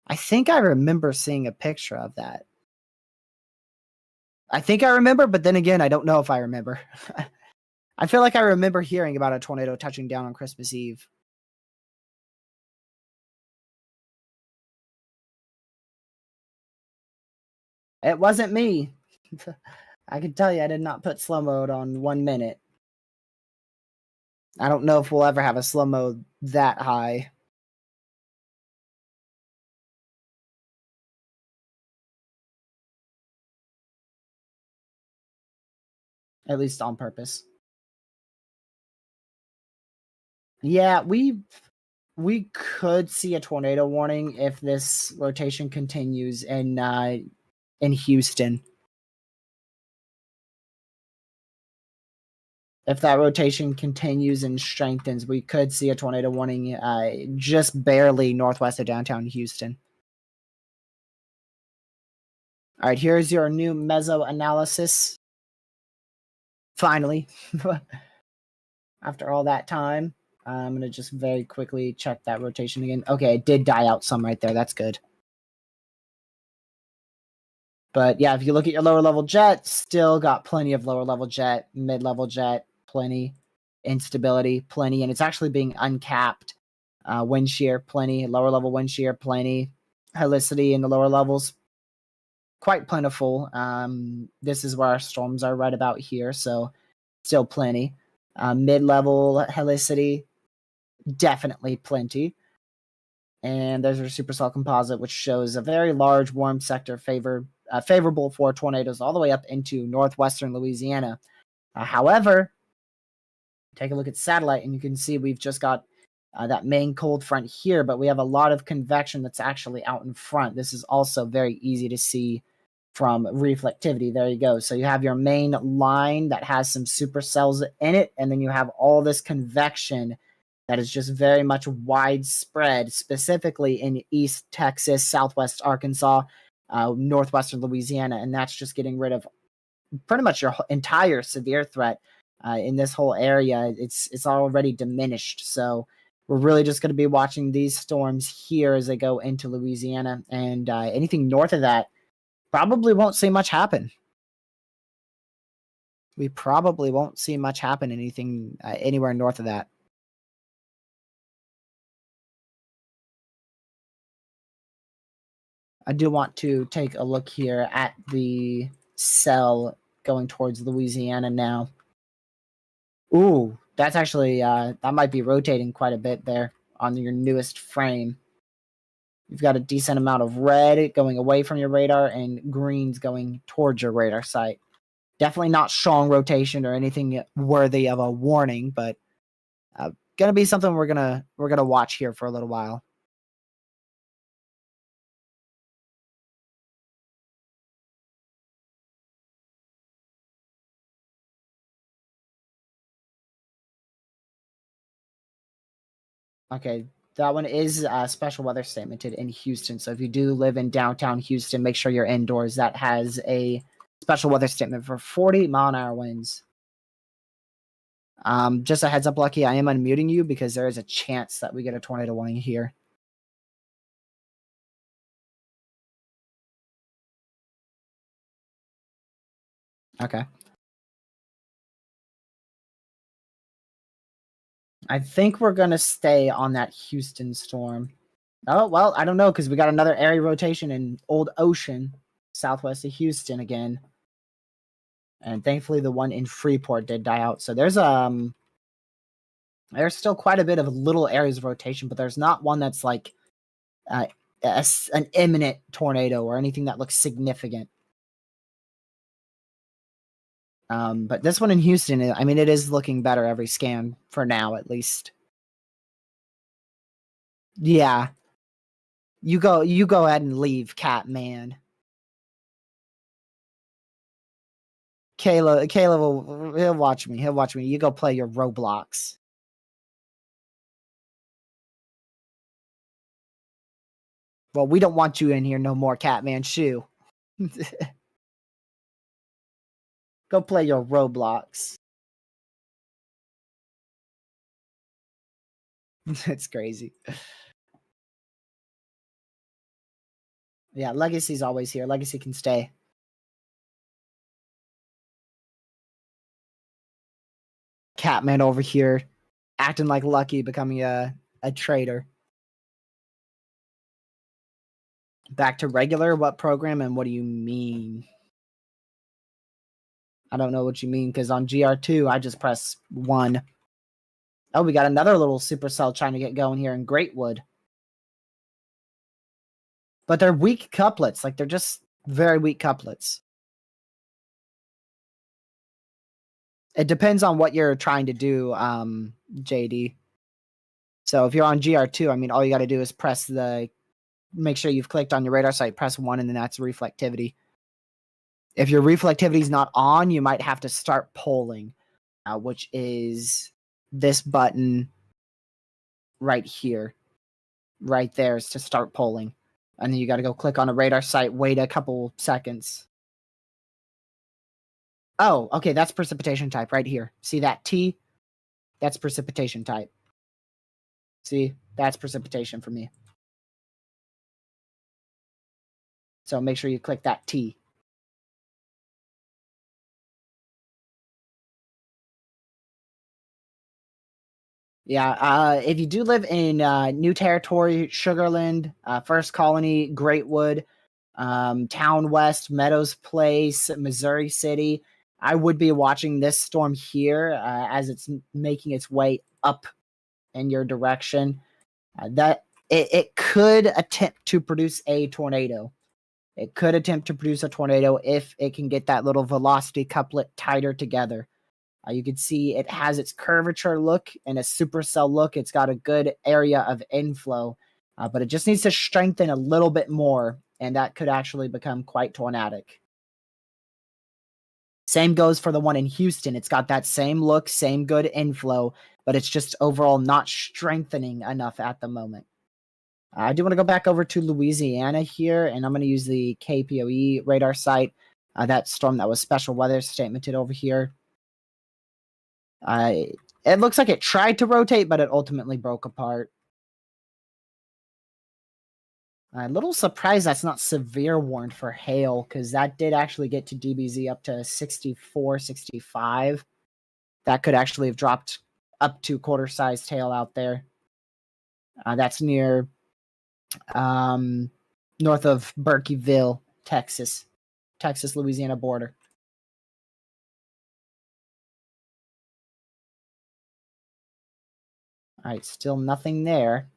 I think I remember seeing a picture of that. I think I remember, but then again, I don't know if I remember. I feel like I remember hearing about a tornado touching down on Christmas Eve. It wasn't me. I can tell you I did not put slow mode on 1 minute. I don't know if we'll ever have a slow mode that high. At least on purpose. Yeah, we could see a tornado warning if this rotation continues in Houston. If that rotation continues and strengthens, we could see a tornado warning just barely northwest of downtown Houston. All right, here's your new meso analysis. Finally, after all that time, I'm going to just very quickly check that rotation again. Okay, it did die out some right there. That's good. But yeah, if you look at your lower level jet, still got plenty of lower level jet, mid-level jet, plenty. Instability, plenty. And it's actually being uncapped. Wind shear, plenty. Lower level wind shear, plenty. Helicity in the lower levels, quite plentiful. This is where our storms are right about here, so still plenty. Mid-level helicity, definitely plenty. And there's our supercell composite, which shows a very large warm sector favorable for tornadoes all the way up into northwestern Louisiana. However, take a look at satellite, and you can see we've just got that main cold front here, but we have a lot of convection that's actually out in front. This is also very easy to see from reflectivity. There you go. So you have your main line that has some supercells in it, and then you have all this convection that is just very much widespread, specifically in East Texas, Southwest Arkansas, northwestern Louisiana, and that's just getting rid of pretty much your entire severe threat in this whole area. It's already diminished. So we're really just going to be watching these storms here as they go into Louisiana, and anything north of that probably won't see much happen. We probably won't see much happen anything anywhere north of that. I do want to take a look here at the cell going towards Louisiana now. Ooh, that's actually, that might be rotating quite a bit there on your newest frame. You've got a decent amount of red going away from your radar and greens going towards your radar site. Definitely not strong rotation or anything worthy of a warning, but gonna be something we're gonna watch here for a little while. Okay, that one is special weather statemented in Houston. So if you do live in downtown Houston, make sure you're indoors. That has a special weather statement for 40-mile-an-hour winds. Just a heads up, Lucky, I am unmuting you because there is a chance that we get a tornado warning here. Okay. I think we're going to stay on that Houston storm. Oh, well, I don't know because we got another area rotation in Old Ocean, southwest of Houston again. And thankfully the one in Freeport did die out. So there's still quite a bit of little areas of rotation, but there's not one that's like an imminent tornado or anything that looks significant. But this one in Houston, I mean, it is looking better every scan for now, at least. Yeah. You go ahead and leave, Catman. Caleb he'll watch me. He'll watch me. You go play your Roblox. Well, we don't want you in here no more, Catman. Shoo. Go play your Roblox. It's crazy. Yeah, Legacy's always here. Legacy can stay. Catman over here, acting like Lucky, becoming a traitor. Back to regular? What program and what do you mean? I don't know what you mean, because on GR2, I just press 1. Oh, we got another little supercell trying to get going here in Greatwood. But they're weak couplets. Like, they're just very weak couplets. It depends on what you're trying to do, JD. So if you're on GR2, I mean, all you got to do is press make sure you've clicked on your radar site, press 1, and then that's reflectivity. If your reflectivity is not on, you might have to start polling, which is this button right here. Right there is to start polling. And then you got to go click on a radar site, wait a couple seconds. Oh, okay, that's precipitation type right here. See that T? That's precipitation type. See, that's precipitation for me. So make sure you click that T. Yeah, if you do live in New Territory, Sugarland, First Colony, Greatwood, Town West, Meadows Place, Missouri City, I would be watching this storm here as it's making its way up in your direction. That it could attempt to produce a tornado. It could attempt to produce a tornado if it can get that little velocity couplet tighter together. You can see it has its curvature look and a supercell look. It's got a good area of inflow, but it just needs to strengthen a little bit more, and that could actually become quite tornadic. Same goes for the one in Houston. It's got that same look, same good inflow, but it's just overall not strengthening enough at the moment. I do want to go back over to Louisiana here, and I'm going to use the KPOE radar site. That storm that was special weather statemented over here. It looks like it tried to rotate, but it ultimately broke apart. A little surprised that's not severe warned for hail, because that did actually get to DBZ up to 64, 65. That could actually have dropped up to quarter-sized hail out there. That's near north of Berkeyville, Texas, Louisiana border. All right, still nothing there.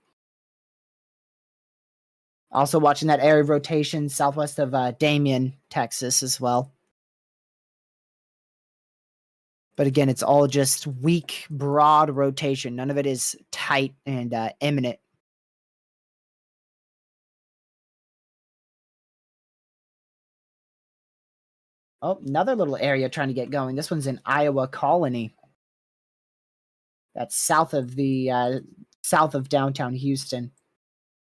Also watching that area of rotation southwest of Damien, Texas as well. But again, it's all just weak, broad rotation. None of it is tight and imminent. Oh, another little area trying to get going. This one's in Iowa Colony. That's south of downtown Houston.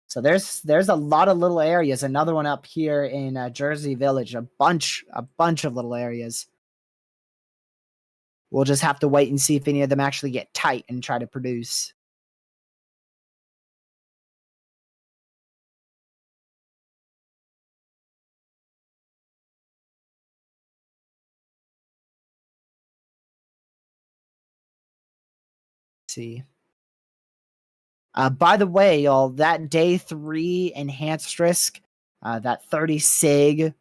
So there's a lot of little areas. Another one up here in Jersey Village. A bunch of little areas. We'll just have to wait and see if any of them actually get tight and try to produce. Let's see. By the way, y'all, that day 3 enhanced risk, that 30 sig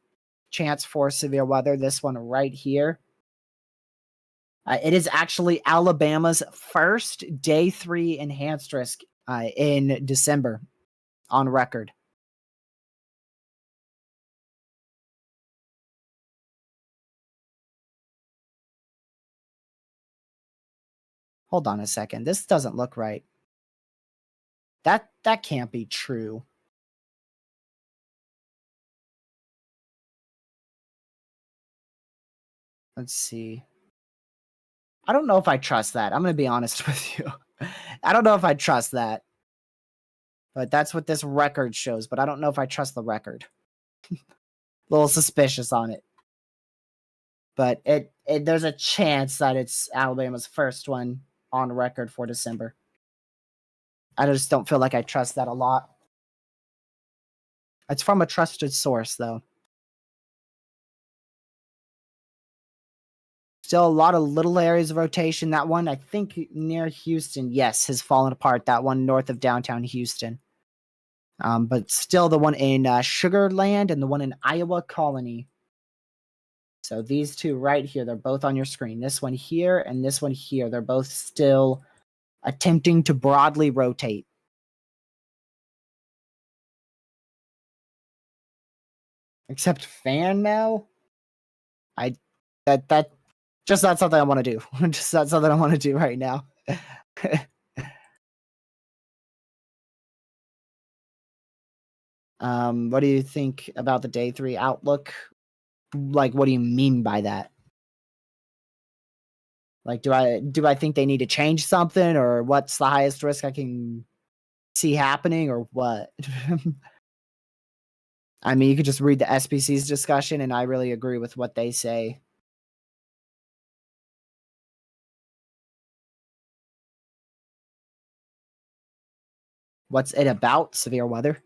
chance for severe weather, this one right here. It is actually Alabama's first day 3 enhanced risk in December on record. Hold on a second. This doesn't look right. That can't be true. Let's see. I don't know if I trust that. I'm going to be honest with you. I don't know if I trust that. But that's what this record shows. But I don't know if I trust the record. A little suspicious on it. But there's a chance that it's Alabama's first one on record for December. I just don't feel like I trust that a lot. It's from a trusted source, though. Still a lot of little areas of rotation. That one, I think, near Houston, yes, has fallen apart. That one north of downtown Houston. But still the one in Sugar Land and the one in Iowa Colony. So these two right here, they're both on your screen. This one here and this one here, they're both still attempting to broadly rotate. Except fan mail? That's not something I want to do. Just not something I want to do right now. What do you think about the day 3 outlook? Like, what do you mean by that? Like, do I think they need to change something, or what's the highest risk I can see happening, or what? I mean, you could just read the SPC's discussion, and I really agree with what they say. What's it about? Severe weather?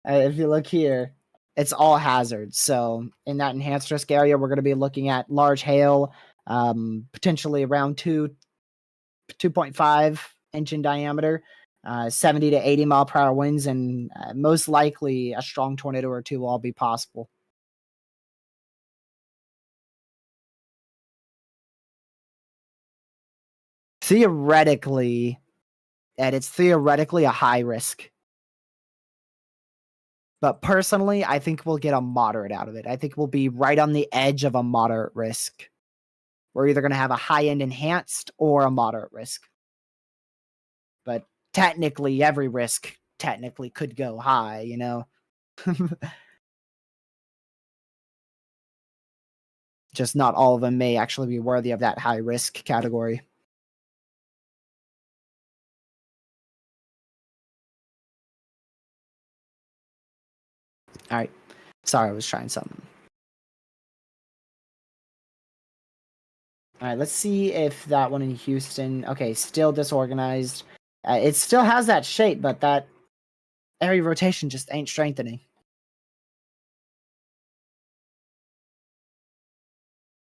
If you look here, it's all hazards. So in that enhanced risk area, we're going to be looking at large hail, potentially around 2.5 inch in diameter, 70 to 80 mile per hour winds, and most likely a strong tornado or two will all be possible. Theoretically, and it's theoretically a high risk. But personally, I think we'll get a moderate out of it. I think we'll be right on the edge of a moderate risk. We're either going to have a high-end enhanced or a moderate risk. But technically, every risk technically could go high, you know? Just not all of them may actually be worthy of that high risk category. All right. Sorry, I was trying something. All right, let's see if that one in Houston. Okay, still disorganized. It still has that shape, but that area rotation just ain't strengthening.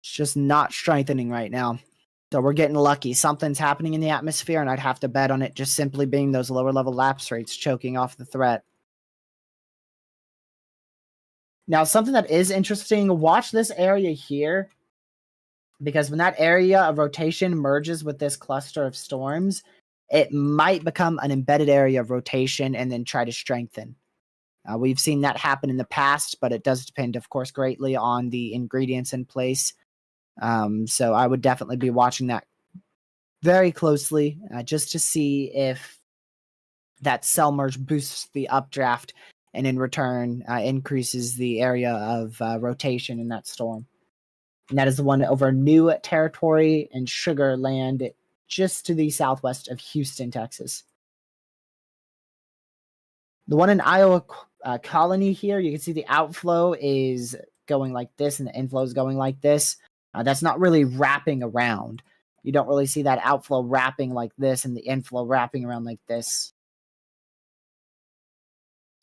It's just not strengthening right now. So we're getting lucky. Something's happening in the atmosphere, and I'd have to bet on it just simply being those lower level lapse rates choking off the threat. Now, something that is interesting, watch this area here, because when that area of rotation merges with this cluster of storms, it might become an embedded area of rotation and then try to strengthen. We've seen that happen in the past, but it does depend, of course, greatly on the ingredients in place. So I would definitely be watching that very closely just to see if that cell merge boosts the updraft and in return increases the area of rotation in that storm. And that is the one over New Territory and Sugar Land, just to the southwest of Houston, Texas. The one in Iowa Colony here, you can see the outflow is going like this and the inflow is going like this. That's not really wrapping around. You don't really see that outflow wrapping like this and the inflow wrapping around like this.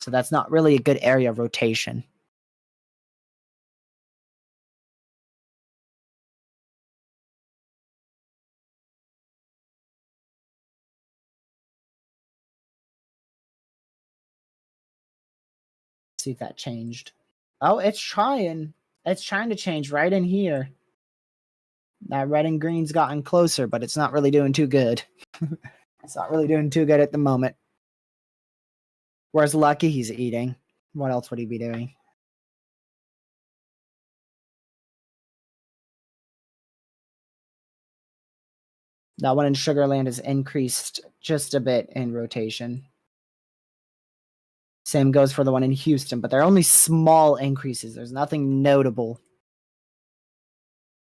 So that's not really a good area of rotation. See if that changed. Oh, it's trying. It's trying to change right in here. That red and green's gotten closer, but it's not really doing too good. It's not really doing too good at the moment. Whereas Lucky, he's eating. What else would he be doing? That one in Sugarland has increased just a bit in rotation. Same goes for the one in Houston, but they're only small increases. There's nothing notable.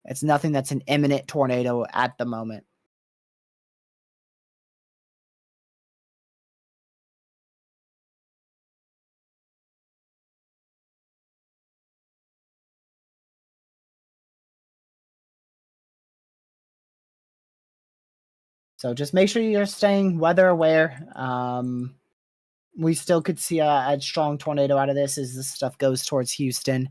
It's nothing that's an imminent tornado at the moment. So just make sure you're staying weather aware. We still could see a strong tornado out of this as this stuff goes towards Houston.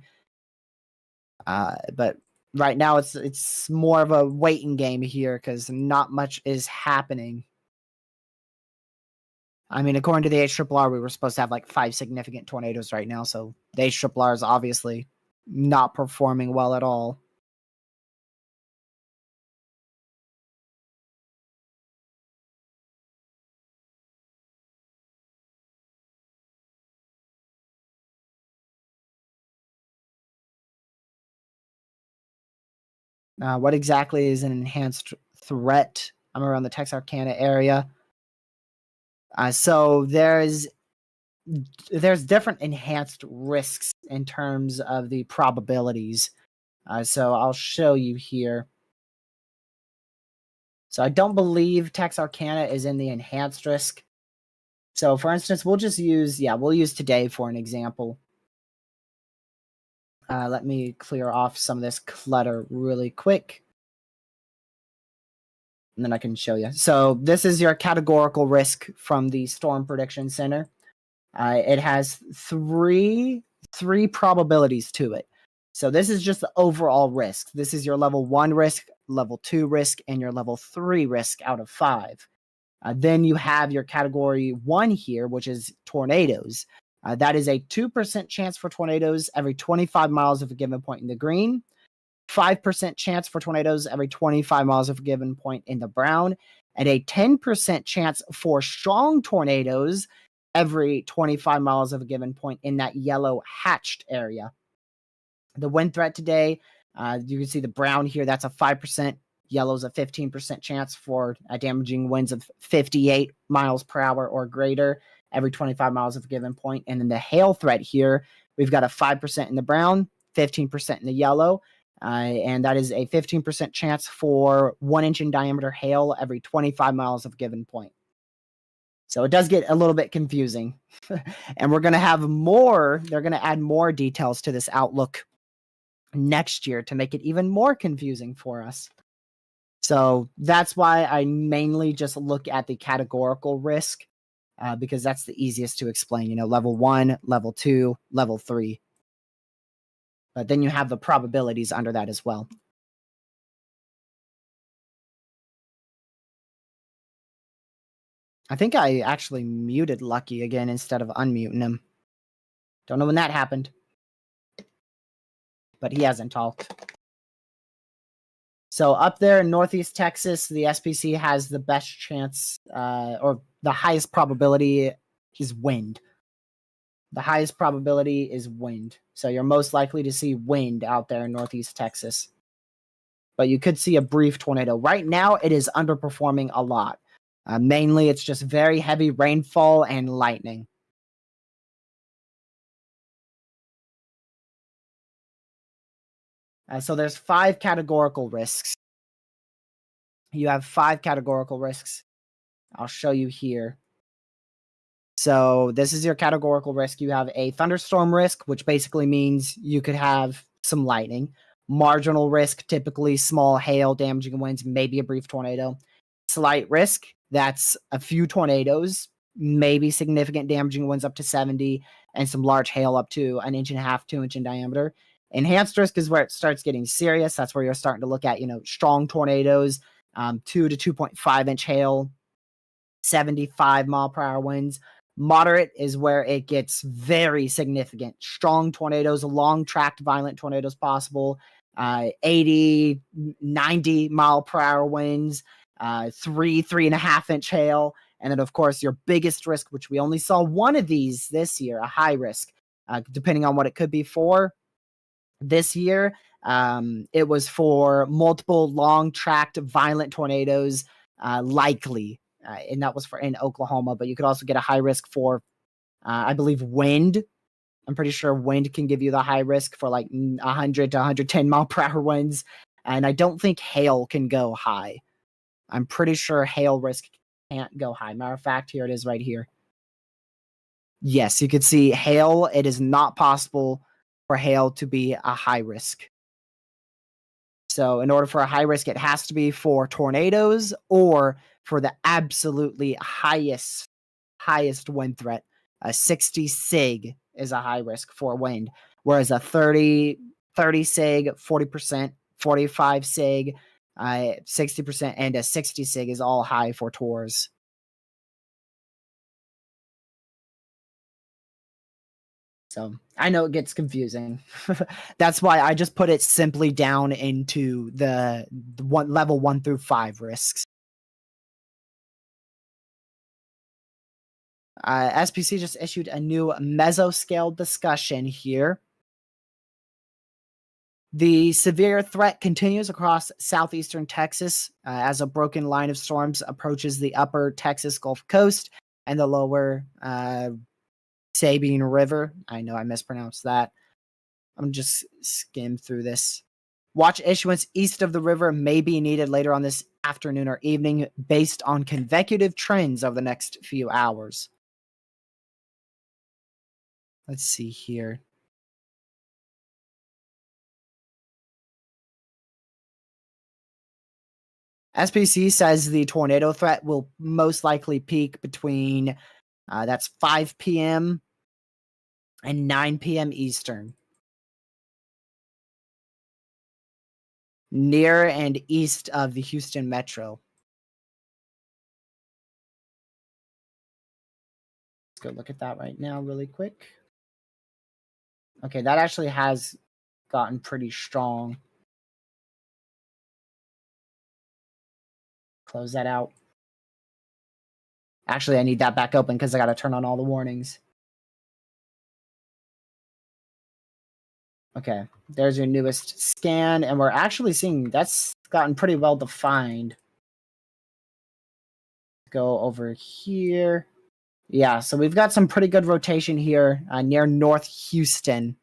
But right now it's more of a waiting game here because not much is happening. I mean, according to the HRRR, we were supposed to have like 5 significant tornadoes right now, so the HRRR is obviously not performing well at all. What exactly is an enhanced threat? I'm around the Texarkana area. So there's different enhanced risks in terms of the probabilities. So I'll show you here. So I don't believe Texarkana is in the enhanced risk. So for instance, we'll use today for an example. Let me clear off some of this clutter really quick. And then I can show you. So this is your categorical risk from the Storm Prediction Center. It has three probabilities to it. So this is just the overall risk. This is your level 1 risk, level 2 risk, and your level 3 risk out of 5. Then you have your category 1 here, which is tornadoes. That is a 2% chance for tornadoes every 25 miles of a given point in the green, 5% chance for tornadoes every 25 miles of a given point in the brown, and a 10% chance for strong tornadoes every 25 miles of a given point in that yellow hatched area. The wind threat today, you can see the brown here, that's a 5%. Yellow's a 15% chance for damaging winds of 58 miles per hour or greater every 25 miles of a given point. And then the hail threat here, we've got a 5% in the brown, 15% in the yellow. And that is a 15% chance for 1 inch in diameter hail every 25 miles of a given point. So it does get a little bit confusing. And we're going to have more, they're going to add more details to this outlook next year to make it even more confusing for us. So that's why I mainly just look at the categorical risk, because that's the easiest to explain, you know, level 1, level 2, level 3. But then you have the probabilities under that as well. I think I actually muted Lucky again instead of unmuting him. Don't know when that happened. But he hasn't talked. So up there in Northeast Texas, the SPC has the best chance, or the highest probability is wind. The highest probability is wind. So you're most likely to see wind out there in Northeast Texas. But you could see a brief tornado. Right now, it is underperforming a lot. Mainly, it's just very heavy rainfall and lightning. So there's 5 categorical risks. You have 5 categorical risks. I'll show you here. So this is your categorical risk. You have a thunderstorm risk, which basically means you could have some lightning. Marginal risk, typically small hail, damaging winds, maybe a brief tornado. Slight risk, that's a few tornadoes, maybe significant damaging winds up to 70, and some large hail up to 1.5 inches, 2 inch in diameter. Enhanced risk is where it starts getting serious. That's where you're starting to look at, you know, strong tornadoes, 2 to 2.5 inch hail, 75 mile per hour winds. Moderate is where it gets very significant. Strong tornadoes, long tracked violent tornadoes possible, 80, 90 mile per hour winds, 3.5 inch hail. And then, of course, your biggest risk, which we only saw one of these this year, a high risk, depending on what it could be for. This year, it was for multiple long tracked violent tornadoes, likely. And that was for in Oklahoma, but you could also get a high risk for, I believe, wind. I'm pretty sure wind can give you the high risk for like 100 to 110 mile per hour winds. And I don't think hail can go high. I'm pretty sure hail risk can't go high. Matter of fact, here it is right here. Yes, you could see hail. It is not possible for hail to be a high risk. So in order for a high risk, it has to be for tornadoes or for the absolutely highest wind threat. A 60 sig is a high risk for wind, whereas a 30 sig, 40%, 45 sig, 60%, and a 60 sig is all high for tours. So I know it gets confusing. That's why I just put it simply down into the one level 1 through 5 risks. SPC just issued a new mesoscale discussion here. The severe threat continues across southeastern Texas as a broken line of storms approaches the upper Texas Gulf Coast and the lower Sabine River. I know I mispronounced that. I'm just skim through this. Watch issuance east of the river may be needed later on this afternoon or evening based on consecutive trends over the next few hours. Let's see here. SPC says the tornado threat will most likely peak between that's 5 p.m. and 9 p.m. Eastern. Near and east of the Houston metro. Let's go look at that right now really quick. Okay, that actually has gotten pretty strong. Close that out. Actually, I need that back open because I got to turn on all the warnings. Okay, there's your newest scan, and we're actually seeing that's gotten pretty well defined. Go over here. Yeah, so we've got some pretty good rotation here near North Houston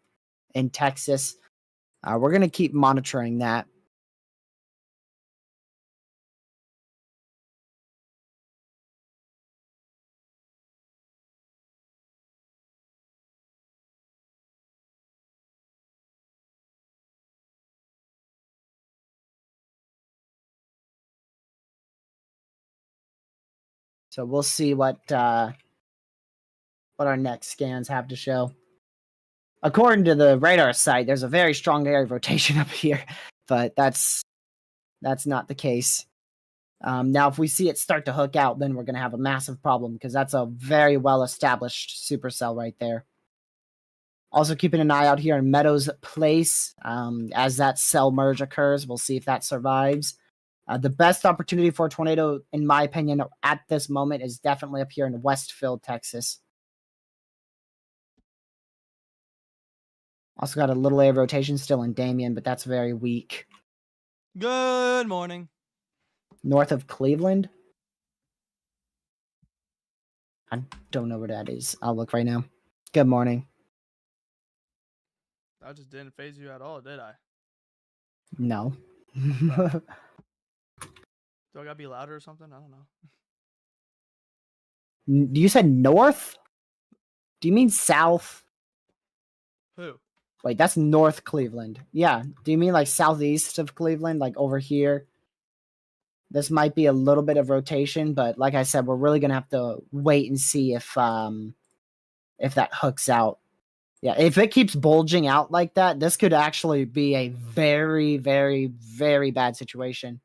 in Texas. We're going to keep monitoring that. So we'll see what our next scans have to show. According to the radar site, there's a very strong area of rotation up here, but that's not the case. Now, if we see it start to hook out, then we're going to have a massive problem because that's a very well-established supercell right there. Also keeping an eye out here in Meadows Place. As that cell merge occurs, we'll see if that survives. The best opportunity for a tornado, in my opinion, at this moment is definitely up here in Westfield, Texas. Also got a little area of rotation still in Damien, but that's very weak. Good morning. North of Cleveland? I don't know where that is. I'll look right now. Good morning. I just didn't phase you at all, did I? No. Do I gotta be louder or something? I don't know. You said north? Do you mean south? Who? Wait, that's North Cleveland. Yeah. Do you mean like southeast of Cleveland, like over here? This might be a little bit of rotation, but like I said, we're really gonna have to wait and see if that hooks out. Yeah, if it keeps bulging out like that, this could actually be a very, very, very bad situation.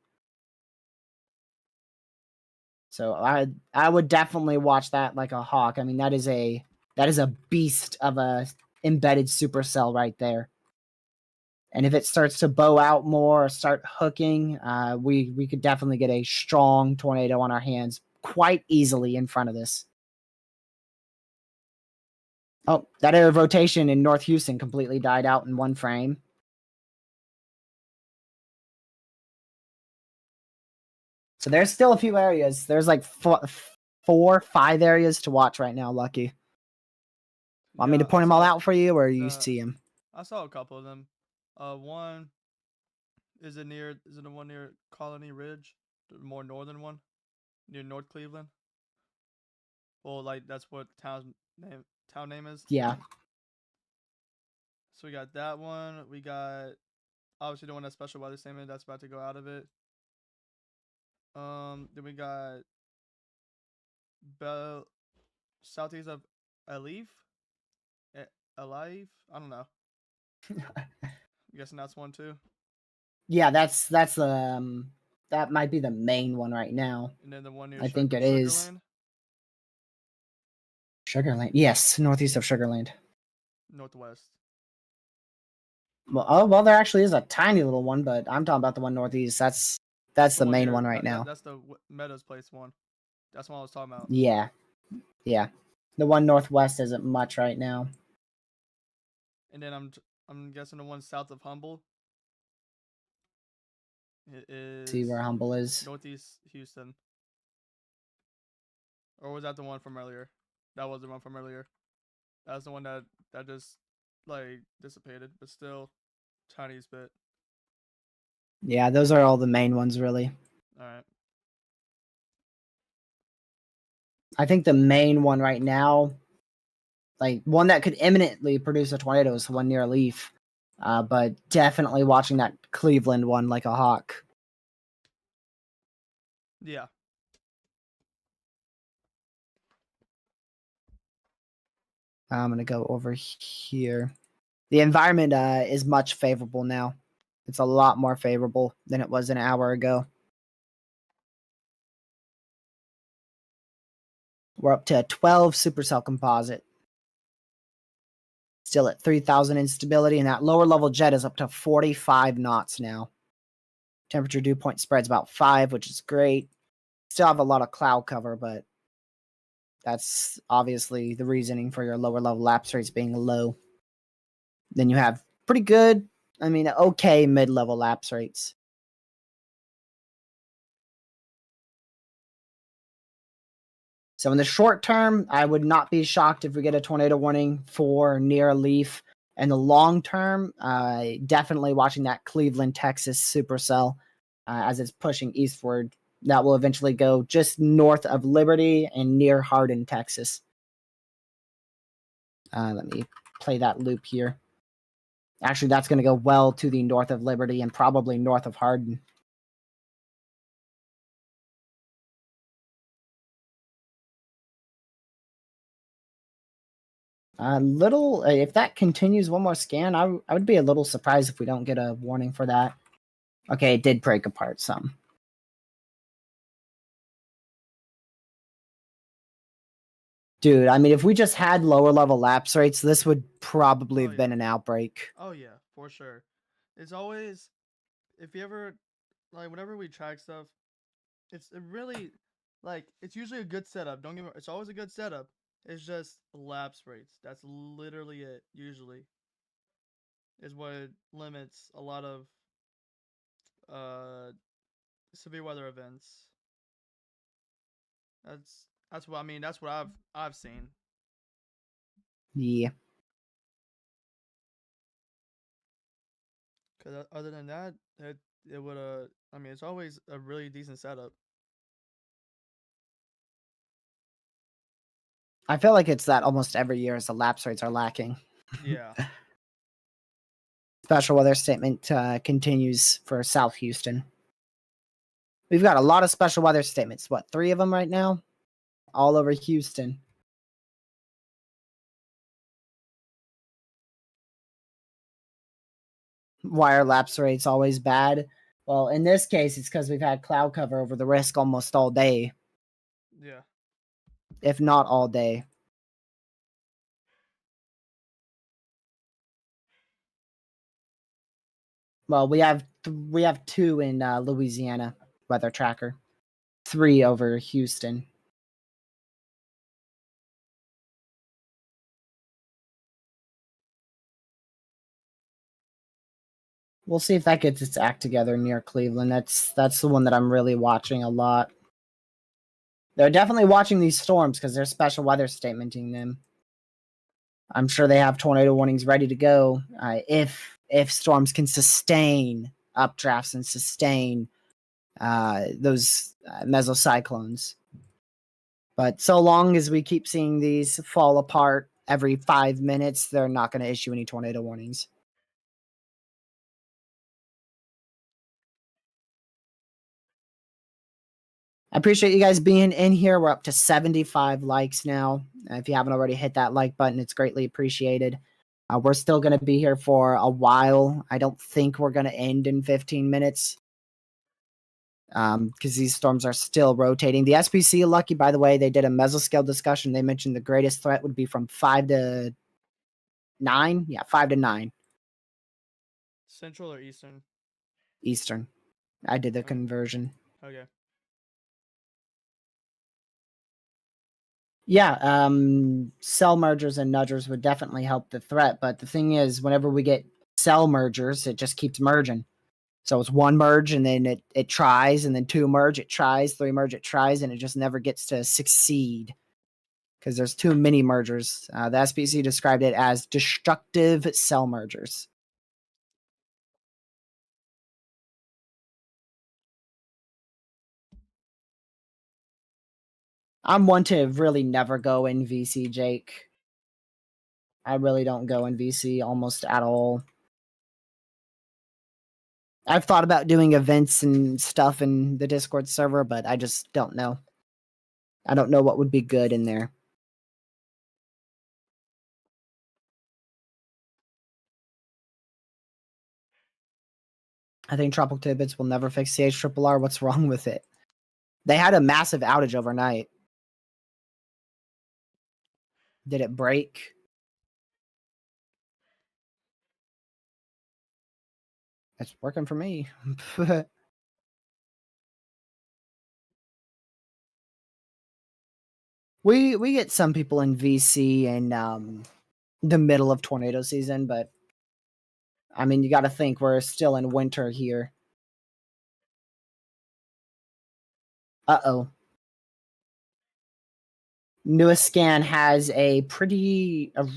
So I would definitely watch that like a hawk. I mean, that is a beast of a embedded supercell right there. And if it starts to bow out more or start hooking, we could definitely get a strong tornado on our hands quite easily in front of this. Oh, that area of rotation in North Houston completely died out in one frame. So there's still a few areas. There's like 5 areas to watch right now, Lucky. Want me to point them all out for you, or you see them? I saw a couple of them. One, is it the one near Colony Ridge? The more northern one? Near North Cleveland? Well, like, that's what town name is? Yeah. So we got that one. We got, obviously, the one that's special weather statement that's about to go out of it. Then we got southeast of Alive? Alive? I don't know. I'm guessing that's one too. Yeah, that's that might be the main one right now. And then the one near I think it is Sugarland. Yes, northeast of Sugarland. Northwest. Well, there actually is a tiny little one, but I'm talking about the one northeast. That's the main one right now. That's the Meadows Place one. That's what I was talking about. Yeah. The one northwest isn't much right now. And then I'm guessing the one south of Humble. It is. See where Humble is. Northeast Houston. Or was that the one from earlier? That was the one from earlier. That's the one that just like dissipated, but still tiniest bit. Yeah, those are all the main ones, really. All right. I think the main one right now, like one that could imminently produce a tornado, is the one near Leaf. But definitely watching that Cleveland one like a hawk. Yeah. I'm going to go over here. The environment is much favorable now. It's a lot more favorable than it was an hour ago. We're up to a 12 supercell composite. Still at 3,000 instability, and that lower level jet is up to 45 knots now. Temperature dew point spread's about 5, which is great. Still have a lot of cloud cover, but that's obviously the reasoning for your lower level lapse rates being low. Then you have pretty good, okay mid-level lapse rates. So in the short term, I would not be shocked if we get a tornado warning for near a leaf. In the long term, definitely watching that Cleveland, Texas supercell as it's pushing eastward. That will eventually go just north of Liberty and near Hardin, Texas. Let me play that loop here. Actually, that's going to go well to the north of Liberty and probably north of Hardin. If that continues one more scan, I would be a little surprised if we don't get a warning for that. Okay, it did break apart some. Dude, I mean, if we just had lower level lapse rates, this would probably have been an outbreak. Oh yeah, for sure. It's always, if you ever, like, whenever we track stuff, it's really, like, it's usually a good setup. Don't get me wrong, it's always a good setup. It's just lapse rates. That's literally it. Usually, is what limits a lot of uh severe weather events. That's what I mean. That's what I've seen. Yeah. Because other than that, it would I mean, it's always a really decent setup. I feel like it's that almost every year as the lapse rates are lacking. Yeah. Special weather statement continues for South Houston. We've got a lot of special weather statements. What, 3 of them right now? All over Houston. Why are lapse rates always bad? Well, in this case, it's because we've had cloud cover over the risk almost all day. Yeah. If not all day. Well, we have 2 in Louisiana weather tracker, 3 over Houston. We'll see if that gets its act together near Cleveland. That's the one that I'm really watching a lot. They're definitely watching these storms because they're special weather statementing them. I'm sure they have tornado warnings ready to go if storms can sustain updrafts and sustain those mesocyclones. But so long as we keep seeing these fall apart every 5 minutes, they're not going to issue any tornado warnings. I appreciate you guys being in here. We're up to 75 likes now. If you haven't already hit that like button, it's greatly appreciated. We're still going to be here for a while. I don't think we're going to end in 15 minutes because these storms are still rotating. The SPC Lucky, by the way, they did a mesoscale discussion. They mentioned the greatest threat would be from 5 to 9. Yeah, 5 to 9. Central or Eastern? Eastern. I did the conversion. Okay. Yeah, cell mergers and nudgers would definitely help the threat. But the thing is, whenever we get cell mergers, it just keeps merging. So it's 1 merge and then it tries, and then 2 merge, it tries, 3 merge, it tries, and it just never gets to succeed because there's too many mergers. The SPC described it as destructive cell mergers. I'm one to really never go in VC, Jake. I really don't go in VC almost at all. I've thought about doing events and stuff in the Discord server, but I just don't know. I don't know what would be good in there. I think Tropical Tidbits will never fix CHRRR. What's wrong with it? They had a massive outage overnight. Did it break? It's working for me. we get some people in VC in the middle of tornado season, but I mean, you got to think we're still in winter here. Uh-oh. Newest scan has a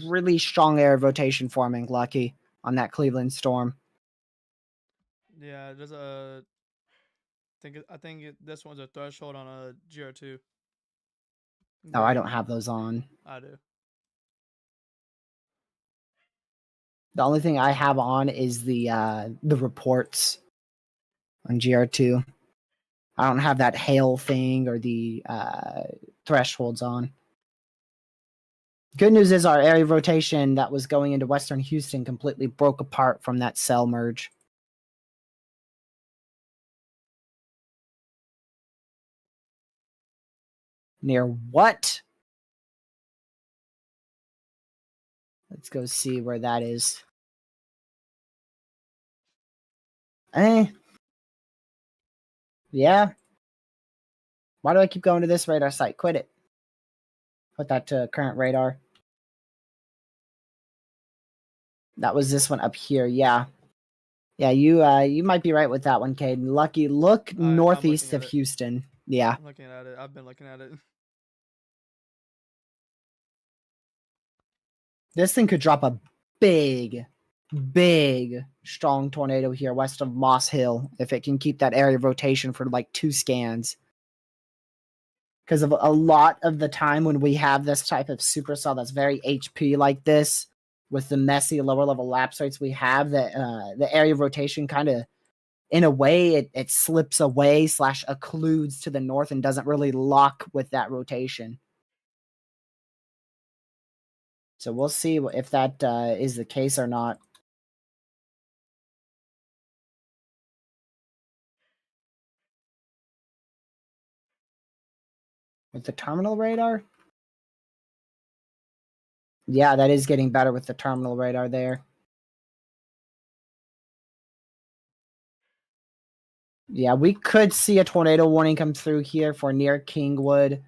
really strong area of rotation forming, Lucky, on that Cleveland storm. Yeah, there's I think this one's a threshold on a GR2. Oh, I don't have those on. I do. The only thing I have on is the reports on GR2. I don't have that hail thing or the thresholds on. Good news is our area rotation that was going into Western Houston completely broke apart from that cell merge. Near what? Let's go see where that is. Yeah. Why do I keep going to this radar site? Quit it. Put that to current radar. That was this one up here. Yeah. Yeah, you might be right with that one, Caden. Lucky, look northeast of Houston. Yeah. I'm looking at it. I've been looking at it. This thing could drop a big, strong tornado here west of Moss Hill if it can keep that area of rotation for like 2 scans. Because of a lot of the time when we have this type of supercell that's very HP like this, with the messy lower level lapse rates we have, that the area of rotation kind of, in a way, it slips away / occludes to the north and doesn't really lock with that rotation. So we'll see if that is the case or not. With the terminal radar? Yeah, that is getting better with the terminal radar there. Yeah, we could see a tornado warning come through here for near Kingwood,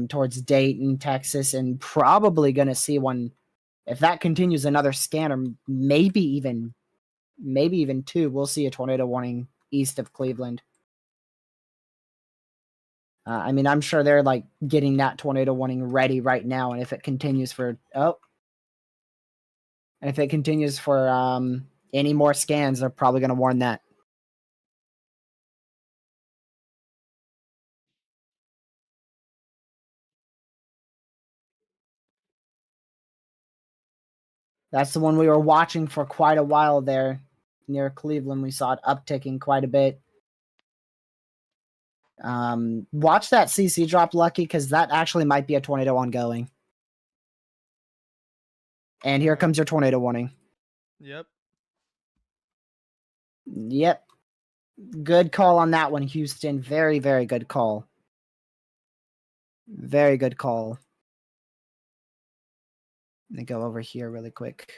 towards Dayton, Texas, and probably going to see one, if that continues, another scanner, maybe even 2. We'll see a tornado warning east of Cleveland. I mean, I'm sure they're like getting that tornado warning ready right now, and if it continues for any more scans, they're probably going to warn that. That's the one we were watching for quite a while there near Cleveland. We saw it upticking quite a bit. Watch that CC drop, Lucky, because that actually might be a tornado ongoing. And here comes your tornado warning. Yep. Yep. Good call on that one, Houston. Very, very good call. Very good call. Let me go over here really quick.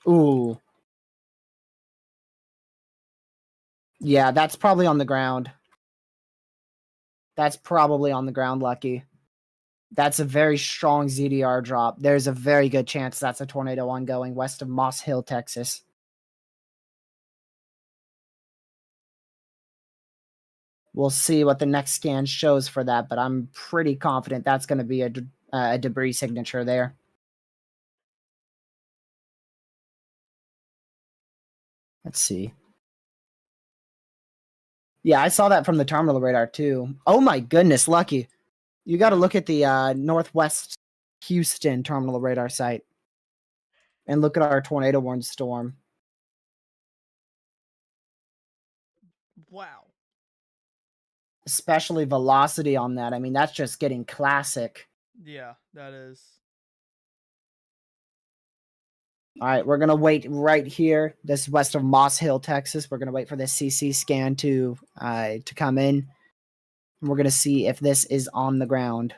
Ooh. Yeah, that's probably on the ground. That's probably on the ground, Lucky. That's a very strong ZDR drop. There's a very good chance that's a tornado ongoing west of Moss Hill, Texas. We'll see what the next scan shows for that, but I'm pretty confident that's going to be a debris signature there. Let's see. Yeah, I saw that from the terminal radar too. Oh my goodness, Lucky. You got to look at the northwest Houston terminal radar site and look at our tornado warned storm. Wow. Especially velocity on that. I mean, that's just getting classic. Yeah, that is. All right, we're going to wait right here. This is west of Moss Hill, Texas. We're going to wait for this CC scan to come in. We're going to see if this is on the ground.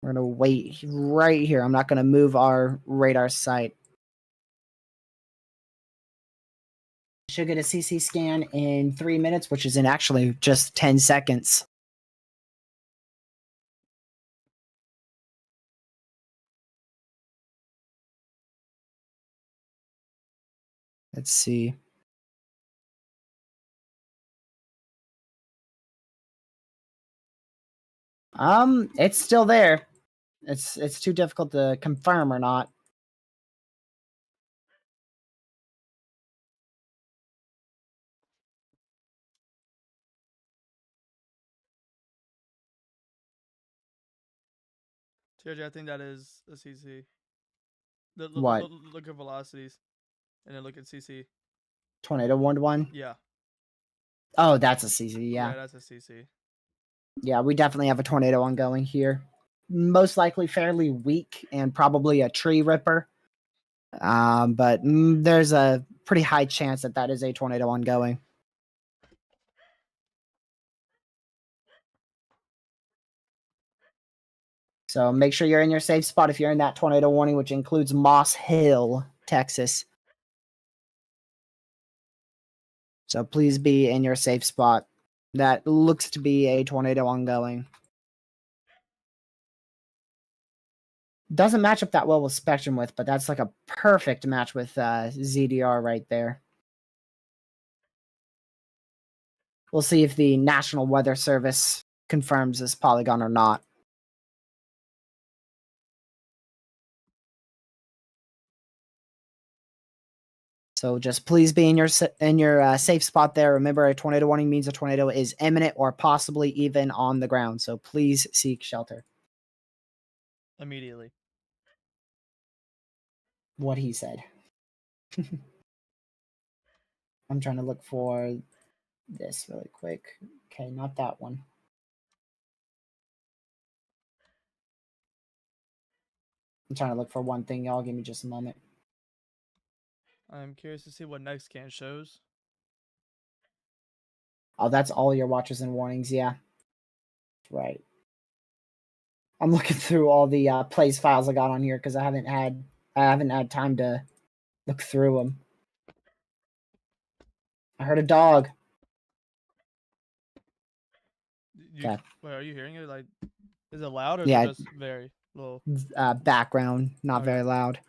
We're going to wait right here. I'm not going to move our radar site. Should get a CC scan in 3 minutes, which is in actually just 10 seconds. Let's see. It's still there. It's too difficult to confirm or not. TRJ, I think that is a CC. What? Look at velocities, and then look at CC. Tornado warned one? Yeah. Oh, that's a CC, yeah. Yeah, that's a CC. Yeah, we definitely have a tornado ongoing here. Most likely fairly weak and probably a tree ripper. But there's a pretty high chance that that is a tornado ongoing. So make sure you're in your safe spot if you're in that tornado warning, which includes Moss Hill, Texas. So please be in your safe spot. That looks to be a tornado ongoing. Doesn't match up that well with Spectrum Width, but that's like a perfect match with ZDR right there. We'll see if the National Weather Service confirms this polygon or not. So just please be in your safe spot there. Remember, a tornado warning means a tornado is imminent or possibly even on the ground. So please seek shelter. Immediately. What he said. I'm trying to look for this really quick. Okay, not that one. I'm trying to look for one thing, y'all. Give me just a moment. I'm curious to see what next scan shows. Oh, that's all your watches and warnings, yeah. Right. I'm looking through all the plays files I got on here because I haven't had time to look through them. I heard a dog. Okay. Wait, are you hearing it? Like, is it loud or yeah, is it just very low? Background, not okay. very loud.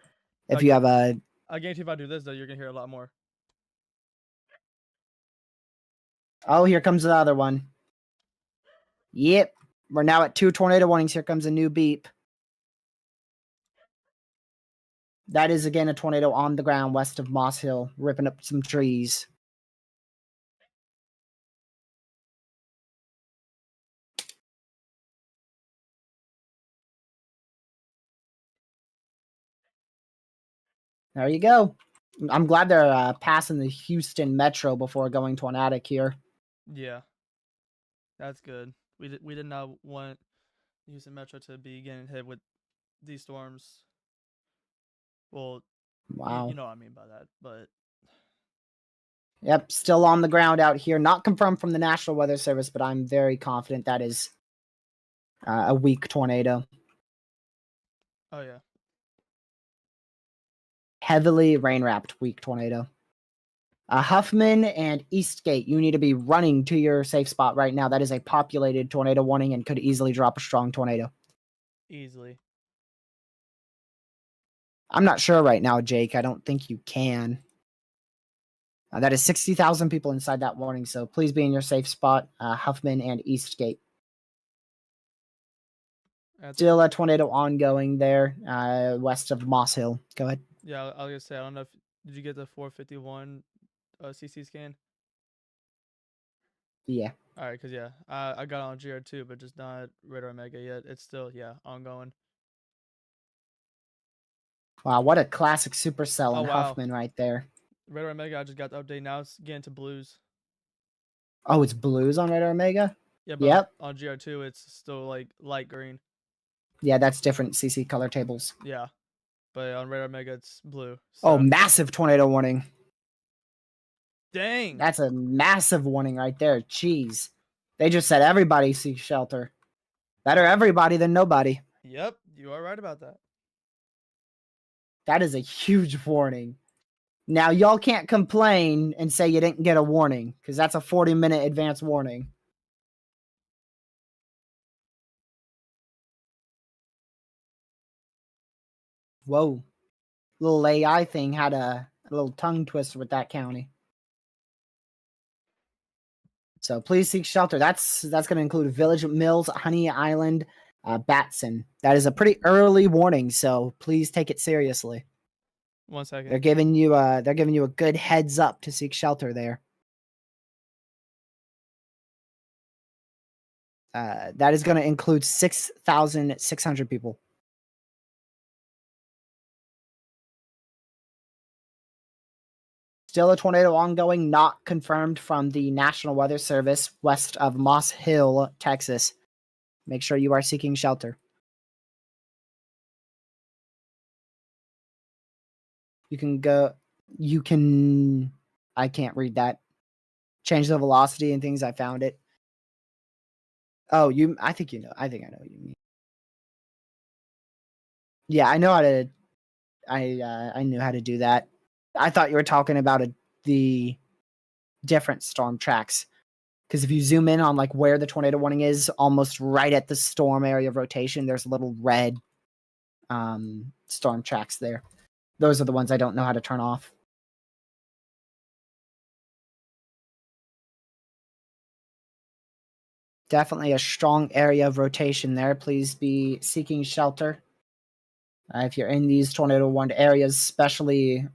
If you have a, I guarantee if I do this though, you're gonna hear a lot more. Oh, here comes the other one. Yep, we're now at 2 tornado warnings. Here comes a new beep. That is again a tornado on the ground west of Moss Hill, ripping up some trees. There you go. I'm glad they're passing the Houston Metro before going tornadic here. Yeah, that's good. We did not want the Houston Metro to be getting hit with these storms. Well, wow, you know what I mean by that, but yep, still on the ground out here. Not confirmed from the National Weather Service, but I'm very confident that is a weak tornado. Oh yeah. Heavily rain-wrapped weak tornado. Huffman and Eastgate, you need to be running to your safe spot right now. That is a populated tornado warning and could easily drop a strong tornado. Easily. I'm not sure right now, Jake. I don't think you can. That is 60,000 people inside that warning, so please be in your safe spot, Huffman and Eastgate. Still a tornado ongoing there, west of Moss Hill. Go ahead. Yeah, I was gonna say, I don't know if did you get the 451 CC scan? Yeah. All right, because yeah, I got on GR2, but just not Radar Omega yet. It's still ongoing. Wow, what a classic supercell and Huffman right there. Radar Omega, I just got the update now. It's getting to blues. Oh, it's blues on Radar Omega? Yeah, but on GR2, it's still like light green. Yeah, that's different CC color tables. Yeah, but on Radar Omega, it's blue. So. Oh, massive tornado warning. Dang. That's a massive warning right there. Jeez. They just said everybody seek shelter. Better everybody than nobody. Yep, you are right about that. That is a huge warning. Now, y'all can't complain and say you didn't get a warning, because that's a 40-minute advance warning. Whoa. Little AI thing had a little tongue twister with that county. So please seek shelter. That's going to include Village Mills, Honey Island, Batson. That is a pretty early warning, so please take it seriously. 1 second. They're giving you a good heads up to seek shelter there. That is going to include 6,600 people. Still a tornado ongoing, not confirmed from the National Weather Service west of Moss Hill, Texas. Make sure you are seeking shelter. I can't read that. Change the velocity and things. I found it. Oh, I think I know what you mean. Yeah, I know how to. I knew how to do that. I thought you were talking about the different storm tracks. Because if you zoom in on like where the tornado warning is, almost right at the storm area of rotation, there's little red storm tracks there. Those are the ones I don't know how to turn off. Definitely a strong area of rotation there. Please be seeking shelter. If you're in these tornado warned areas, especially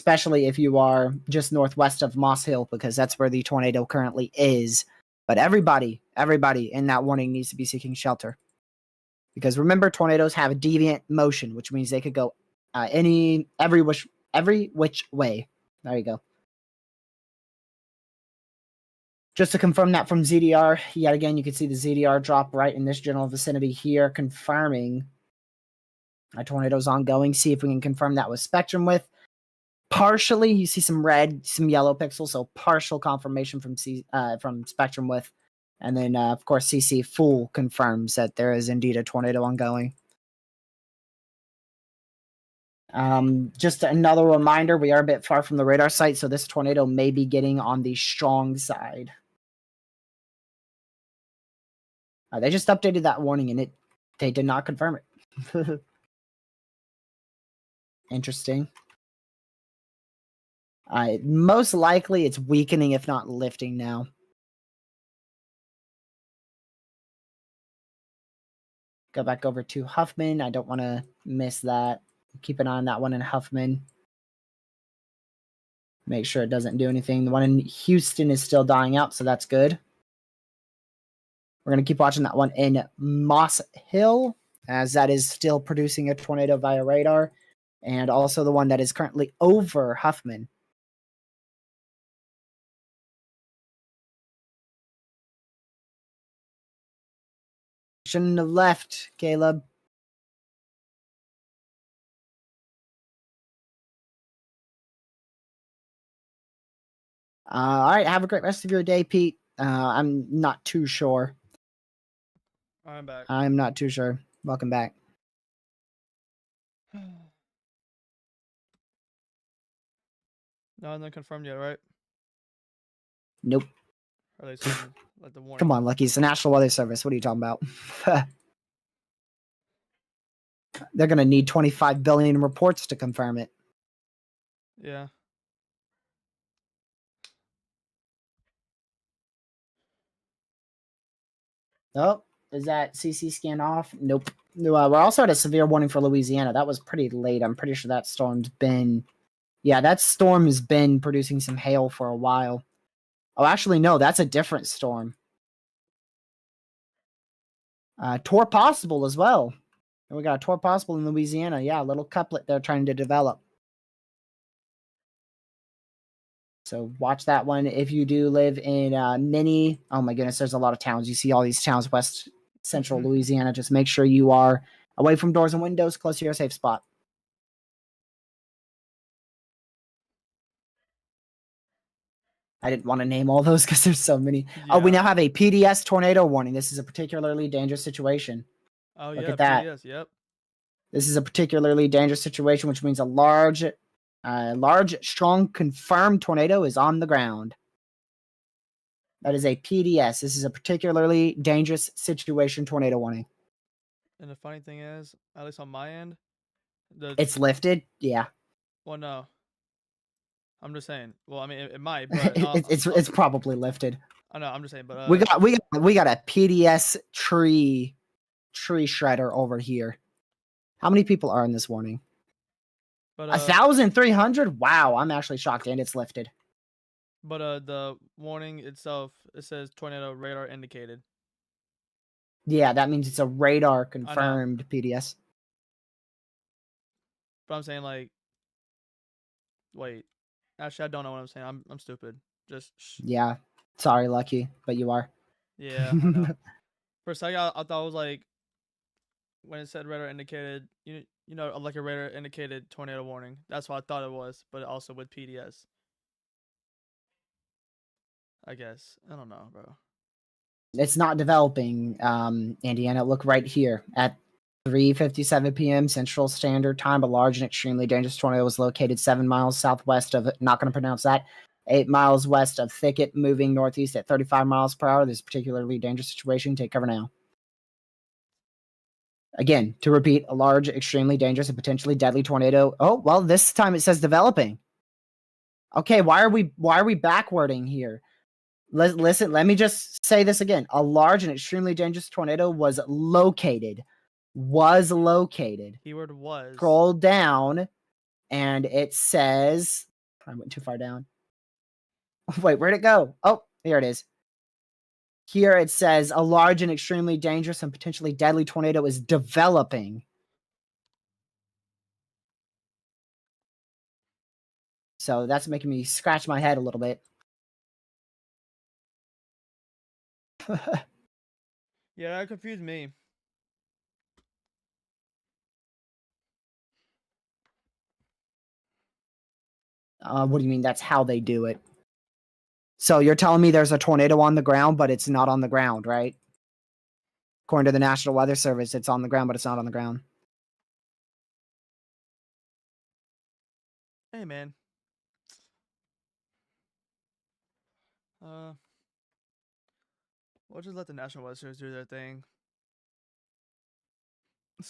if you are just northwest of Moss Hill, because that's where the tornado currently is. But everybody in that warning needs to be seeking shelter. Because remember, tornadoes have a deviant motion, which means they could go every which way. There you go. Just to confirm that from ZDR, yet again, you can see the ZDR drop right in this general vicinity here, confirming a tornado's ongoing. See if we can confirm that with spectrum width. Partially, you see some red, some yellow pixels, so partial confirmation from spectrum width. And then, of course, CC full confirms that there is indeed a tornado ongoing. Just another reminder, we are a bit far from the radar site, so this tornado may be getting on the strong side. They just updated that warning, and they did not confirm it. Interesting. Most likely, it's weakening, if not lifting now. Go back over to Huffman. I don't want to miss that. Keep an eye on that one in Huffman. Make sure it doesn't do anything. The one in Houston is still dying out, so that's good. We're going to keep watching that one in Moss Hill, as that is still producing a tornado via radar, and also the one that is currently over Huffman. Shouldn't have left, Caleb. All right, have a great rest of your day, Pete. I'm not too sure. I'm back. I'm not too sure. Welcome back. Nothing confirmed yet, right? Nope. Or at least like the warning. Come on, Lucky. It's the National Weather Service. What are you talking about? They're going to need 25 billion reports to confirm it. Yeah. Oh, is that CC scan off? Nope. We're also at a severe warning for Louisiana. That was pretty late. I'm pretty sure that storm's been... Yeah, that storm has been producing some hail for a while. Oh, actually, no. That's a different storm. Tor possible as well. And we got a Tor possible in Louisiana. Yeah, a little couplet they're trying to develop. So watch that one. If you do live in Minnie, oh my goodness, there's a lot of towns. You see all these towns west central Louisiana. Just make sure you are away from doors and windows, close to your safe spot. I didn't want to name all those because there's so many. Yeah. Oh, we now have a PDS tornado warning. This is a particularly dangerous situation. Oh, Look yeah, at that. PDS, yep. This is a particularly dangerous situation, which means a large, strong, confirmed tornado is on the ground. That is a PDS. This is a particularly dangerous situation tornado warning. And the funny thing is, at least on my end, it's lifted. Yeah. Well, no. I'm just saying. Well, I mean, it might, but it's probably lifted. I know. I'm just saying, but we got a PDS tree shredder over here. How many people are in this warning? But 1,300. Wow, I'm actually shocked, and it's lifted. But the warning itself, it says tornado radar indicated. Yeah, that means it's a radar confirmed PDS. But I'm saying, like, wait, Actually, I don't know what I'm saying. I'm stupid. Just Yeah. Sorry, Lucky, but you are. Yeah, I know. For a second, I thought it was like when it said radar indicated, you know, like a radar indicated tornado warning. That's what I thought it was, but also with PDS. I guess I don't know, bro. It's not developing, Indiana. Look right here at 3:57 p.m. Central Standard Time. A large and extremely dangerous tornado was located 7 miles southwest of. Not going to pronounce that. 8 miles west of Thicket, moving northeast at 35 miles per hour. This is a particularly dangerous situation. Take cover now. Again, to repeat, a large, extremely dangerous, and potentially deadly tornado. Oh, well, this time it says developing. Okay, why are we backwarding here? Listen, let me just say this again. A large and extremely dangerous tornado was located. Keyword was. Scroll down, and it says... I went too far down. Wait, where'd it go? Oh, here it is. Here it says a large and extremely dangerous and potentially deadly tornado is developing. So that's making me scratch my head a little bit. Yeah, that confused me. What do you mean? That's how they do it. So you're telling me there's a tornado on the ground, but it's not on the ground, right? According to the National Weather Service, it's on the ground, but it's not on the ground. Hey, man. We'll just let the National Weather Service do their thing. I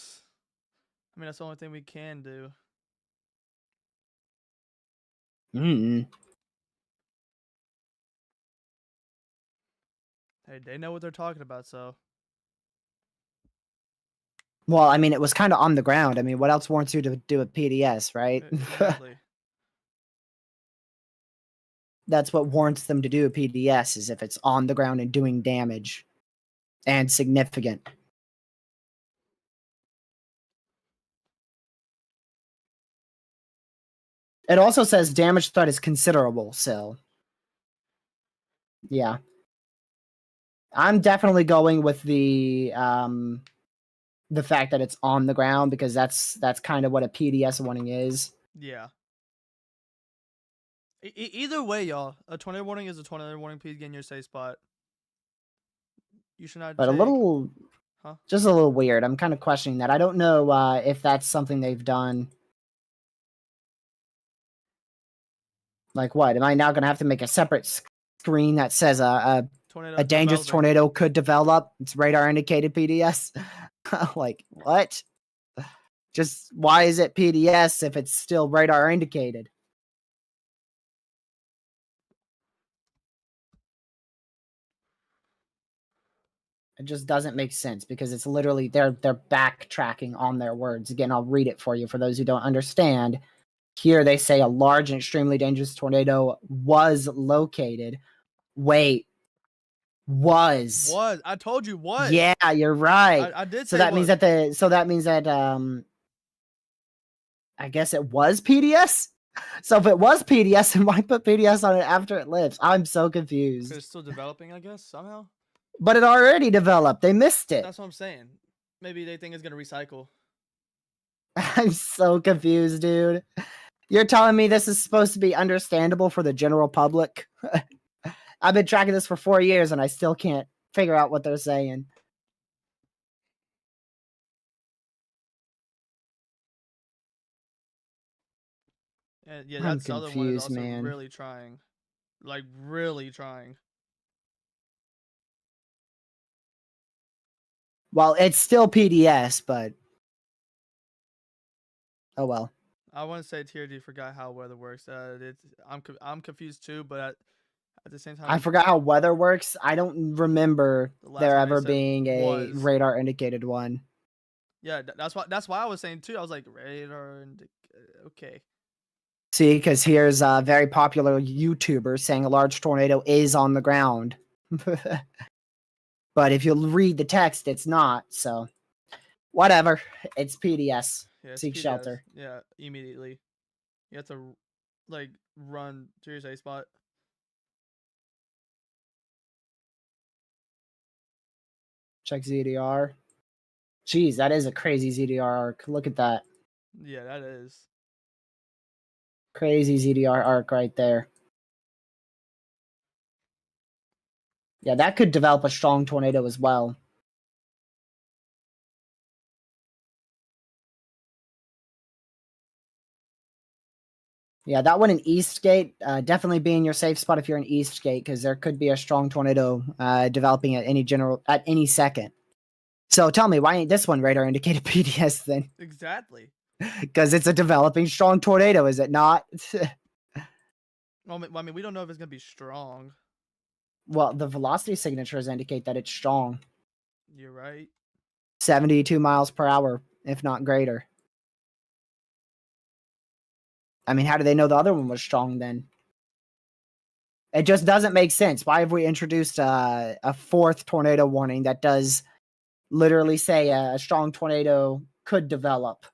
mean, that's the only thing we can do. Hey, they know what they're talking about, so. Well, I mean, it was kind of on the ground. I mean, what else warrants you to do a PDS, right? Exactly. That's what warrants them to do a PDS, is if it's on the ground and doing damage and significant. It also says damage threat is considerable, so yeah. I'm definitely going with the fact that it's on the ground, because that's kind of what a PDS warning is. Yeah. Either way, y'all, a tornado warning is a tornado warning. Please get in your safe spot. You should not. But a little, just a little weird. I'm kind of questioning that. I don't know if that's something they've done. Like what? Am I now going to have to make a separate screen that says a dangerous tornado could develop? It's radar indicated PDS. Like what? Just why is it PDS if it's still radar indicated? It just doesn't make sense, because it's literally they're backtracking on their words. Again, I'll read it for you for those who don't understand. Here they say a large and extremely dangerous tornado was located. Wait. Was. I told you what. Yeah, you're right. I did so say that means that I guess it was PDS. So if it was PDS, then why put PDS on it after it lives? I'm so confused. It's still developing, I guess, somehow. But it already developed. They missed it. That's what I'm saying. Maybe they think it's gonna recycle. I'm so confused, dude. You're telling me this is supposed to be understandable for the general public? I've been tracking this for 4 years and I still can't figure out what they're saying. And yeah, that's the other one is also really trying. Like, really trying. Well, it's still PDS, but oh well. I want to say TRD forgot how weather works. I'm confused too, but at the same time, I forgot how weather works. I don't remember there ever being a radar indicated one. Yeah, that's why I was saying too. I was like, radar okay. See, because here's a very popular YouTuber saying a large tornado is on the ground. But if you read the text, it's not. So, whatever. It's PDS. Yeah, Seek PDS. shelter. Yeah, immediately. You have to like run to your safe spot. Check ZDR. Jeez, that is a crazy ZDR arc. Look at that. Yeah, that is. Crazy ZDR arc right there. Yeah, that could develop a strong tornado as well. Yeah, that one in Eastgate, definitely be in your safe spot if you're in Eastgate, because there could be a strong tornado developing at any second. So tell me, why ain't this one radar indicated PDS then? Exactly. Because it's a developing strong tornado, is it not? Well, I mean, we don't know if it's gonna be strong. Well, the velocity signatures indicate that it's strong. You're right. 72 miles per hour, if not greater. I mean, how do they know the other one was strong then? It just doesn't make sense. Why have we introduced a fourth tornado warning that does literally say a strong tornado could develop?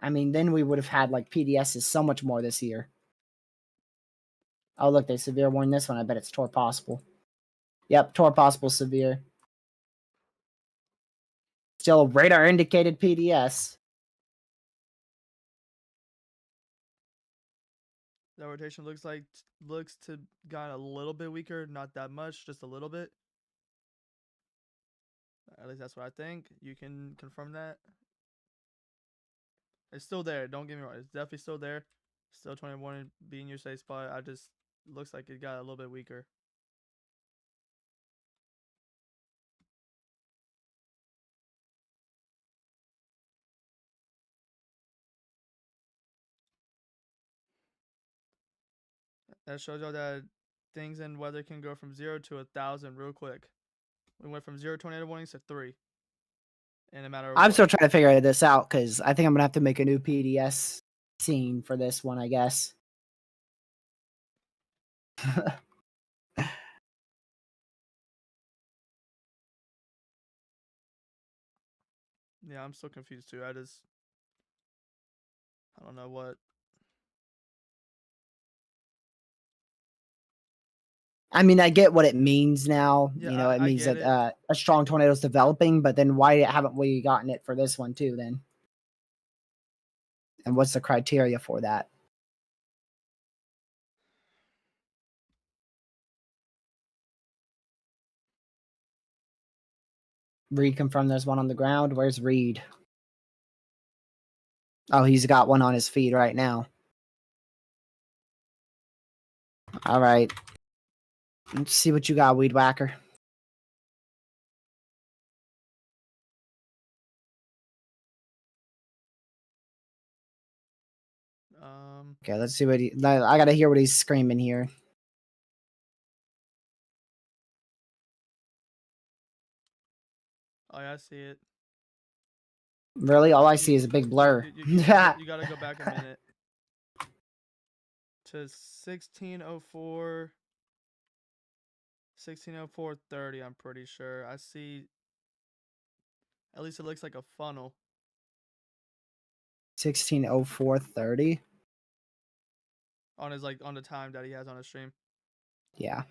I mean, then we would have had like PDSs so much more this year. Oh, look, they severe warn this one. I bet it's Tor possible. Yep, Tor possible severe. Still radar indicated PDS. That rotation looks to got a little bit weaker, not that much, just a little bit. At least that's what I think. You can confirm that. It's still there. Don't get me wrong. It's definitely still there. Still 21 being your safe spot. I just looks like it got a little bit weaker. That shows y'all that things in weather can go from 0 to 1,000 real quick. We went from 0 tornado warnings to 3 in a matter of I'm what? still trying to figure this out because I think I'm going to have to make a new PDS scene for this one, I guess. Yeah, I'm still confused too. I don't know what. I mean, I get what it means now. Yeah, You know, it I means get that it. a strong tornado is developing, but then why haven't we gotten it for this one too then? And what's the criteria for that? Reed confirmed there's one on the ground. Where's Reed? Oh, he's got one on his feet right now. All right. Let's see what you got, Weed Whacker. Okay, let's see what I gotta hear what he's screaming here. Oh, yeah, I see it. Really? All I see is a big blur. You gotta go back a minute to 1604. 1604.30, I'm pretty sure. I see. At least it looks like a funnel. 1604.30. On his on the time that he has on his stream. Yeah.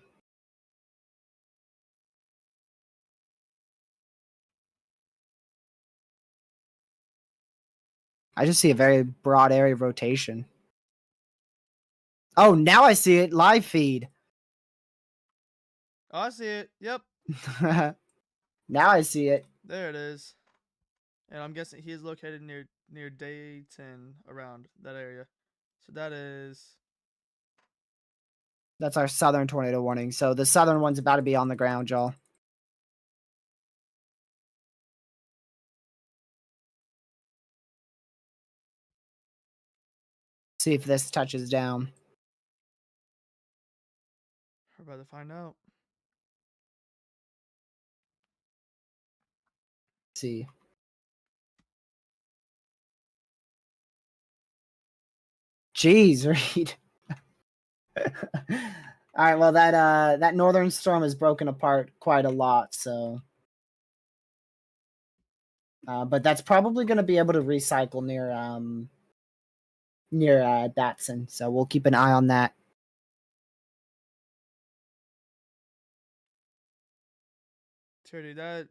I just see a very broad area of rotation. Oh, now I see it. Live feed. Oh, I see it. Yep. Now I see it. There it is. And I'm guessing he is located near Dayton, around that area. So that's our southern tornado warning. So the southern one's about to be on the ground, y'all. See if this touches down. We're about to find out. Let's see. Jeez, Reed. All right, well that northern storm has broken apart quite a lot, so but that's probably going to be able to recycle near Datsun. So we'll keep an eye on that. Sure, dude. That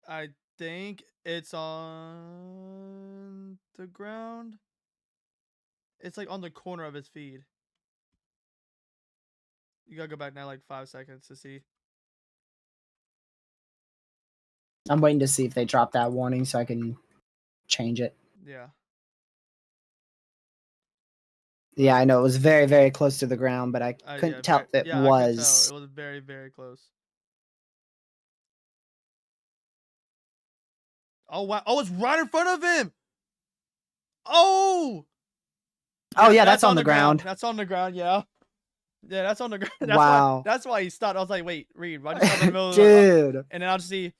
I think it's on the ground. It's like on the corner of his feed. You gotta go back now, like 5 seconds to see. I'm waiting to see if they drop that warning so I can change it. Yeah. Yeah, I know it was very, very close to the ground, but I couldn't tell if it yeah, was. I could tell. It was very, very close. Oh, wow. Oh, it's right in front of him. Oh! Oh, yeah, that's on the ground. That's on the ground, yeah. Yeah, that's on the ground. Wow. That's why he stopped. I was like, wait, Reed, why did you stop in the middle of Dude. the... And then I'll just see...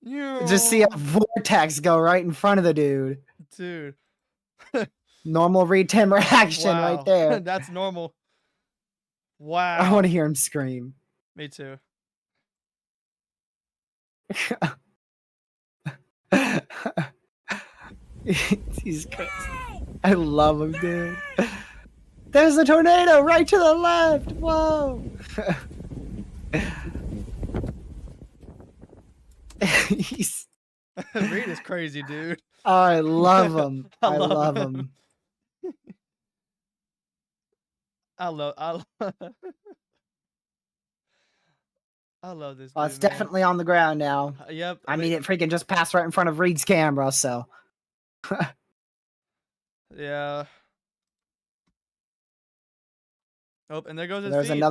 Just see a vortex go right in front of the dude. Dude. Normal Reed Timmer action right there. That's normal. Wow. I want to hear him scream. Me too. He's crazy. I love him, dude. There's a tornado right to the left. Whoa. He's... Reed is crazy, dude. Oh, I love him. I love him. I love this. Well, it's definitely on the ground now. Yep. I mean, it freaking just passed right in front of Reed's camera, so. Yeah. Oh, and there goes his There's feet.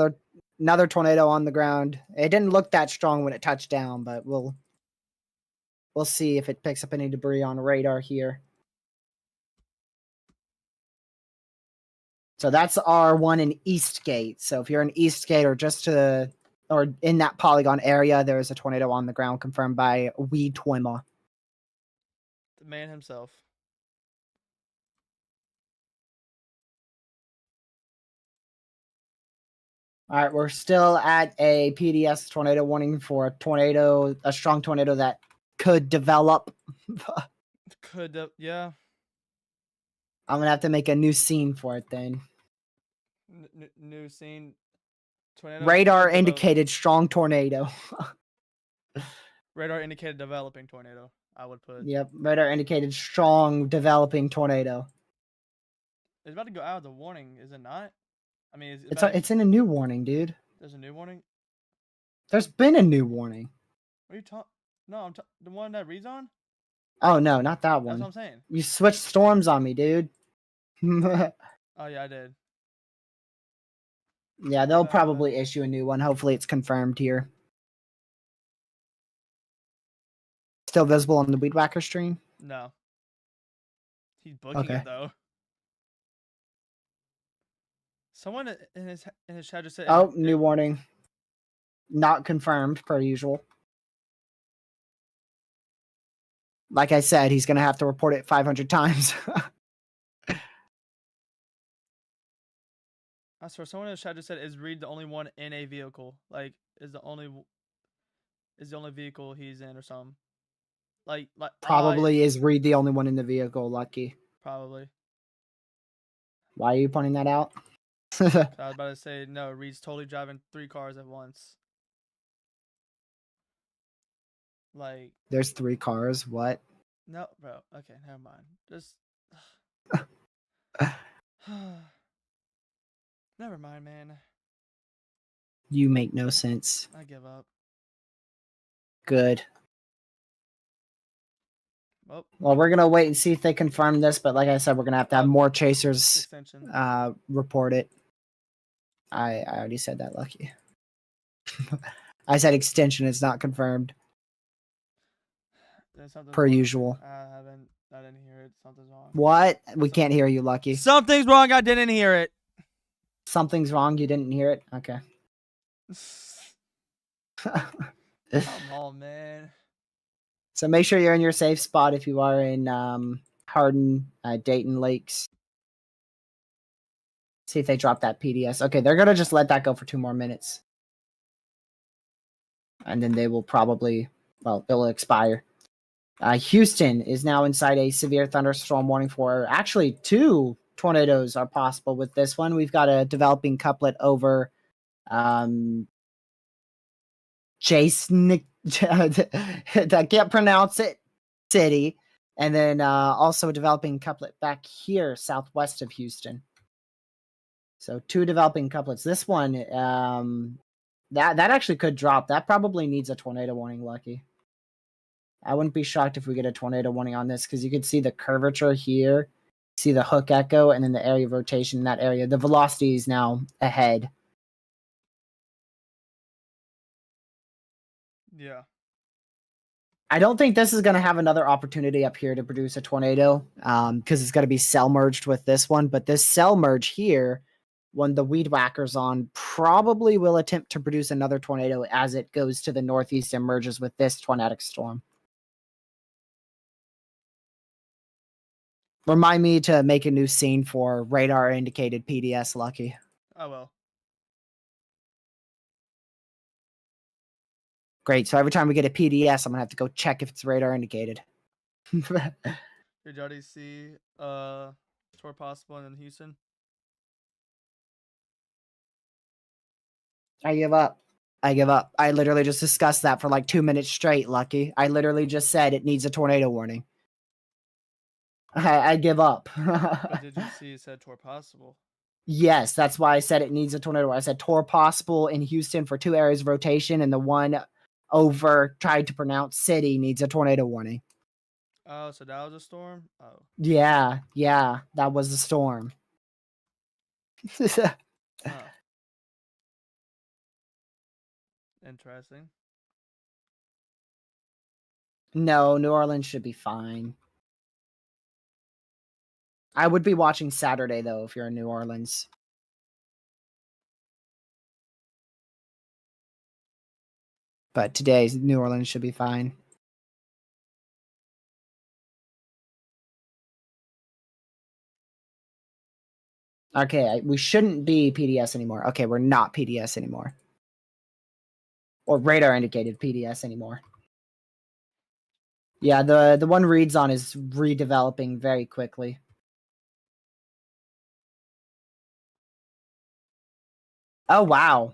another tornado on the ground. It didn't look that strong when it touched down, but we'll see if it picks up any debris on radar here. So that's our one in Eastgate. So if you're in Eastgate or in that polygon area, there is a tornado on the ground confirmed by Wee Twima. The man himself. All right, we're still at a PDS tornado warning for a strong tornado that could develop. Yeah. I'm going to have to make a new scene for it then. New scene. Tornado. Radar indicated strong tornado. Radar indicated developing tornado, I would put. Yep, radar indicated strong developing tornado. It's about to go out of the warning, is it not? I mean, it's in a new warning, dude. There's a new warning? There's been a new warning. What are you talking? No, I'm the one that reads on? Oh, no, not that one. That's what I'm saying. You switched storms on me, dude. Oh, yeah, I did. Yeah, they'll probably issue a new one. Hopefully it's confirmed here. Still visible on the Weed Whacker stream? No. He's booking it, though. Someone in his chat just said... Oh, new warning. Not confirmed, per usual. Like I said, he's going to have to report it 500 times. I swear, someone in the chat just said, "Is Reed the only one in a vehicle? Like, is the only vehicle he's in or something?" Like probably is Reed the only one in the vehicle, Lucky? Probably. Why are you pointing that out? I was about to say, no, Reed's totally driving 3 cars at once. Like, there's 3 cars. What? No, bro. Okay, never mind. Just never mind, man. You make no sense. I give up. Good. Well, we're gonna wait and see if they confirm this, but like I said, we're gonna have to have more chasers report it. I already said that, Lucky. I said extension is not confirmed. Per usual. I didn't hear it. Something's wrong. What? We can't hear you, Lucky. Something's wrong. I didn't hear it. Something's wrong. You didn't hear it? Okay. Come on, man. So make sure you're in your safe spot if you are in Hardin, Dayton Lakes. See if they drop that PDS. Okay, they're going to just let that go for 2 more minutes. And then they will probably, well, it'll expire. Houston is now inside a severe thunderstorm warning for actually 2 tornadoes are possible with this one. We've got a developing couplet over Jason, I can't pronounce it, city. And then also a developing couplet back here, southwest of Houston. So 2 developing couplets. This one, that actually could drop. That probably needs a tornado warning, Lucky. I wouldn't be shocked if we get a tornado warning on this, because you could see the curvature here, see the hook echo, and then the area of rotation in that area. The velocity is now ahead. Yeah. I don't think this is going to have another opportunity up here to produce a tornado, because it's going to be cell merged with this one. But this cell merge here, when the weed whacker's on, probably will attempt to produce another tornado as it goes to the northeast and merges with this tornadic storm. Remind me to make a new scene for radar indicated PDS, Lucky. I will. Great. So every time we get a PDS, I'm gonna have to go check if it's radar indicated. Did you already see tour possible in Houston? I give up. I give up. I literally just discussed that for like 2 minutes straight, Lucky. I literally just said it needs a tornado warning. I give up. But did you see it said tour possible? Yes, that's why I said it needs a tornado. I said tour possible in Houston for 2 areas of rotation, and the one over tried to pronounce city needs a tornado warning. Oh, so that was a storm? Oh. Yeah, that was the storm. Interesting. No, New Orleans should be fine. I would be watching Saturday, though, if you're in New Orleans. But today, New Orleans should be fine. Okay, we shouldn't be PDS anymore. Okay, we're not PDS anymore. Or radar indicated PDS anymore. Yeah, the one reads on is redeveloping very quickly. Oh, wow.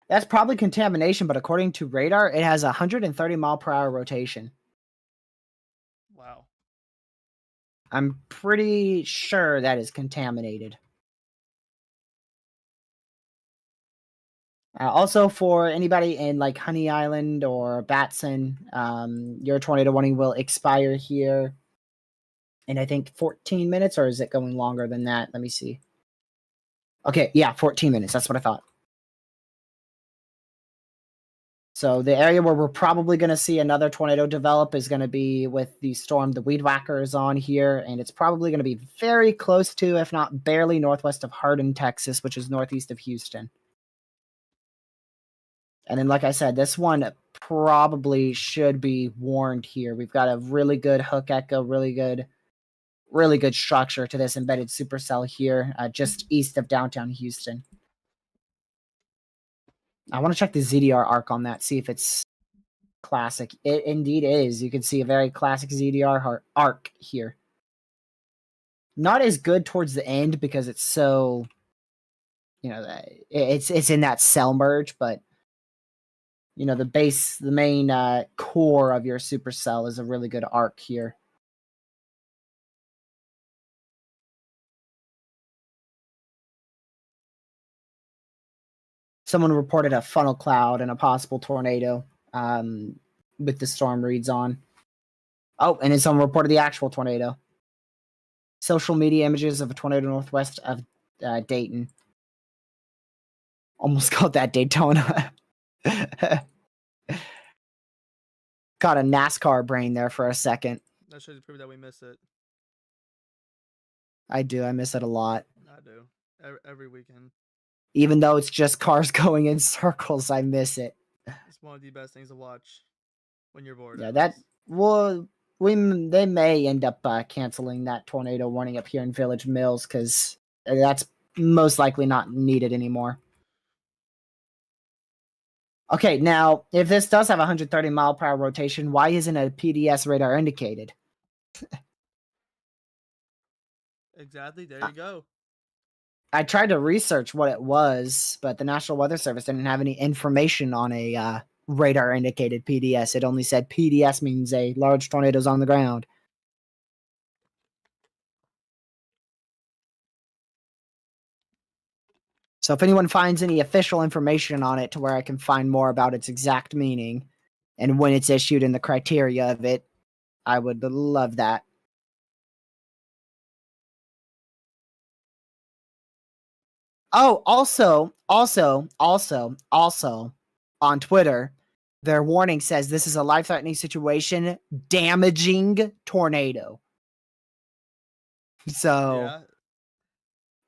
That's probably contamination, but according to radar, it has 130 mile per hour rotation. Wow. I'm pretty sure that is contaminated. Also, for anybody in like Honey Island or Batson, your tornado warning will expire here in, I think, 14 minutes, or is it going longer than that? Let me see. Okay, yeah, 14 minutes. That's what I thought. So the area where we're probably going to see another tornado develop is going to be with the storm the Weed Whacker is on here, and it's probably going to be very close to, if not barely, northwest of Hardin, Texas, which is northeast of Houston. And then, like I said, this one probably should be warned here. We've got a really good hook echo, really good structure to this embedded supercell here, just east of downtown Houston. I want to check the ZDR arc on that, see if it's classic. It indeed is. You can see a very classic ZDR arc here. Not as good towards the end because it's so, it's in that cell merge, but the main core of your supercell is a really good arc here. Someone reported a funnel cloud and a possible tornado with the storm reads on. Oh, and then someone reported the actual tornado. Social media images of a tornado northwest of Dayton. Almost called that Daytona. Got a NASCAR brain there for a second. That shows you prove that we miss it. I do. I miss it a lot. I do. Every weekend. Even though it's just cars going in circles, I miss it. It's one of the best things to watch when you're bored. Yeah, they may end up canceling that tornado warning up here in Village Mills because that's most likely not needed anymore. Okay, now, if this does have 130 mile per hour rotation, why isn't a PDS radar indicated? Exactly. There you go. I tried to research what it was, but the National Weather Service didn't have any information on a radar indicated PDS. It only said PDS means a large tornado's on the ground. So if anyone finds any official information on it to where I can find more about its exact meaning and when it's issued and the criteria of it, I would love that. Oh, also, on Twitter, their warning says this is a life-threatening situation, damaging tornado. So,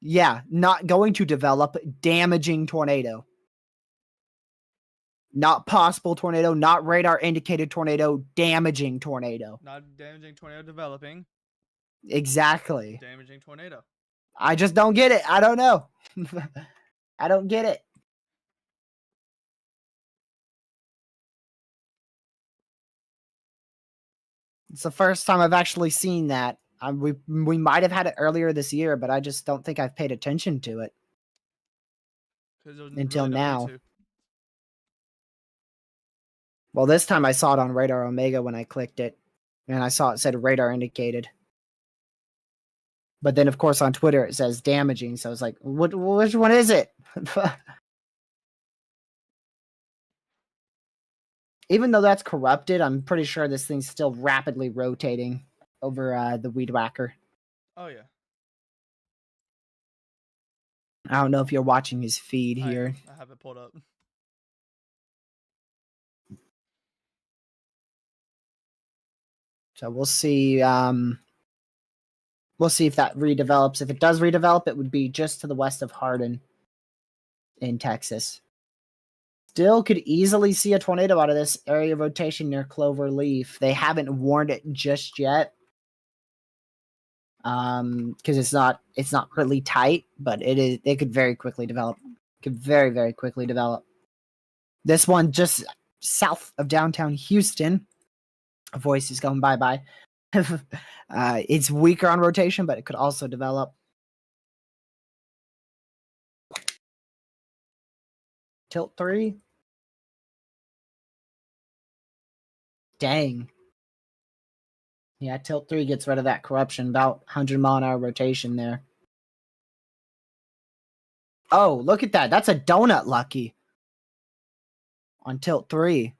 yeah, not going to develop, damaging tornado. Not possible tornado, not radar indicated tornado, damaging tornado. Not damaging tornado developing. Exactly. Damaging tornado. I just don't get it. I don't know. I don't get it. It's the first time I've actually seen that. We might have had it earlier this year, but I just don't think I've paid attention to it until really now. Well, this time I saw it on Radar Omega when I clicked it, and I saw it said radar indicated. But then, of course, on Twitter it says damaging, so I was like, which one is it? Even though that's corrupted, I'm pretty sure this thing's still rapidly rotating over the Weed Whacker. Oh, yeah. I don't know if you're watching his feed here. I have it pulled up. So we'll see. We'll see if that redevelops. If it does redevelop, it would be just to the west of Hardin in Texas. Still could easily see a tornado out of this area of rotation near Clover Leaf. They haven't warned it just yet. Because it's not really tight, but it could very quickly develop. Could very, very quickly develop. This one just south of downtown Houston. A voice is going bye-bye. It's weaker on rotation, but it could also develop. Tilt 3. Dang. Yeah, tilt 3 gets rid of that corruption. About 100 mile an hour rotation there. Oh, look at that. That's a donut, Lucky. On tilt 3.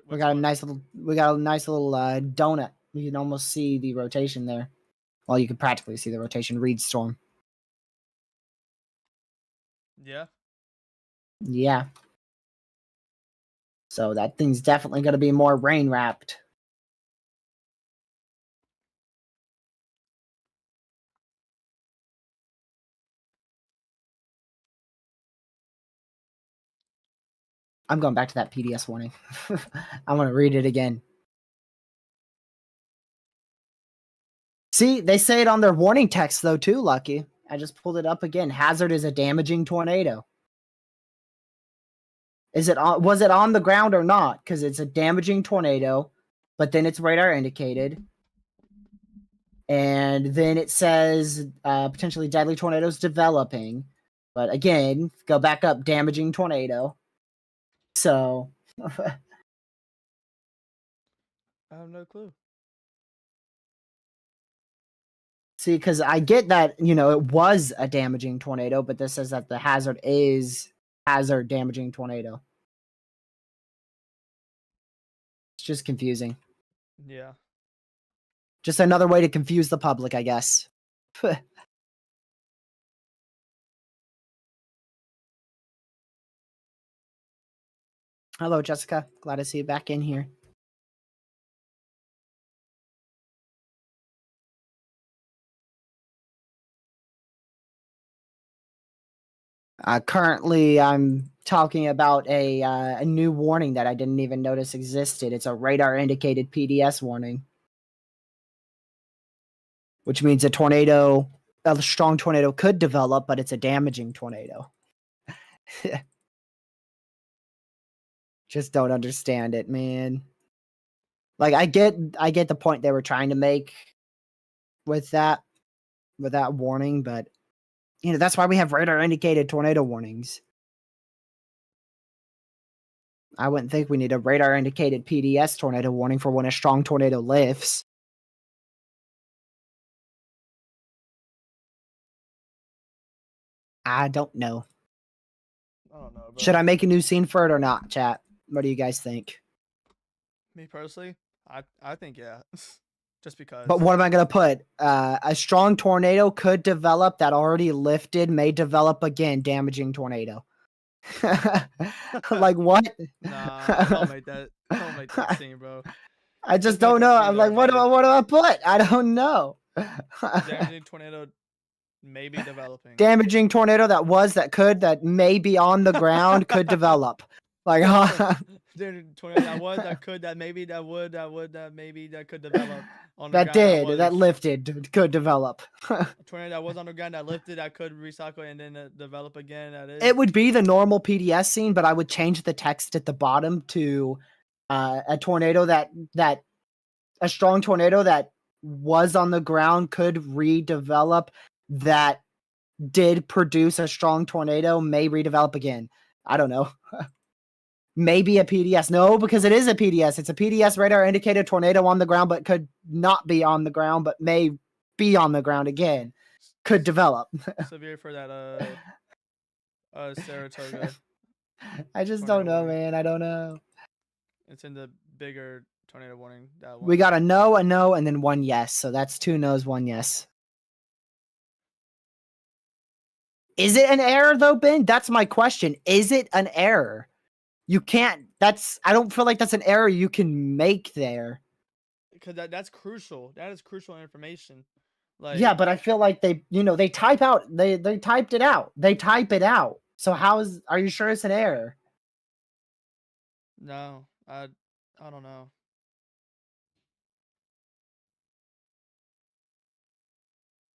We got a nice little donut. You can almost see the rotation there. Well, you can practically see the rotation. Reed Storm. Yeah. Yeah. So that thing's definitely going to be more rain wrapped. I'm going back to that PDS warning. I want to read it again. See, they say it on their warning text, though, too, Lucky. I just pulled it up again. Hazard is a damaging tornado. Was it on the ground or not? Because it's a damaging tornado, but then it's radar indicated. And then it says potentially deadly tornadoes developing. But again, go back up, damaging tornado. So I have no clue. See, because I get that, it was a damaging tornado, but this says that the hazard is hazard damaging tornado. It's just confusing. Yeah. Just another way to confuse the public, I guess. Hello, Jessica. Glad to see you back in here. Currently, I'm talking about a new warning that I didn't even notice existed. It's a radar indicated PDS warning, which means a strong tornado could develop, but it's a damaging tornado. Just don't understand it, man. Like I get the point they were trying to make with that, with that warning, but that's why we have radar indicated tornado warnings. I wouldn't think we need a radar indicated PDS tornado warning for when a strong tornado lifts. I don't know. I don't know, bro. Should I make a new scene for it or not, chat? What do you guys think? Me personally, I think yeah. Just because. But what am I going to put? A strong tornado could develop that already lifted, may develop again, damaging tornado. Like what? Nah, don't make that. Don't make that scene, bro. I just don't know. I'm like, what do I put? I don't know. Damaging tornado may be developing. Damaging tornado that may be on the ground could develop. Like, tornado that could maybe that could develop on the that ground. That lifted could develop. A tornado that was on the ground that lifted that could recycle and then develop again. It would be the normal PDS scene, but I would change the text at the bottom to a tornado that a strong tornado that was on the ground could redevelop, that did produce a strong tornado may redevelop again. I don't know. Maybe a PDS. No, because it is a PDS. It's a PDS radar indicated tornado on the ground, but could not be on the ground, but may be on the ground again. Could develop. Severe for that Saratoga. I just don't know, man. I don't know. It's in the bigger tornado warning. That one. We got a no, and then one yes. So that's 2 no's, 1 yes. Is it an error though, Ben? That's my question. Is it an error? You can't. I don't feel like that's an error you can make there. Because that's crucial. That is crucial information. Like, yeah, but I feel like they type out. They typed it out. They type it out. So are you sure it's an error? No, I don't know.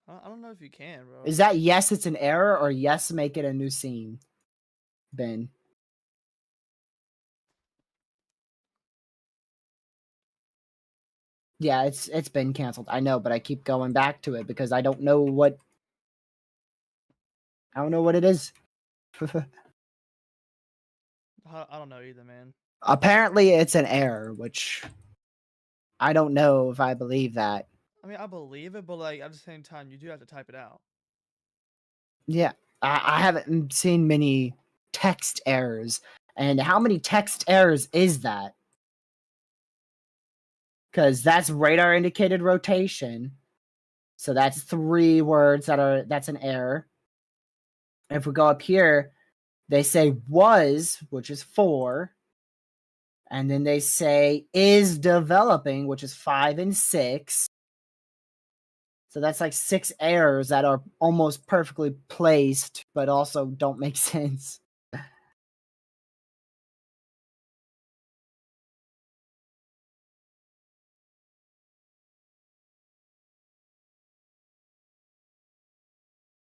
I don't know if you can, bro. Is that yes, it's an error, or yes, make it a new scene, Ben? Yeah, it's been canceled. I know, but I keep going back to it because I don't know what it is. I don't know either, man. Apparently, it's an error, which I don't know if I believe that. I mean, I believe it, but like at the same time, you do have to type it out. Yeah, I haven't seen many text errors, and how many text errors is that? Because that's radar indicated rotation, so that's 3 words that's an error. If we go up here, they say was, which is 4. And then they say is developing, which is 5 and 6. So that's like 6 errors that are almost perfectly placed, but also don't make sense.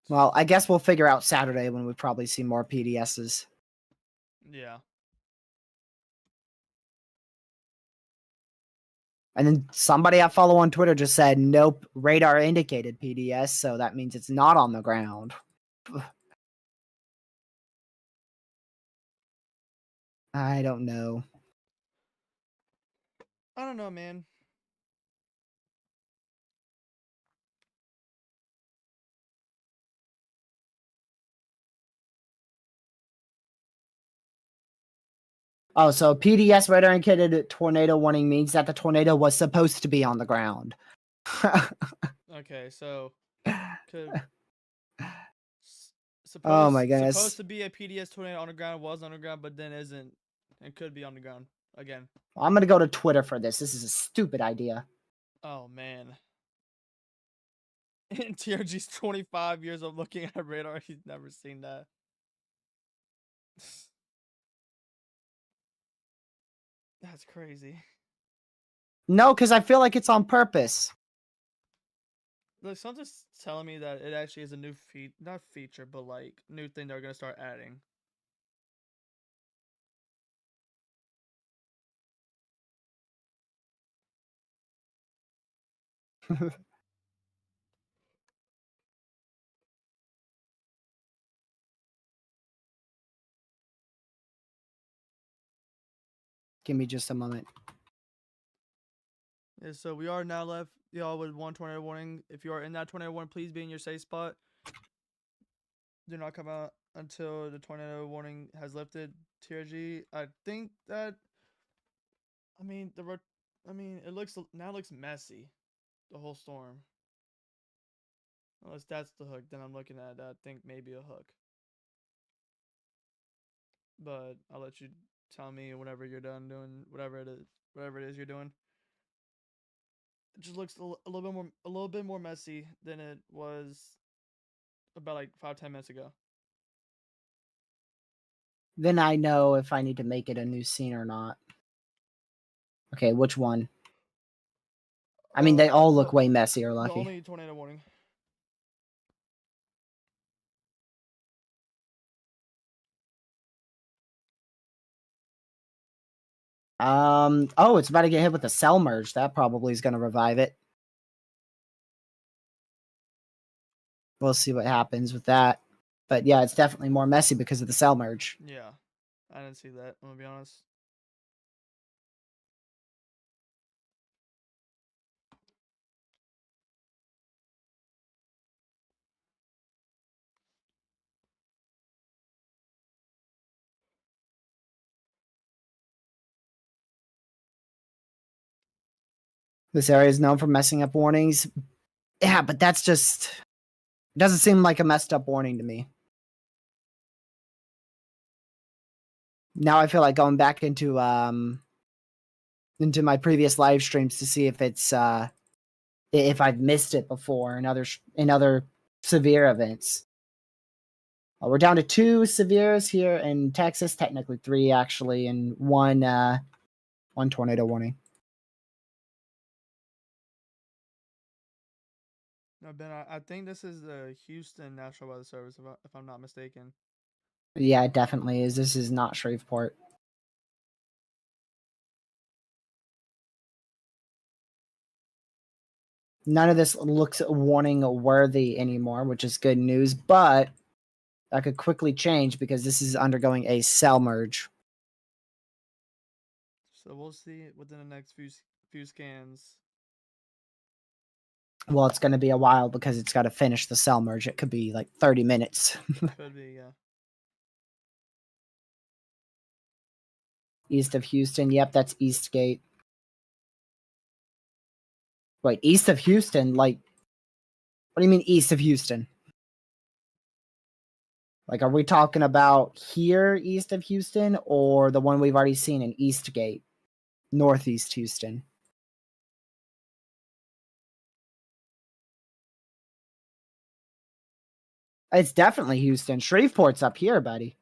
Well, I guess we'll figure out Saturday when we probably see more PDSs. Yeah. And then somebody I follow on Twitter just said, nope, radar indicated PDS, so that means it's not on the ground. I don't know. I don't know, man. Oh, so PDS radar indicated tornado warning means that the tornado was supposed to be on the ground. Okay, so oh my goodness. Supposed to be a PDS tornado on the ground, was on the ground, but then isn't, and could be on the ground again. I'm gonna go to Twitter for this. This is a stupid idea. Oh man. And TRG's 25 years of looking at radar. He's never seen that. That's crazy. No, because I feel like it's on purpose. Look, something's telling me that it actually is a new not feature, but like new thing they're gonna start adding. Give me just a moment. Yeah, so we are now left, y'all, with one tornado warning. If you are in that tornado warning, please be in your safe spot. Do not come out until the tornado warning has lifted. TRG, I think that, I mean, it looks messy, the whole storm. Unless that's the hook, then I'm looking at, I think maybe a hook. But I'll let you tell me whenever you're done doing whatever it is you're doing. It just looks a little bit more messy than it was about like 5-10 minutes ago. Then I know if I need to make it a new scene or not. Okay, which one? I mean, they all look way messier, Lucky. The only tornado warning. Oh, it's about to get hit with a cell merge. That probably is going to revive it. We'll see what happens with that. But yeah, it's definitely more messy because of the cell merge. Yeah, I didn't see that, I'm going to be honest. This area is known for messing up warnings. Yeah, but that's just... It doesn't seem like a messed up warning to me. Now I feel like going back into my previous live streams to see if it's if I've missed it before in other severe events. We're down to 2 severes here in Texas, technically 3 actually, and one tornado warning. No, Ben, I think this is the Houston National Weather Service, if I'm not mistaken. Yeah, it definitely is. This is not Shreveport. None of this looks warning worthy anymore, which is good news, but that could quickly change because this is undergoing a cell merge. So we'll see within the next few scans. Well, it's going to be a while because it's got to finish the cell merge. It could be like 30 minutes. Could be, yeah. East of Houston. Yep, that's Eastgate. Wait, east of Houston? Like, what do you mean east of Houston? Like, are we talking about here east of Houston or the one we've already seen in Eastgate, northeast Houston? It's definitely Houston. Shreveport's up here, buddy.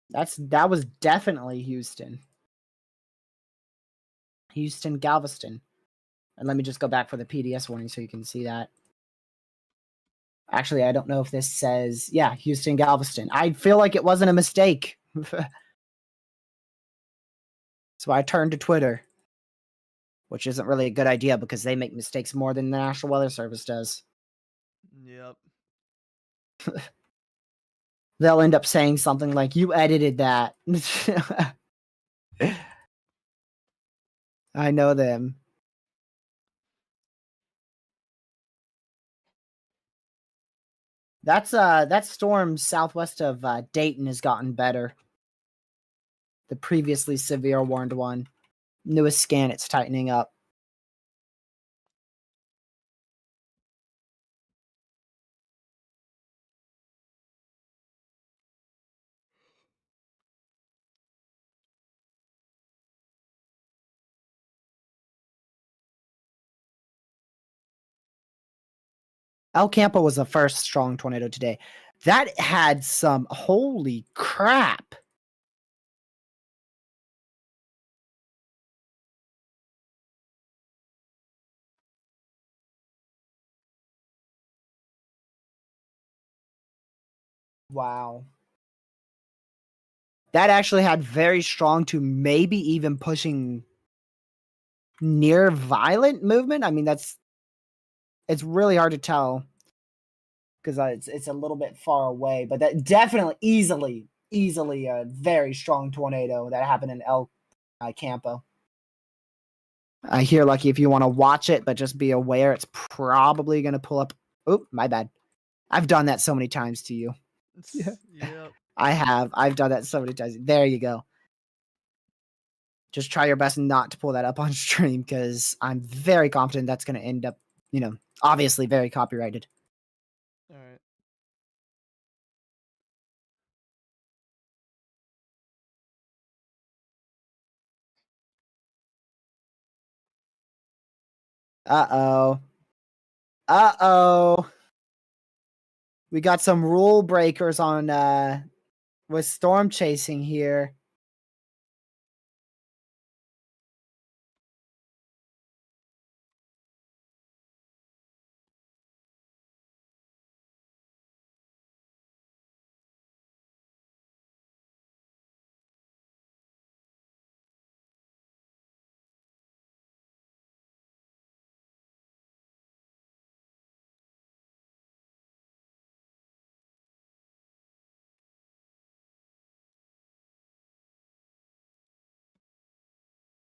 That was definitely Houston. Houston, Galveston. And let me just go back for the PDS warning so you can see that. Actually, I don't know if this says, yeah, Houston, Galveston. I feel like it wasn't a mistake. So I turned to Twitter, which isn't really a good idea because they make mistakes more than the National Weather Service does. Yep. They'll end up saying something like, you edited that. I know them. That storm southwest of Dayton has gotten better. The previously severe warned one. Newest scan, it's tightening up. El Campo was the first strong tornado today. That had some, holy crap. Wow. That actually had very strong to maybe even pushing near violent movement. I mean, it's really hard to tell because it's a little bit far away. But that definitely easily a very strong tornado that happened in El Campo. Here, Lucky, if you want to watch it, but just be aware it's probably going to pull up. Oh, my bad. I've done that so many times to you. Yep. I have. I've done that so many times. There you go. Just try your best not to pull that up on stream because I'm very confident that's going to end up, obviously very copyrighted. All right. Uh-oh. Uh-oh. We got some rule breakers on with storm chasing here.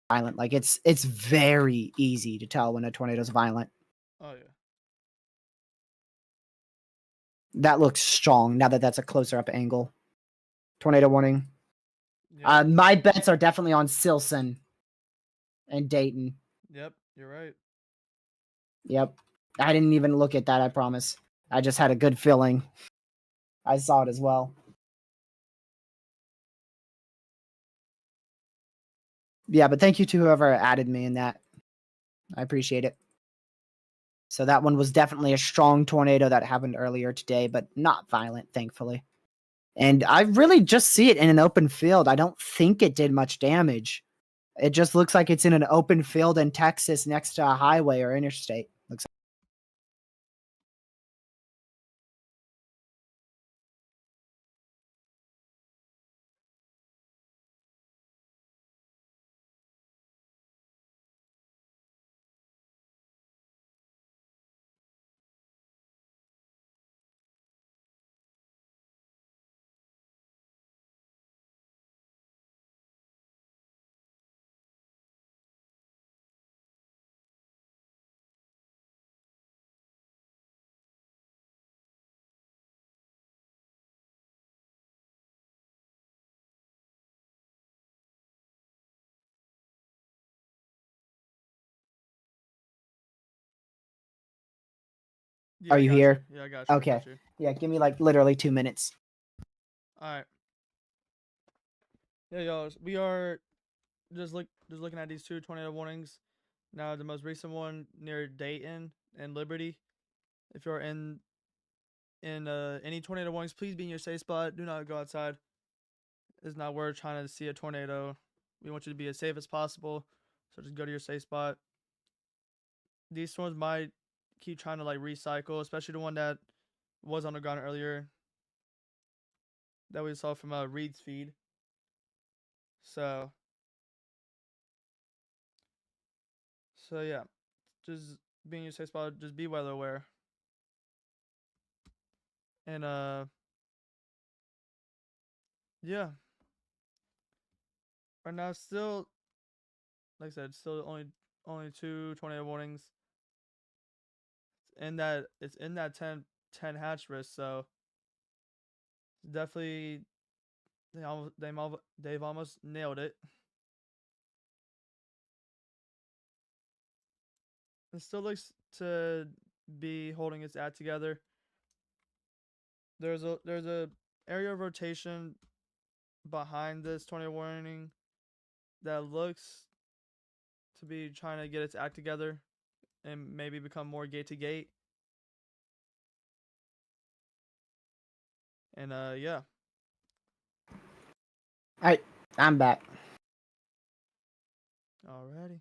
Violent. Like it's very easy to tell when a tornado's violent. Oh yeah. That looks strong now that that's a closer up angle. Tornado warning. Yep. My bets are definitely on Silson and Dayton. Yep, you're right. Yep. I didn't even look at that, I promise. I just had a good feeling. I saw it as well. Yeah, but thank you to whoever added me in that. I appreciate it. So that one was definitely a strong tornado that happened earlier today, but not violent, thankfully. And I really just see it in an open field. I don't think it did much damage. It just looks like it's in an open field in Texas next to a highway or interstate. Looks Yeah, Are you here? Yeah, I got you. Okay. I got you. Yeah, give me like literally 2 minutes. All right. Yeah, y'all. We are just looking at these two tornado warnings. Now, the most recent one near Dayton and Liberty. If you're in any tornado warnings, please be in your safe spot. Do not go outside. It's not worth trying to see a tornado. We want you to be as safe as possible. So just go to your safe spot. These storms might keep trying to like recycle, especially the one that was on the ground earlier that we saw from Reed's feed. So yeah, just be in your safe spot. Just be weather aware. And yeah. Right now, still, like I said, still only two tornado warnings. It's in that 10 hatch risk, so definitely they've almost nailed it. It still looks to be holding its act together. There's a area of rotation behind this tornado warning that looks to be trying to get its act together and maybe become more gate to gate. And yeah. Alright, I'm back. Alrighty.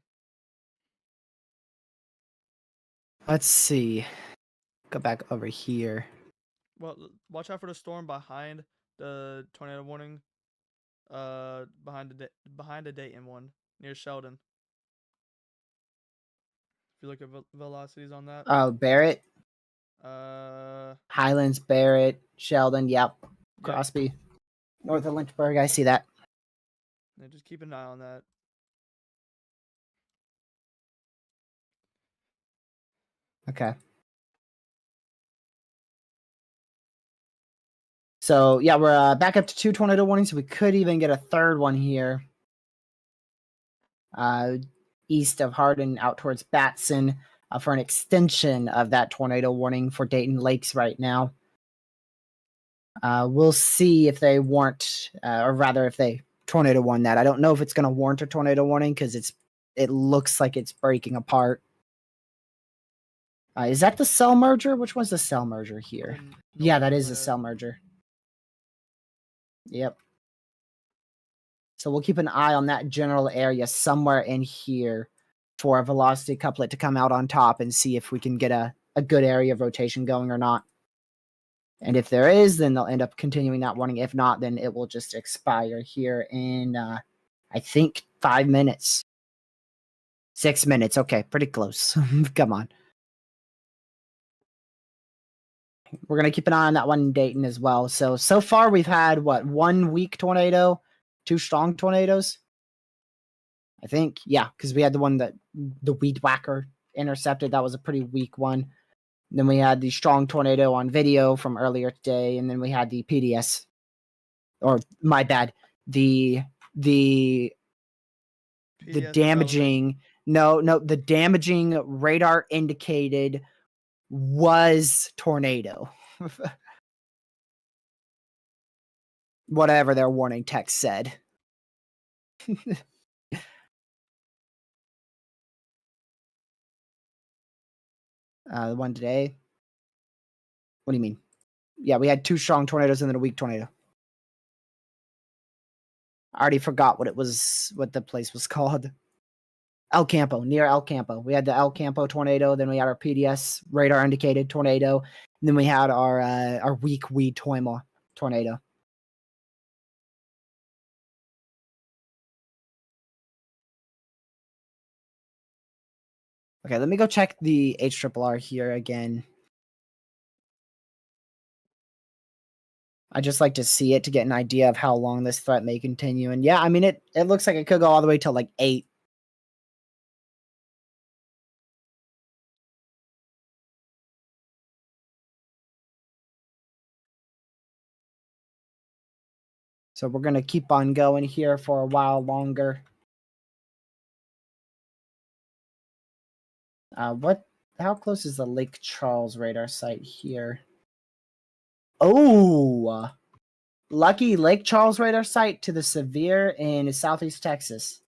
Let's see. Go back over here. Well, watch out for the storm behind the tornado warning. Behind the Dayton one near Sheldon. If you look at velocities on that. Oh, Barrett. Highlands, Barrett, Sheldon. Yep. Crosby. North of Lynchburg. I see that. Yeah, just keep an eye on that. Okay. So, yeah, we're back up to 2 tornado warnings. We could even get a third one here. East of Hardin out towards Batson for an extension of that tornado warning for Dayton Lakes right now. We'll see if they warrant, or rather if they tornado warn that. I don't know if it's going to warrant a tornado warning because it looks like it's breaking apart. Is that the cell merger? Which one's the cell merger here? Yeah, that is a cell merger. Yep. So we'll keep an eye on that general area somewhere in here for a velocity couplet to come out on top and see if we can get a good area of rotation going or not. And if there is, then they'll end up continuing that warning. If not, then it will just expire here in, I think, 5 minutes. 6 minutes. Okay, pretty close. Come on. We're going to keep an eye on that one in Dayton as well. So far we've had, what, 1 weak tornado, 2 strong tornadoes? I think, yeah, because we had the one that the Weed Whacker intercepted. That was a pretty weak one. And then we had the strong tornado on video from earlier today, and then we had the PDS, or my bad, the damaging, the damaging radar indicated was tornado. Whatever their warning text said. The one today. What do you mean? Yeah, we had 2 strong tornadoes and then a weak tornado. I already forgot what the place was called. El Campo, near El Campo. We had the El Campo tornado, then we had our PDS radar indicated tornado, and then we had our weak weed tornado. Okay, let me go check the HRRR here again. I just like to see it to get an idea of how long this threat may continue. And yeah, I mean, it looks like it could go all the way till like 8. So we're going to keep on going here for a while longer. How close is the Lake Charles radar site here? Oh, lucky Lake Charles radar site to the severe in southeast Texas.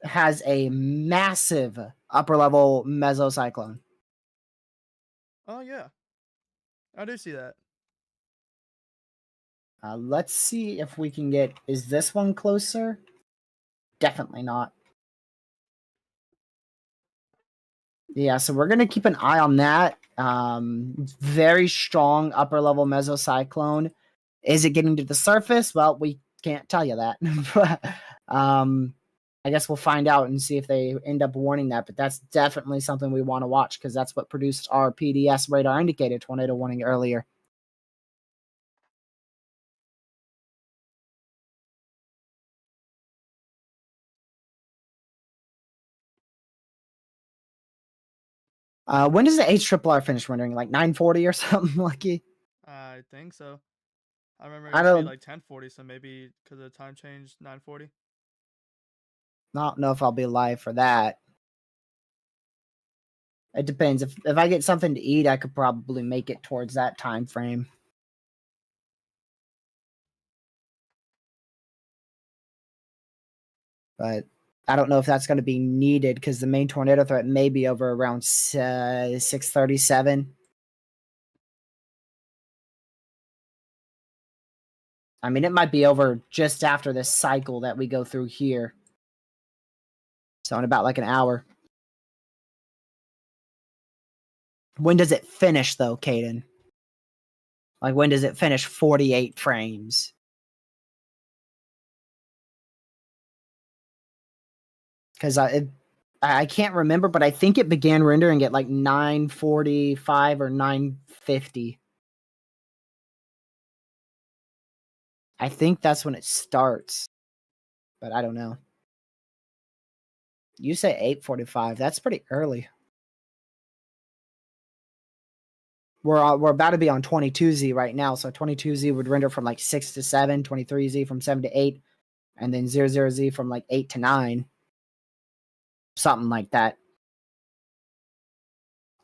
Has a massive upper level mesocyclone. Oh, yeah. I do see that. Let's see if we can get... Is this one closer? Definitely not. Yeah, so we're going to keep an eye on that. Very strong upper level mesocyclone. Is it getting to the surface? Well, we can't tell you that. I guess we'll find out and see if they end up warning that. But that's definitely something we want to watch because that's what produced our PDS radar indicated tornado warning earlier. When does the HRRR finish rendering? Like 9:40 or something, Lucky? I think so. I remember it used to be like 10:40, so maybe because of the time change, 9:40. I don't know if I'll be live for that. It depends. If I get something to eat, I could probably make it towards that time frame. But I don't know if that's going to be needed because the main tornado threat may be over around 6:37. I mean, it might be over just after this cycle that we go through here. So in about like an hour. When does it finish, though, Caden? Like, when does it finish 48 frames? Because I can't remember, but I think it began rendering at like 9:45 or 9:50. I think that's when it starts, but I don't know. You say 8:45. That's pretty early. We're about to be on 22Z right now, so 22Z would render from like 6 to 7, 23Z from 7 to 8, and then 00Z from like 8 to 9. Something like that.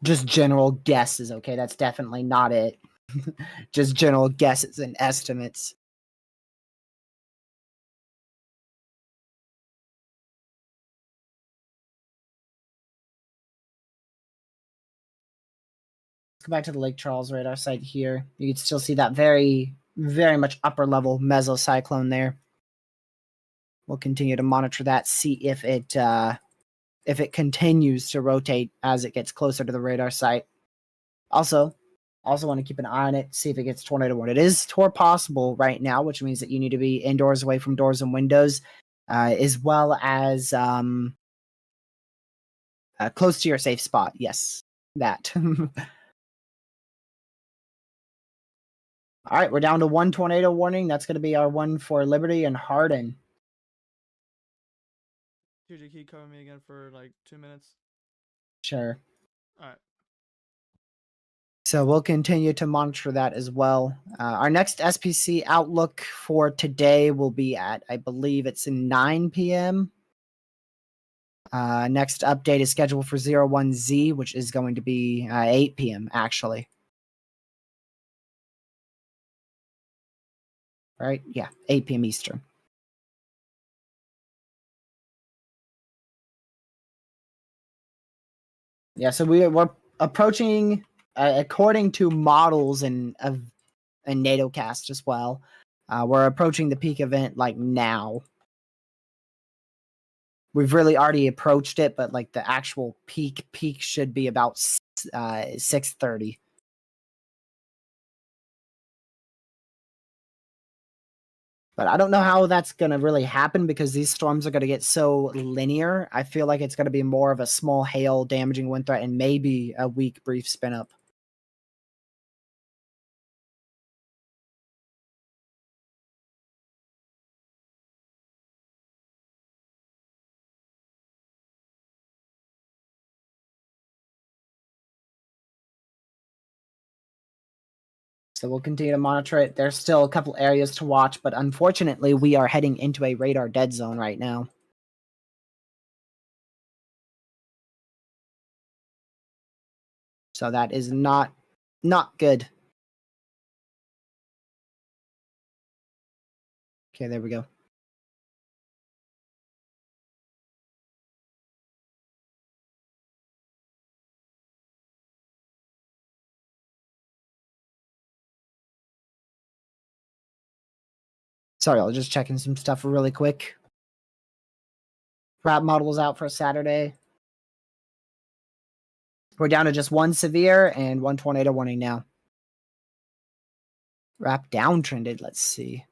Just general guesses, okay? That's definitely not it. Just general guesses and estimates. Let's go back to the Lake Charles radar site here. You can still see that very, very much upper level mesocyclone there. We'll continue to monitor that, see if it continues to rotate as it gets closer to the radar site. Also want to keep an eye on it, see if it gets tornado warned. It is tornado possible right now, which means that you need to be indoors, away from doors and windows, as well as close to your safe spot. Yes, that. All right, we're down to one tornado warning. That's going to be our one for Liberty and Hardin. Could you keep covering me again for like 2 minutes? Sure. All right. So we'll continue to monitor that as well. Our next SPC outlook for today will be at, I believe it's 9 p.m. Next update is scheduled for 01Z, which is going to be 8 p.m. actually. Right? Yeah, 8 p.m. Eastern. Yeah, so we're approaching, according to models and NATOcast as well, we're approaching the peak event like now. We've really already approached it, but like the actual peak should be about 6:30. But I don't know how that's going to really happen because these storms are going to get so linear. I feel like it's going to be more of a small hail damaging wind threat and maybe a weak brief spin up. So we'll continue to monitor it. There's still a couple areas to watch, but unfortunately, we are heading into a radar dead zone right now. So that is not good. Okay, there we go. Sorry, I was just checking some stuff really quick. Wrap models out for Saturday. We're down to just one severe and one tornado warning now. Wrap downtrended. Let's see.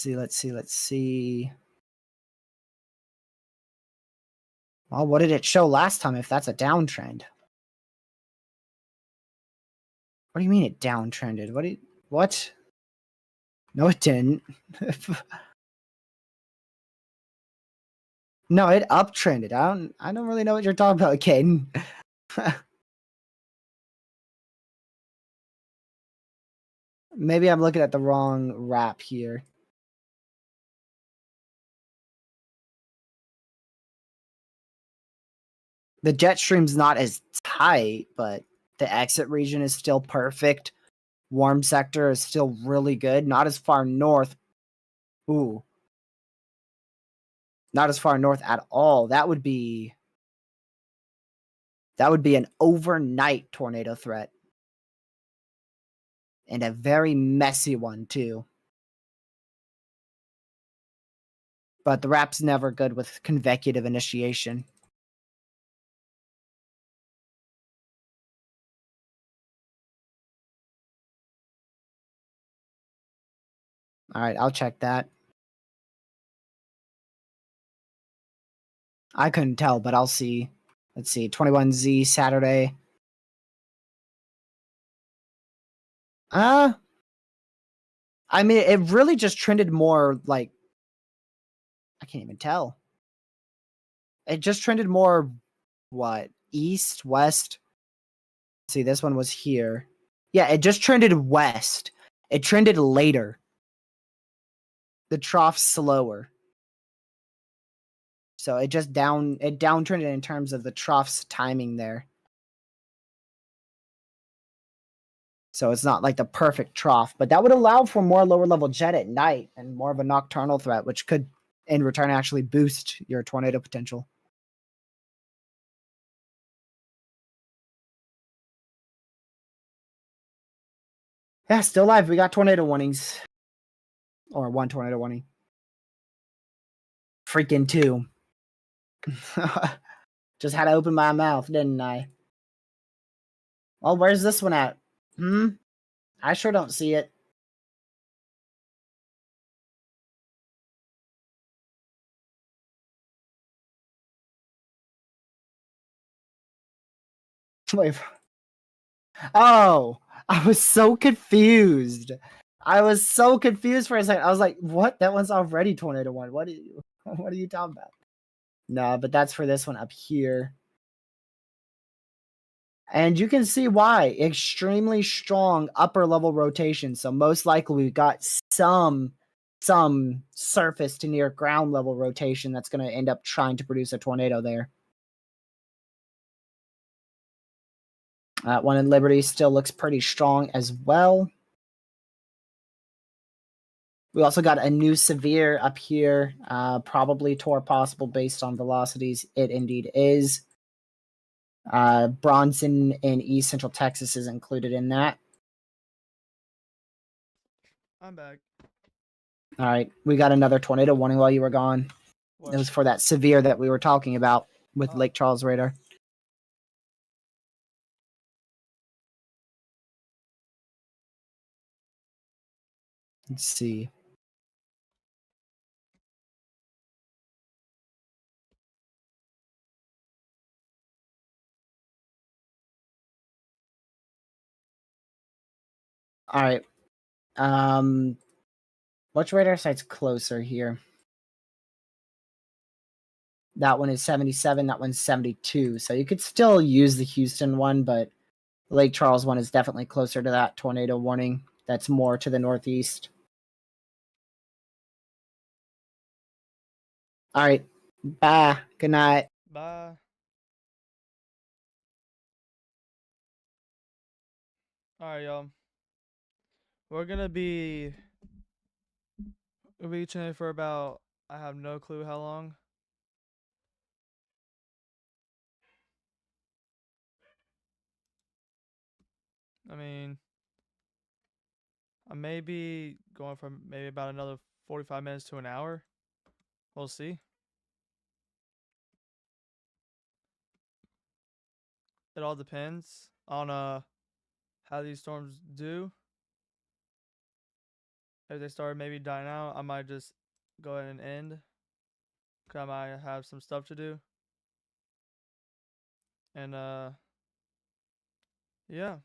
Let's see. Well, what did it show last time if that's a downtrend? What do you mean it downtrended? What? No, it didn't. No, it uptrended. I don't really know what you're talking about, Caden. Maybe I'm looking at the wrong wrap here. The jet stream's not as tight, but the exit region is still perfect. Warm sector is still really good. Not as far north. Ooh. Not as far north at all. That would be an overnight tornado threat. And a very messy one, too. But the wrap's never good with convecutive initiation. All right, I'll check that. I couldn't tell, but I'll see. Let's see. 21Z Saturday. I mean, it really just trended more like I can't even tell. It just trended more what? East, west. Let's see, this one was here. Yeah, it just trended west. It trended later. The trough's slower. So it just downtrended in terms of the trough's timing there. So it's not like the perfect trough, but that would allow for more lower level jet at night and more of a nocturnal threat, which could in return actually boost your tornado potential. Yeah, still live. We got tornado warnings. Or one tornado warning. Freaking two. Just had to open my mouth, didn't I? Well, where's this one at? I sure don't see it. Wait. Oh, I was so confused. I was so confused for a second. I was like, what? That one's already tornado one. What are you talking about? No, but that's for this one up here. And you can see why. Extremely strong upper level rotation. So most likely we've got some surface to near ground level rotation that's going to end up trying to produce a tornado there. That one in Liberty still looks pretty strong as well. We also got a new severe up here, probably Tor possible based on velocities. It indeed is. Bronson in East Central Texas is included in that. I'm back. All right, we got another tornado warning while you were gone. What? It was for that severe that we were talking about with Lake Charles radar. Let's see. All right. Which radar site's closer here? That one is 77. That one's 72. So you could still use the Houston one, but the Lake Charles one is definitely closer to that tornado warning. That's more to the northeast. All right. Bye. Good night. Bye. All right, y'all. We're gonna be reaching it for about, I have no clue how long. I mean, I may be going for maybe about another 45 minutes to an hour. We'll see. It all depends on how these storms do. If they start maybe dying out, I might just go ahead and end. Cause I might have some stuff to do. And yeah.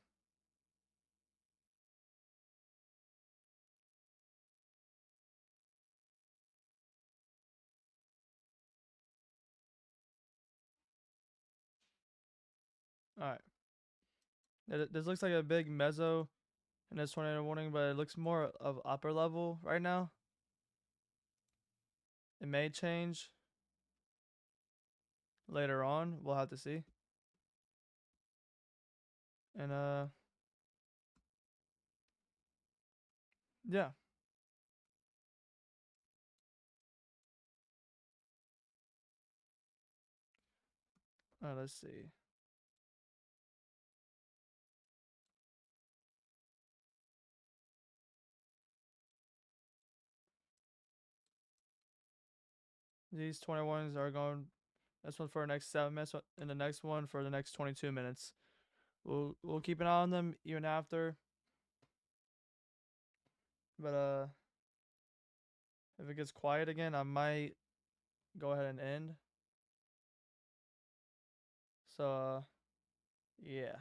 All right. This looks like a big mezzo in this tornado warning, but it looks more of upper level right now. It may change later on. We'll have to see. And yeah. Let's see. These 21s are going. This one for the next 7 minutes, and the next one for the next 22 minutes. We'll keep an eye on them even after. But if it gets quiet again, I might go ahead and end. So, yeah.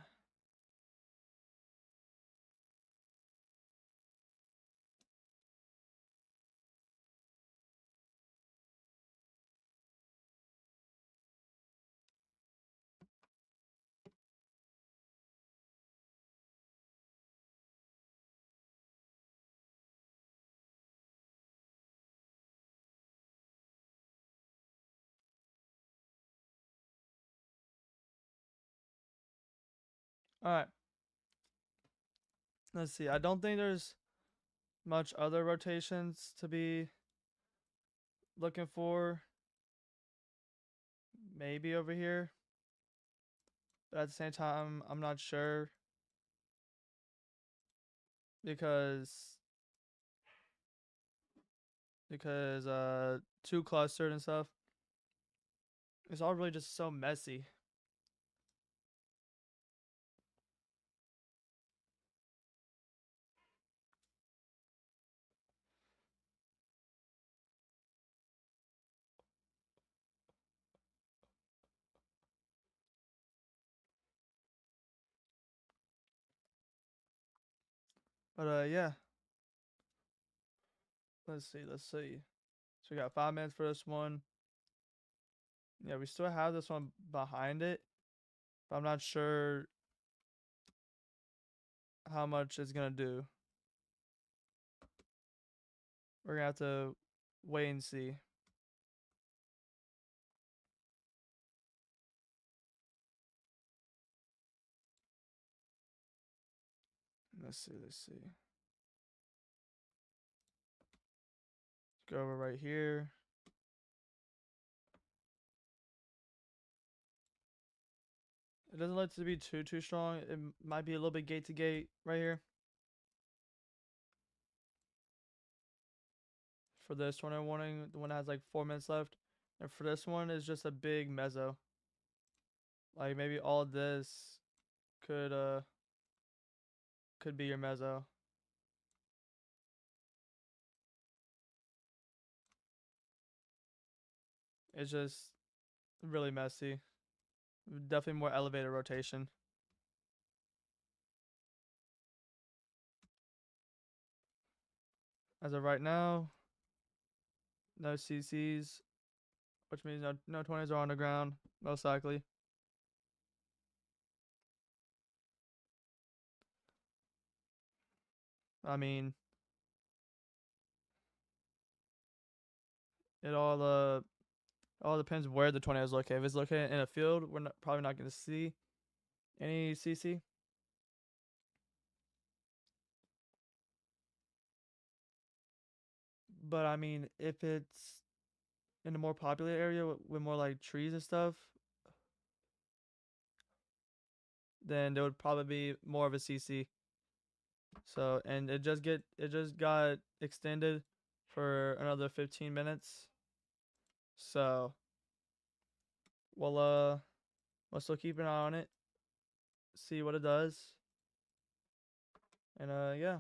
All right. Let's see. I don't think there's much other rotations to be looking for. Maybe over here. But at the same time, I'm not sure because too clustered and stuff. It's all really just so messy. But yeah. Let's see. So we got 5 minutes for this one. Yeah, we still have this one behind it, but I'm not sure how much it's gonna do. We're gonna have to wait and see. Let's see. Let's go over right here. It doesn't look to be too strong. It might be a little bit gate to gate right here. For this tornado warning, the one that has like 4 minutes left. And for this one is just a big mezzo. Like maybe all this could be your mezzo. It's just really messy. Definitely more elevated rotation. As of right now, no CCs, which means no 20s are on the ground, most likely. I mean, it all depends where the tornado is located. If it's located in a field, we're probably not going to see any CC. But I mean, if it's in a more popular area with more like trees and stuff, then there would probably be more of a CC. So, and it just got extended for another 15 minutes. So, we'll still keep an eye on it, see what it does. And yeah.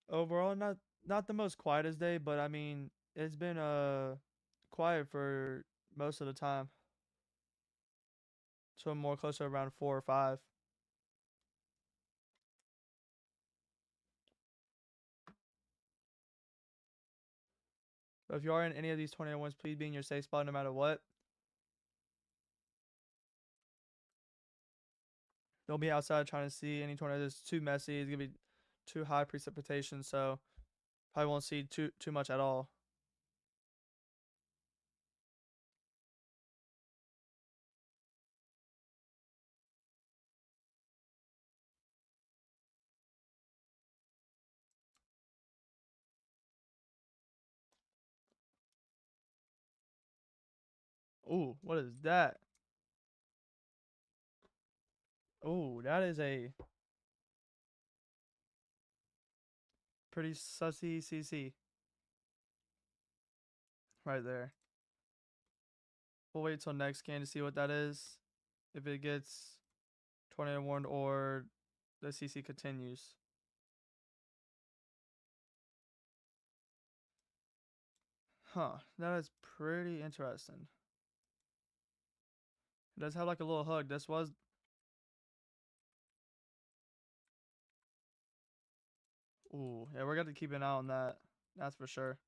Overall, not the most quietest day, but I mean, it's been quiet for most of the time. So more closer around 4 or 5. But if you are in any of these tornado ones, please be in your safe spot no matter what. Don't be outside trying to see any tornadoes. It's too messy. It's gonna be too high precipitation, so probably won't see too much at all. Ooh, what is that? Ooh, that is a pretty sussy CC right there. We'll wait till next scan to see what that is. If it gets tornado warned or the CC continues. Huh, that is pretty interesting. It does have like a little hook. This was... Ooh, yeah, we're gonna keep an eye on that. That's for sure.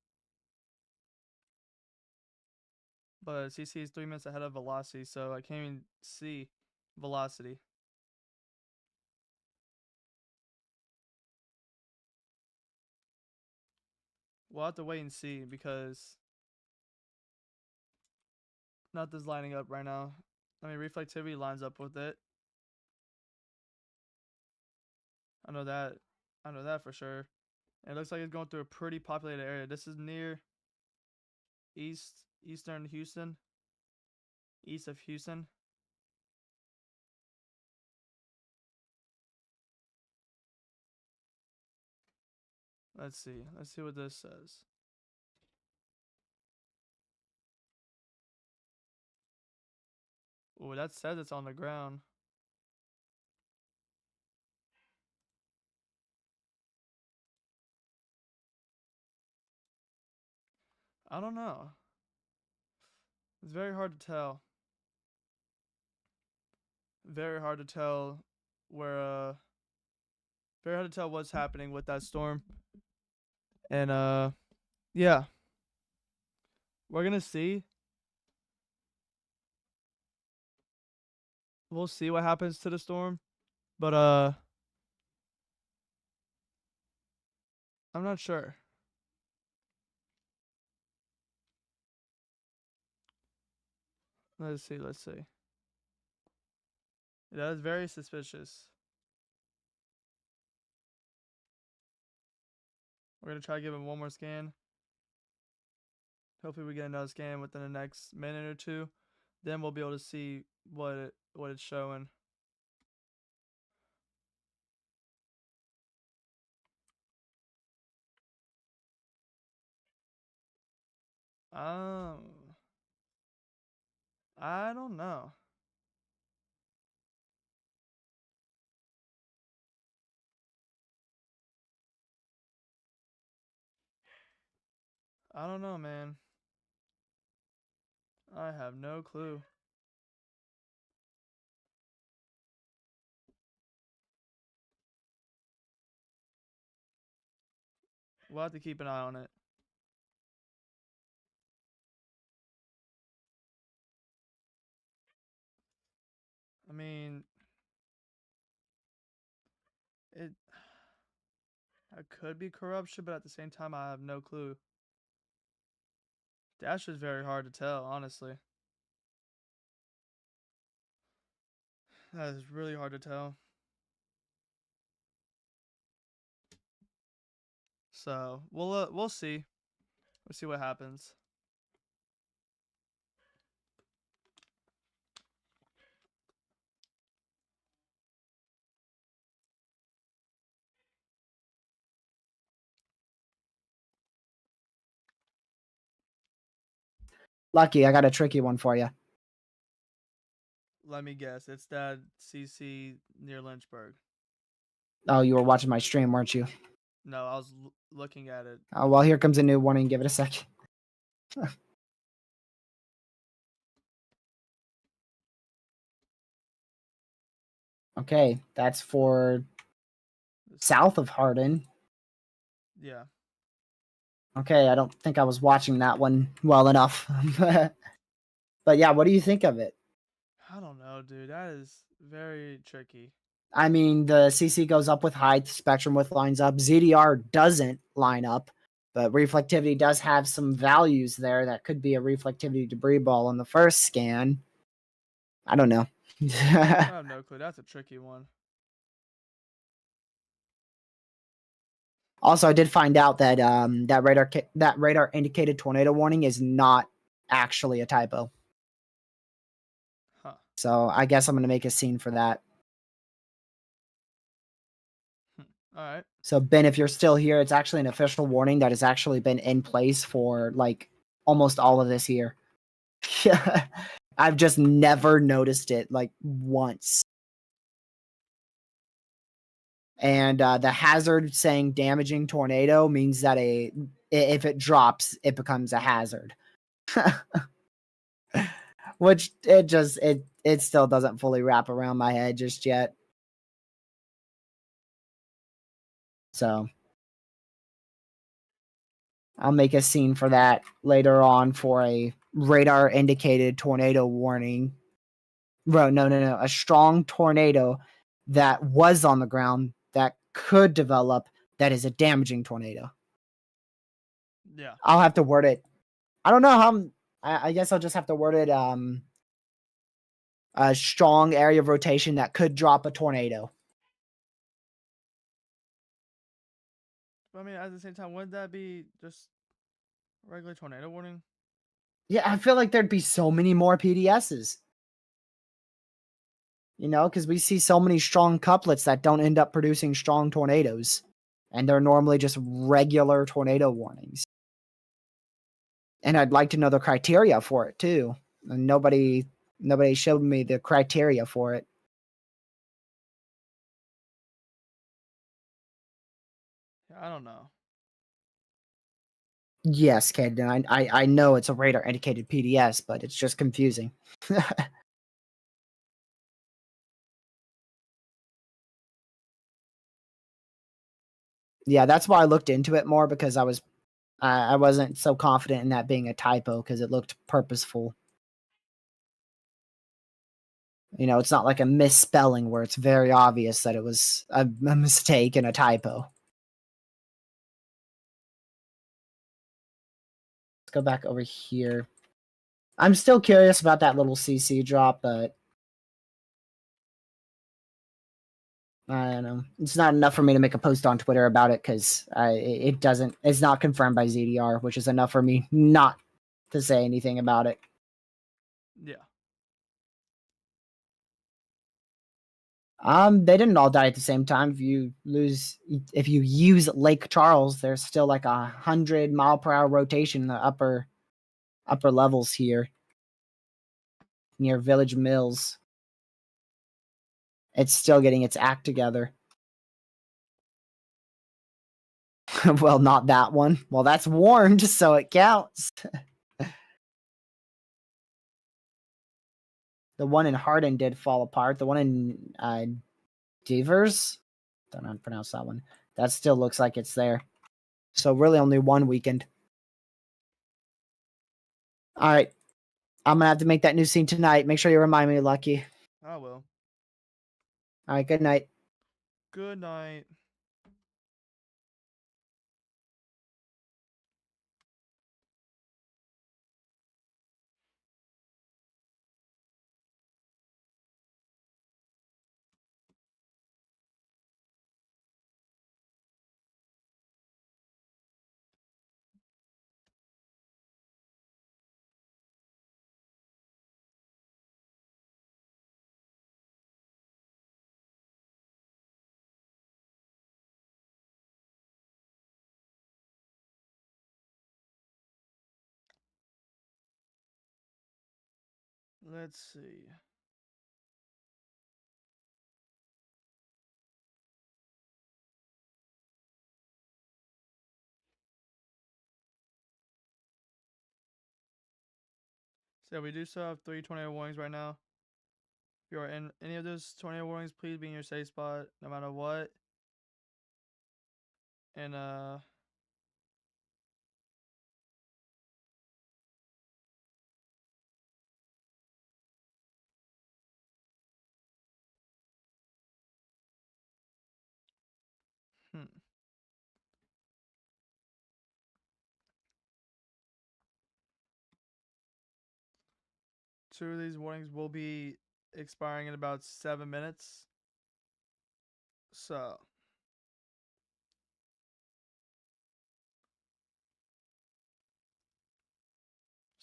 But CC is 3 minutes ahead of velocity, so I can't even see velocity. We'll have to wait and see because nothing's lining up right now. I mean, reflectivity lines up with it. I know that. I know that for sure. It looks like it's going through a pretty populated area. This is near eastern Houston. East of Houston. Let's see. Let's see what this says. Ooh, that says it's on the ground. I don't know. It's very hard to tell. Very hard to tell where very hard to tell what's happening with that storm. And yeah. We're gonna see. We'll see what happens to the storm. But I'm not sure. Let's see, let's see. That is very suspicious. We're gonna try to give him one more scan. Hopefully we get another scan within the next minute or two. Then we'll be able to see what it's showing. I don't know. I don't know, man. I have no clue. We'll have to keep an eye on it. I mean, it could be corruption, but at the same time, I have no clue. That's just very hard to tell, honestly. That is really hard to tell. So we'll see. We'll see what happens. Lucky, I got a tricky one for you. Let me guess. It's that CC near Lynchburg. Oh, you were watching my stream, weren't you? No, I was looking at it. Oh, well, here comes a new warning. Give it a sec. Okay, that's for south of Hardin. Yeah. Okay, I don't think I was watching that one well enough. But yeah, what do you think of it? I don't know, dude. That is very tricky. I mean, the CC goes up with height, spectrum width lines up. ZDR doesn't line up, but reflectivity does have some values there that could be a reflectivity debris ball on the first scan. I don't know. I have no clue. That's a tricky one. Also, I did find out that that radar indicated tornado warning is not actually a typo. Huh. So I guess I'm gonna make a scene for that. All right. So Ben, if you're still here, it's actually an official warning that has actually been in place for like almost all of this year. I've just never noticed it like once. And the hazard saying damaging tornado means that if it drops, it becomes a hazard. Which it still doesn't fully wrap around my head just yet. So I'll make a scene for that later on for a radar indicated tornado warning. No. A strong tornado that was on the ground that could develop that is a damaging tornado. Yeah. I'll have to word it. I don't know how. I guess I'll just have to word it. A strong area of rotation that could drop a tornado. I mean, at the same time, wouldn't that be just regular tornado warning? Yeah, I feel like there'd be so many more PDSs. You know, because we see so many strong couplets that don't end up producing strong tornadoes. And they're normally just regular tornado warnings. And I'd like to know the criteria for it too. And nobody showed me the criteria for it. I don't know. Yes, Caden, I know it's a radar indicated PDS, but it's just confusing. Yeah, that's why I looked into it more, because I wasn't so confident in that being a typo because it looked purposeful. You know, it's not like a misspelling where it's very obvious that it was a mistake and a typo. Let's go back over here. I'm still curious about that little CC drop, but I don't know. It's not enough for me to make a post on Twitter about it because it's not confirmed by ZDR, which is enough for me not to say anything about it. Yeah. They didn't all die at the same time. If you use Lake Charles, there's still like 100-mile-per-hour rotation in the upper levels here near Village Mills. It's still getting its act together. Well, not that one. Well, that's warned, so it counts. The one in Hardin did fall apart. The one in Devers, don't know how to pronounce that one. That still looks like it's there. So really only one weekend. All right. I'm going to have to make that new scene tonight. Make sure you remind me, Lucky. I will. All right. Good night. Good night. Let's see. So we do still have 3 tornado warnings right now. If you are in any of those tornado warnings, please be in your safe spot, no matter what. And hmm. 2 of these warnings will be expiring in about 7 minutes. So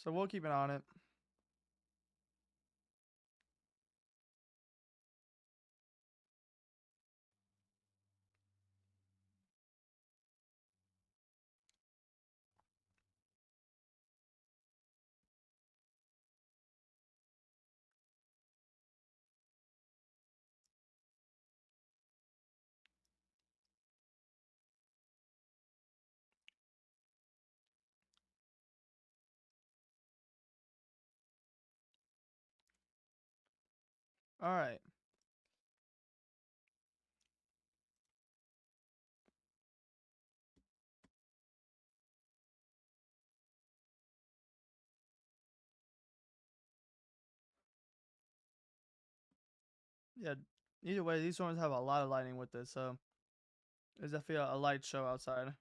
we'll keep an eye on it. All right. Yeah. Either way, these storms have a lot of lightning with it, so it's definitely a light show outside.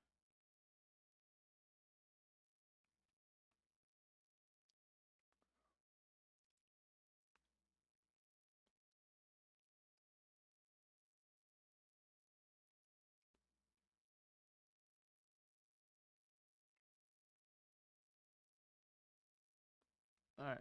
All right.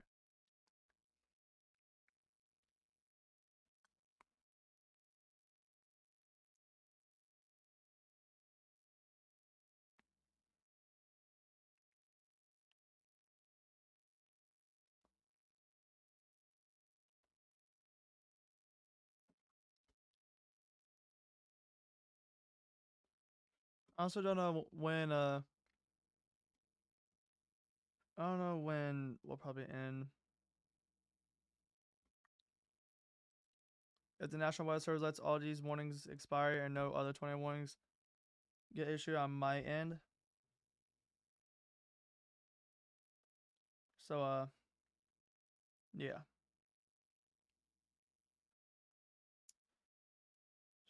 I also don't know when I don't know when we'll probably end. If the National Weather Service lets all these warnings expire and no other tornado warnings get issued on my end. So yeah.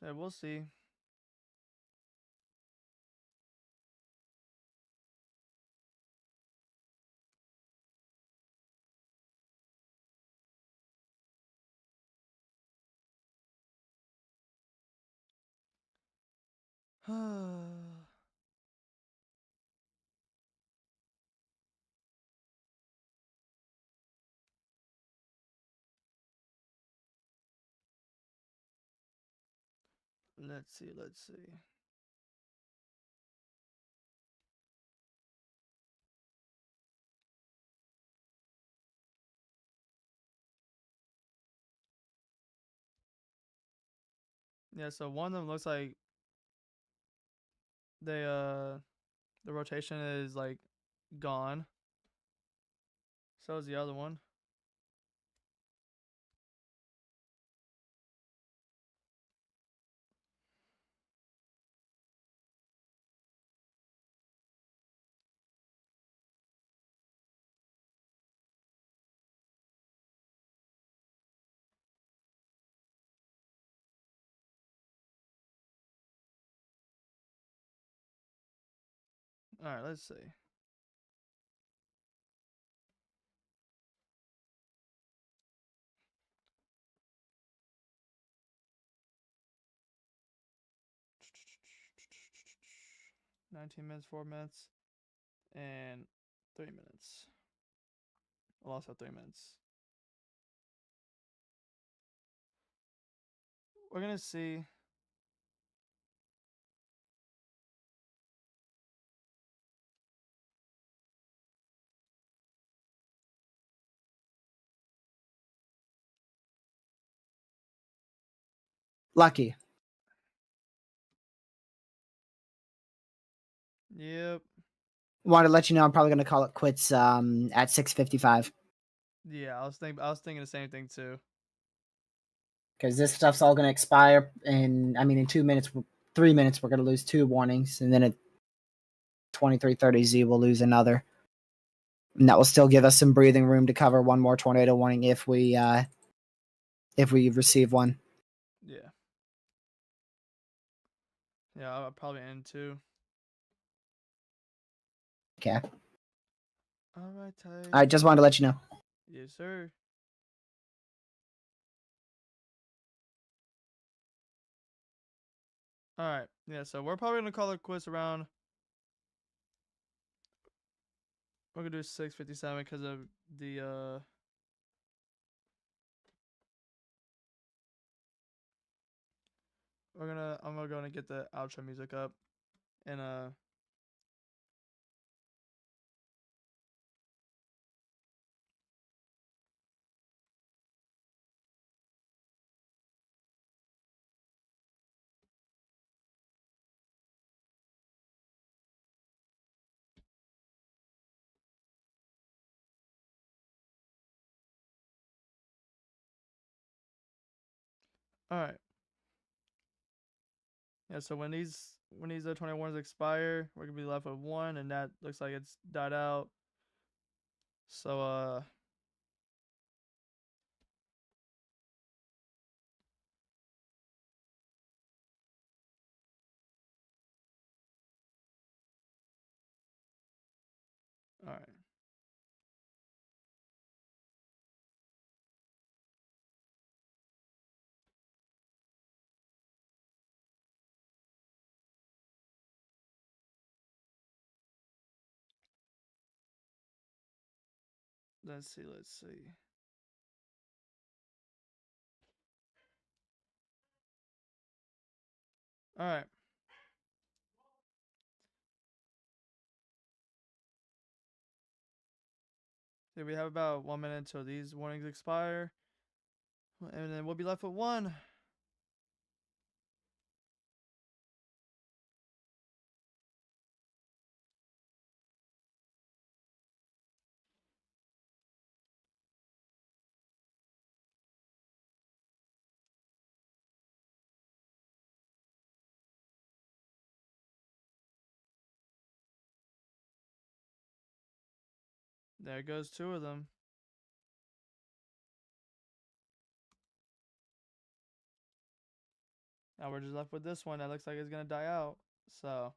So we'll see. Let's see, let's see. Yeah, so one of them looks like they the rotation is like gone. So is the other one. Alright, let's see. $19 minutes, 4 minutes, and 3 minutes. I'll also have 3 minutes. We're gonna see. Lucky. Yep. Wanted to let you know I'm probably going to call it quits at 6:55 Yeah, I was thinking the same thing too. because this stuff's all going to expire in 2 minutes, 3 minutes we're going to lose 2 warnings, and then at 23:30 we'll lose another, and that will still give us some breathing room to cover one more tornado warning if we receive one. Yeah. Yeah, I'll probably end too. Okay. Alright, Ty. I just wanted to let you know. Yes, sir. Alright. Yeah, so we're probably gonna call it quits around. We're gonna do 6:57 because of the I'm gonna get the outro music up and All right. Yeah. So when these tornado warnings expire, we're gonna be left with one, and that looks like it's died out. So all right. Let's see. Let's see. All right. So we have about 1 minute until these warnings expire, and then we'll be left with one. There goes two of them. Now we're just left with this one that looks like it's gonna die out. So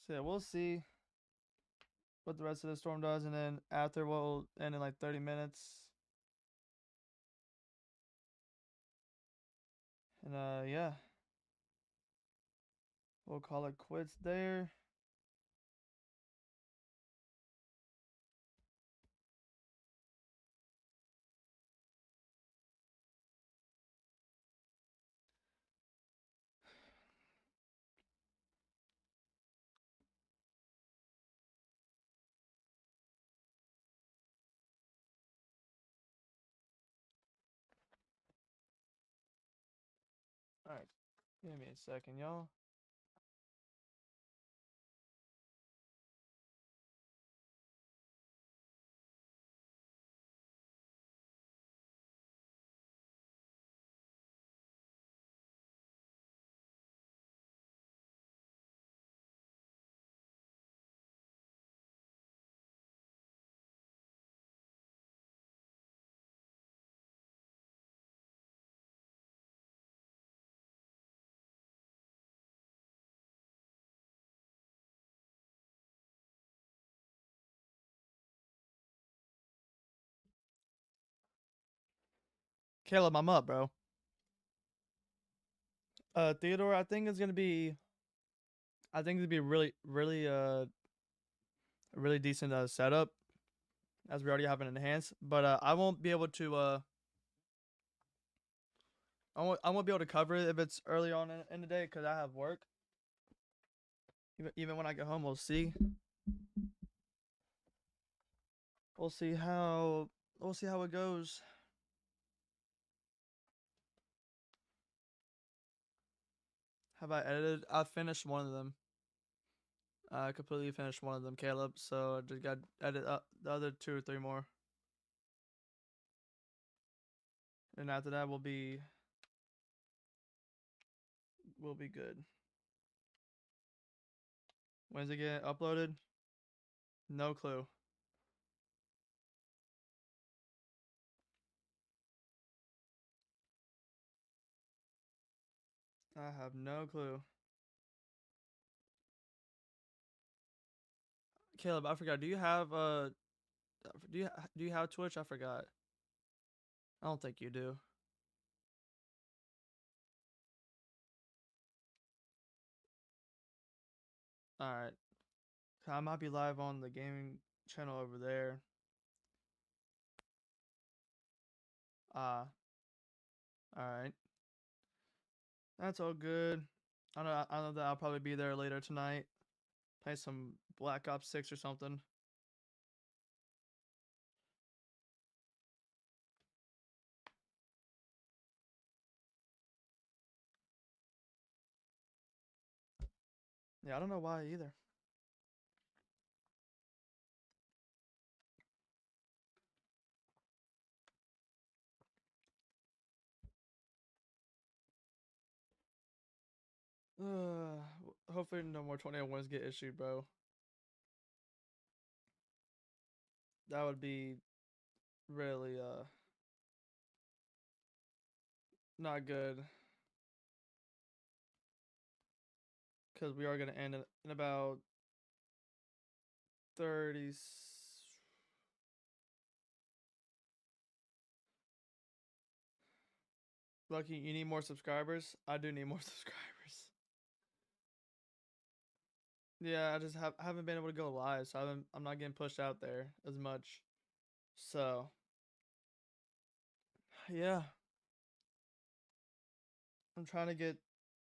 yeah, we'll see what the rest of the storm does, and then after we'll end in like 30 minutes. And yeah, we'll call it quits there. All right, give me a second, y'all. Caleb, I'm up, bro. Theodore, I think it's gonna be. I think it'd be really decent setup, as we already have an enhanced. But I won't be able to. I won't be able to cover it if it's early on in the day because I have work. Even when I get home, we'll see. We'll see how it goes. Have I edited? I finished one of them. I completely finished one of them, Caleb. So I just got to edit the other 2 or 3 more. And after that, we'll be good. When's it get uploaded? No clue. I have no clue. Caleb, I forgot. Do you have do you have Twitch? I forgot. I don't think you do. All right. I might be live on the gaming channel over there. All right. That's all good. I know that I'll probably be there later tonight. Play some Black Ops 6 or something. Yeah, I don't know why either. Hopefully no more tornado warnings get issued, bro. That would be really not good. Because we are gonna end in about 30. Lucky, you need more subscribers? I do need more subscribers. Yeah, I just haven't been able to go live, so I'm not getting pushed out there as much. So, yeah. I'm trying to get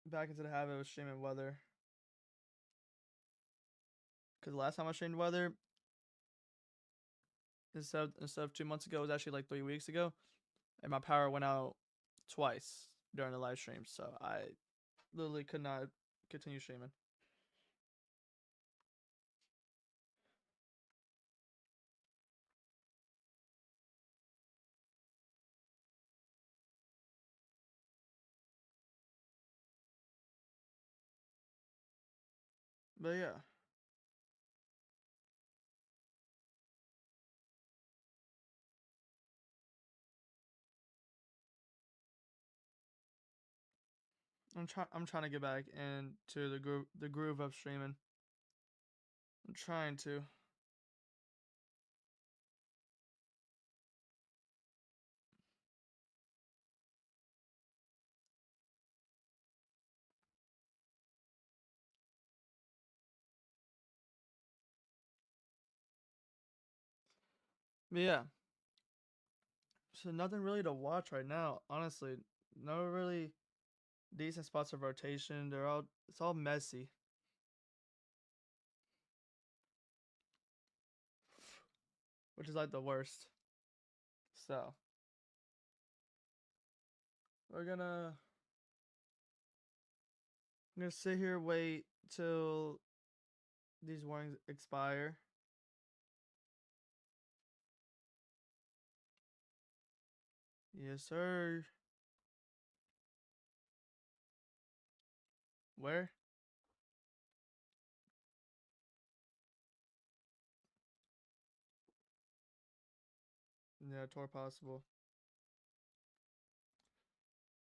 back into the habit of streaming weather. Because the last time I streamed weather, instead of 2 months ago, it was actually like 3 weeks ago. And my power went out twice during the live stream. So I literally could not continue streaming. But yeah. I'm trying to get back into the groove of streaming. I'm trying to. But yeah. So nothing really to watch right now, honestly. No really decent spots of rotation. It's all messy. Which is like the worst. So we're gonna I'm gonna sit here, wait till these warnings expire. Yes, sir. Where? Yeah, tour possible.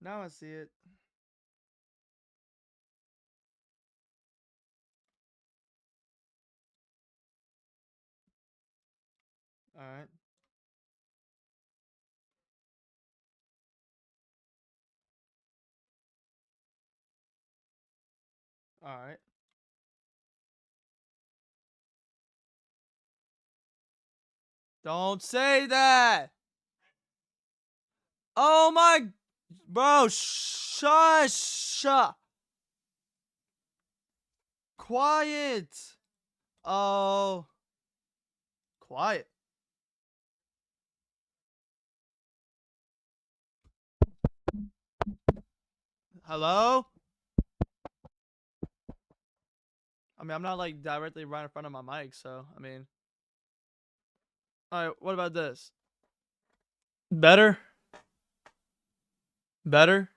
Now I see it. Alright. Alright. Don't say that! Oh my... Bro, shush! Quiet! Oh... Quiet. Hello? I mean, I'm not like directly right in front of my mic, so, I mean... Alright, what about this? Better? Better?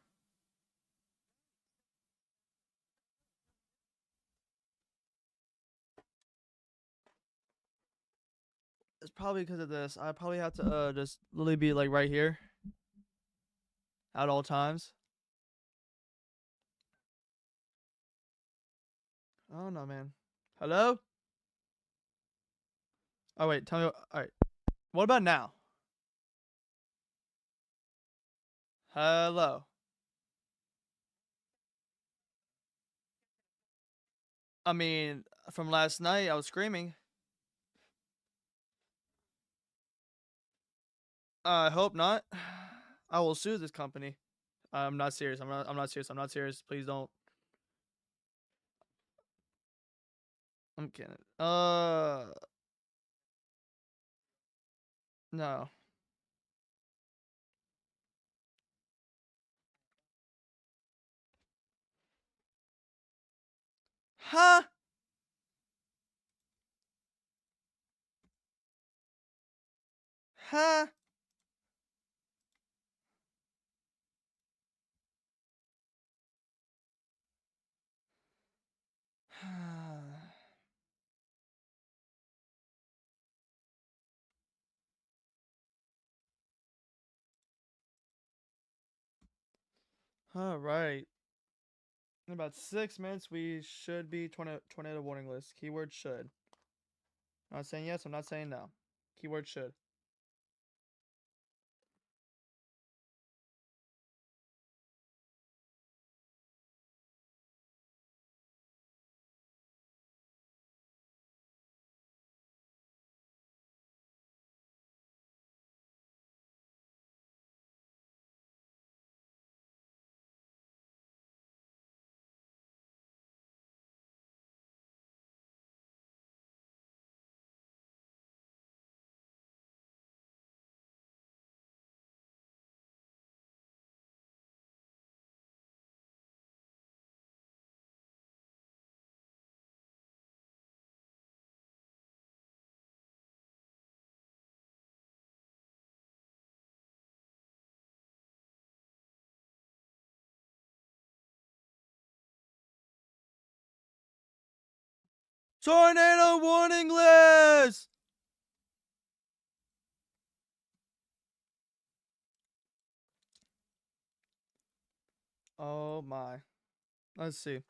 It's probably because of this. I probably have to just literally be like right here at all times. I don't know, man. Hello? Oh wait, tell me. All right. What about now? Hello. I mean, from last night, I was screaming. I hope not. I will sue this company. I'm not serious. I'm not serious. I'm not serious. Please don't. I'm kidding. No. Huh? Huh? All right. In about 6 minutes, we should be tornado warning list. Keyword should. I'm not saying yes. I'm not saying no. Keyword should. Tornado warning list! Oh my. Let's see.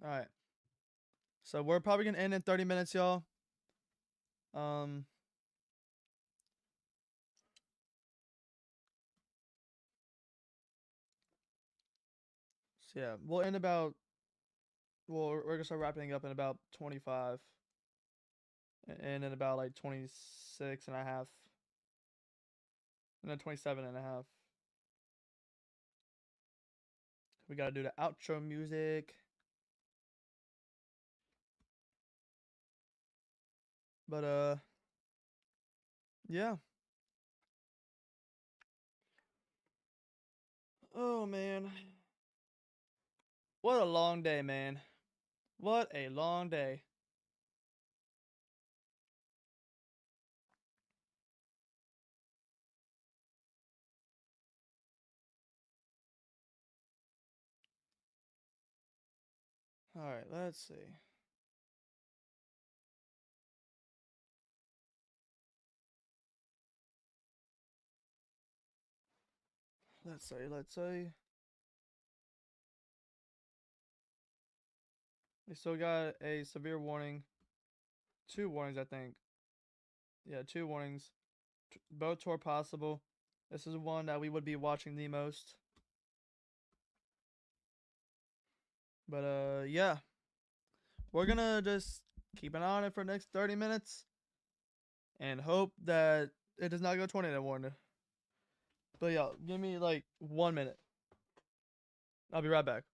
Alright. So we're probably gonna end in 30 minutes, y'all. So yeah, we'll end about we're gonna start wrapping up in about 25. And in about like 26 and a half. And then 27 and a half. We gotta do the outro music. But yeah. Oh man. What a long day, man. What a long day. Alright, let's see. Let's see. We still got a severe warning. 2 warnings, I think. Yeah, 2 warnings. Both tore possible. This is one that we would be watching the most. But yeah. We're gonna just keep an eye on it for the next 30 minutes. And hope that it does not go tornado warning. But yeah, give me like 1 minute. I'll be right back.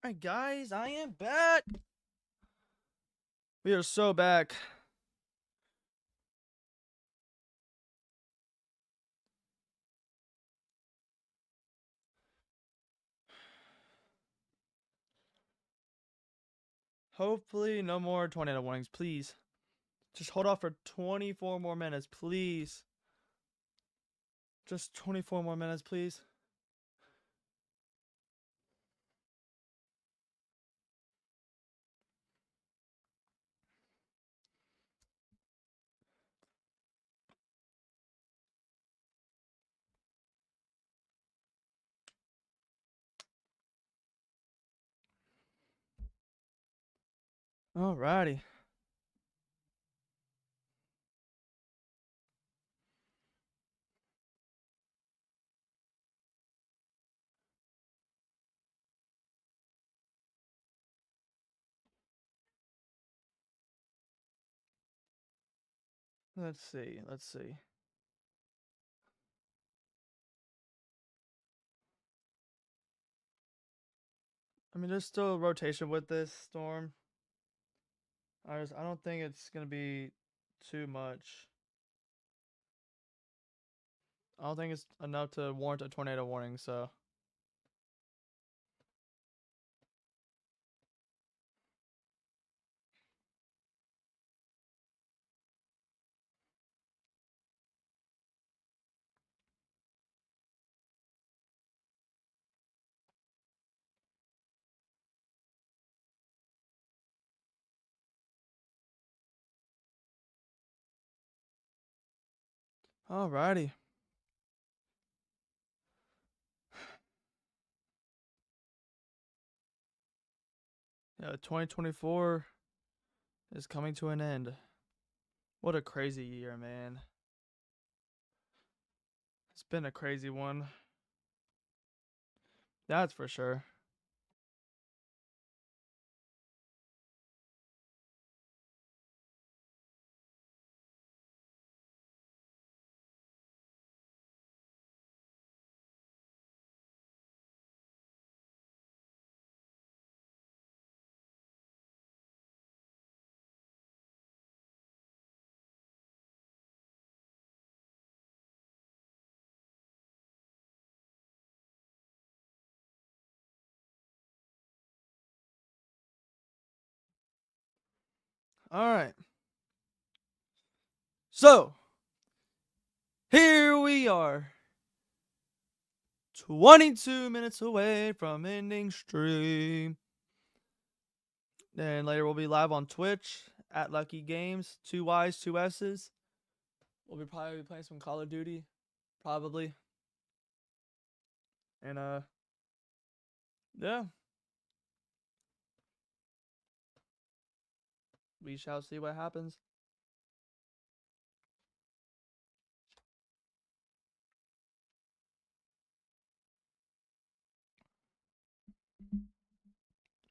Alright, guys, I am back. We are so back. Hopefully, no more tornado warnings, please. Just hold off for 24 more minutes, please. Just 24 more minutes, please. Alrighty. Let's see. I mean, there's still a rotation with this storm. I don't think it's gonna be too much. I don't think it's enough to warrant a tornado warning, so. Alrighty. Yeah, 2024 is coming to an end. What a crazy year, man. It's been a crazy one. That's for sure. Alright. So, here we are. 22 minutes away from ending stream. Then later we'll be live on Twitch at Lucky Games. 2 Y's, 2 S's. We'll be probably playing some Call of Duty. Probably. And yeah. We shall see what happens.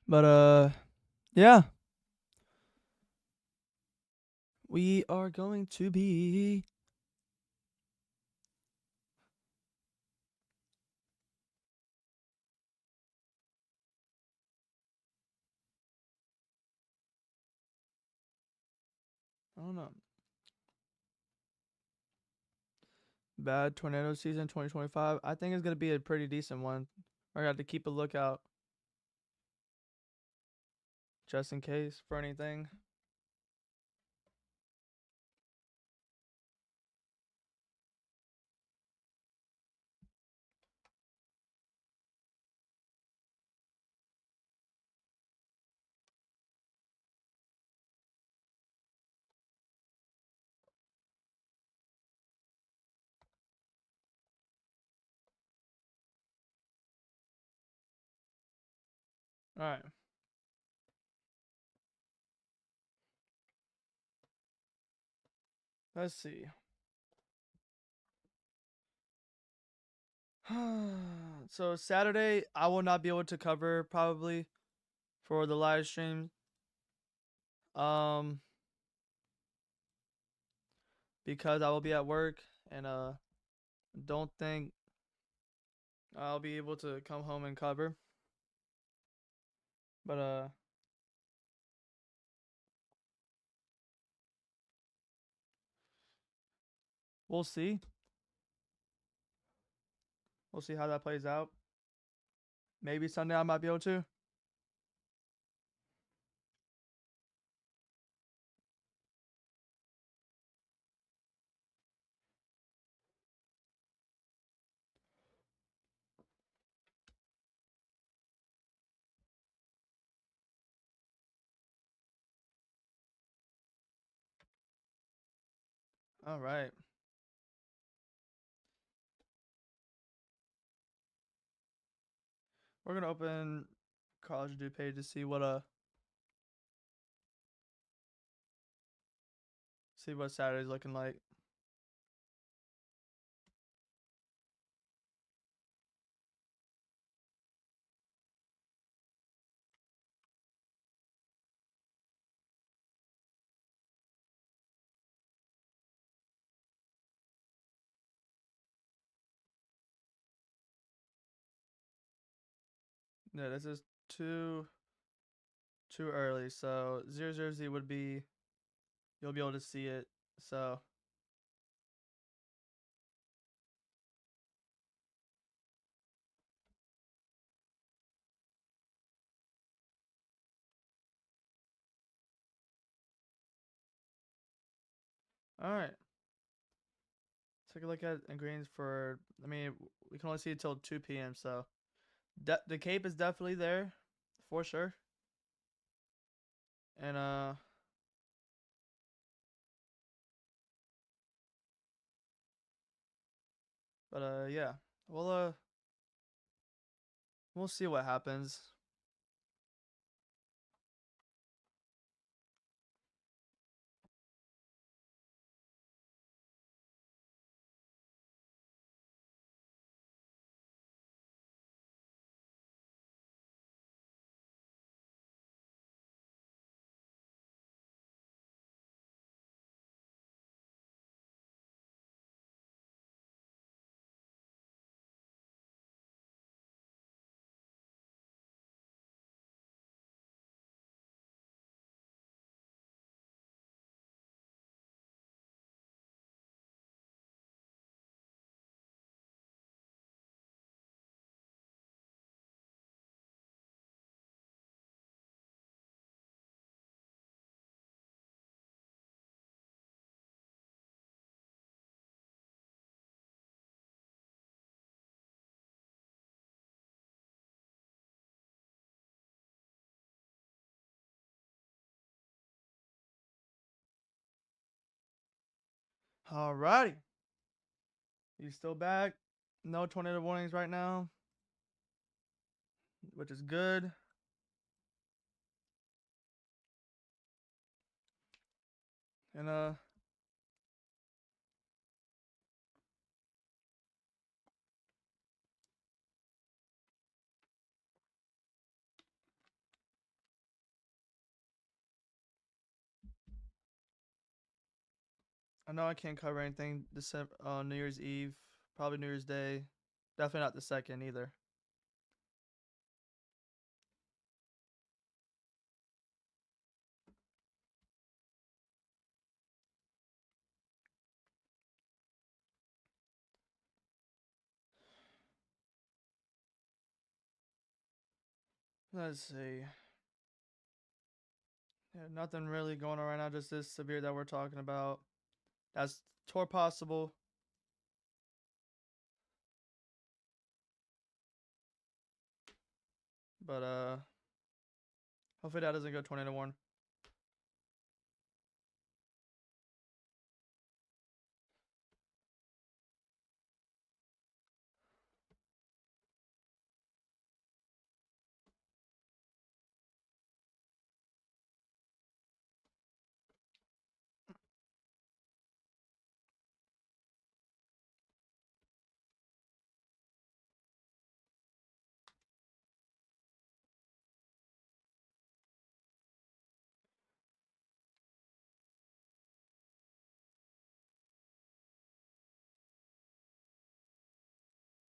But yeah. We are going to be I don't know. Bad tornado season 2025. I think it's going to be a pretty decent one. I got to keep a lookout just in case for anything. All right. Let's see. So Saturday, I will not be able to cover probably for the live stream. Because I will be at work and don't think I'll be able to come home and cover. But we'll see. We'll see how that plays out. Maybe Sunday I might be able to. All right. We're gonna open College Due page to see what Saturday's looking like. Yeah, this is too early. So 00Z would be, you'll be able to see it. So all right. Take a look at ingredients for. I mean, we can only see it till 2 p.m. So the cape is definitely there, for sure. And yeah, we'll see what happens. Alrighty. He's still back. No tornado warnings right now, which is good. And I know I can't cover anything December New Year's Eve, probably New Year's Day. Definitely not the second either. Let's see. Yeah, nothing really going on right now. Just this severe that we're talking about. That's tour possible. But hopefully that doesn't go tornado warn.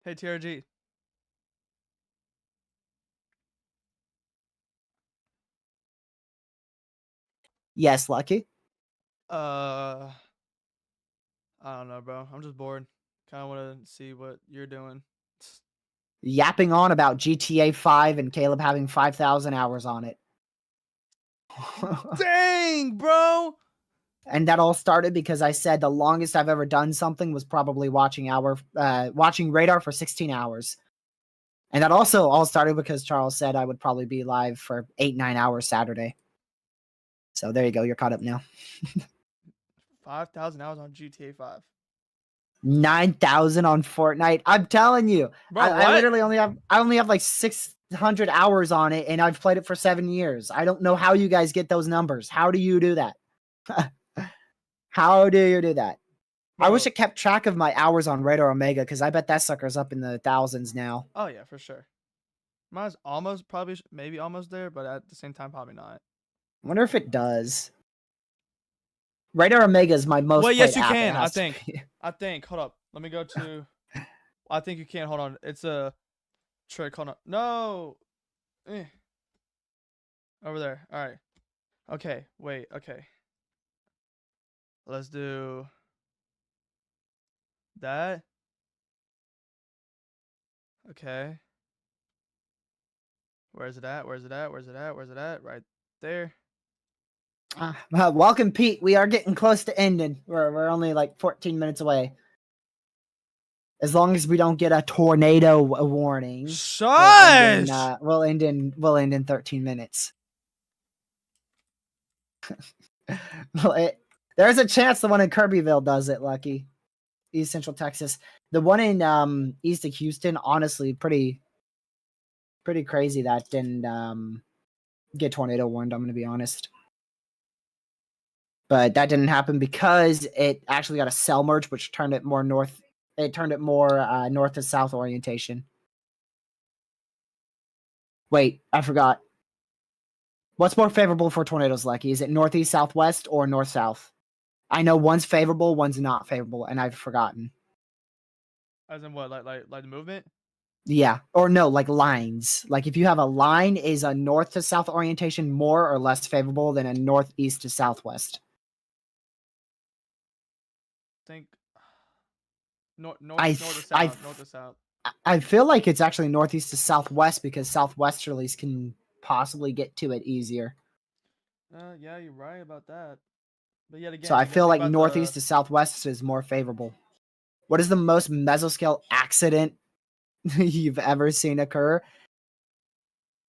Hey TRG. Yes, Lucky. I don't know, bro. I'm just bored. Kind of want to see what you're doing. Yapping on about GTA 5 and Caleb having 5,000 hours on it. Dang, bro. And that all started because I said the longest I've ever done something was probably watching Radar for 16 hours. And that also all started because Charles said I would probably be live for 8-9 hours Saturday. So there you go. You're caught up now. 5,000 hours on GTA 5. 9,000 on Fortnite. I'm telling you, bro, I literally only have like 600 hours on it, and I've played it for 7 years. I don't know how you guys get those numbers. How do you do that? How do you do that? Bro. I wish it kept track of my hours on Radar Omega, because I bet that sucker's up in the thousands now. Oh yeah, for sure. Mine's almost, probably, maybe almost there, but at the same time, probably not. I wonder if it does. Radar Omega is my most. Well, yes, you can. I think. Hold up. Let me go to. I think you can. Hold on. It's a trick. Hold on. No. Over there. All right. Okay. Wait. Okay. Let's do that. Okay. Where's it at? Where's it at? Where's it at? Where's it at? Right there. Welcome, Pete. We are getting close to ending. We're only like 14 minutes away. As long as we don't get a tornado warning, Shush! We'll end in 13 minutes. There's a chance the one in Kirbyville does it, Lucky. East Central Texas. The one in east of Houston, honestly, pretty crazy that didn't get tornado warned, I'm going to be honest. But that didn't happen because it actually got a cell merge, which turned it more north. It turned it more north to south orientation. Wait, I forgot. What's more favorable for tornadoes, Lucky? Is it northeast, southwest, or north-south? I know one's favorable, one's not favorable, and I've forgotten. As in what? Like the movement? Yeah. Or no, like lines. Like if you have a line, is a north to south orientation more or less favorable than a northeast to southwest? I think north to south. I feel like it's actually northeast to southwest because southwesterlies can possibly get to it easier. Yeah, you're right about that. But yet again, so I feel like northeast to southwest is more favorable. What is the most mesoscale accident you've ever seen occur?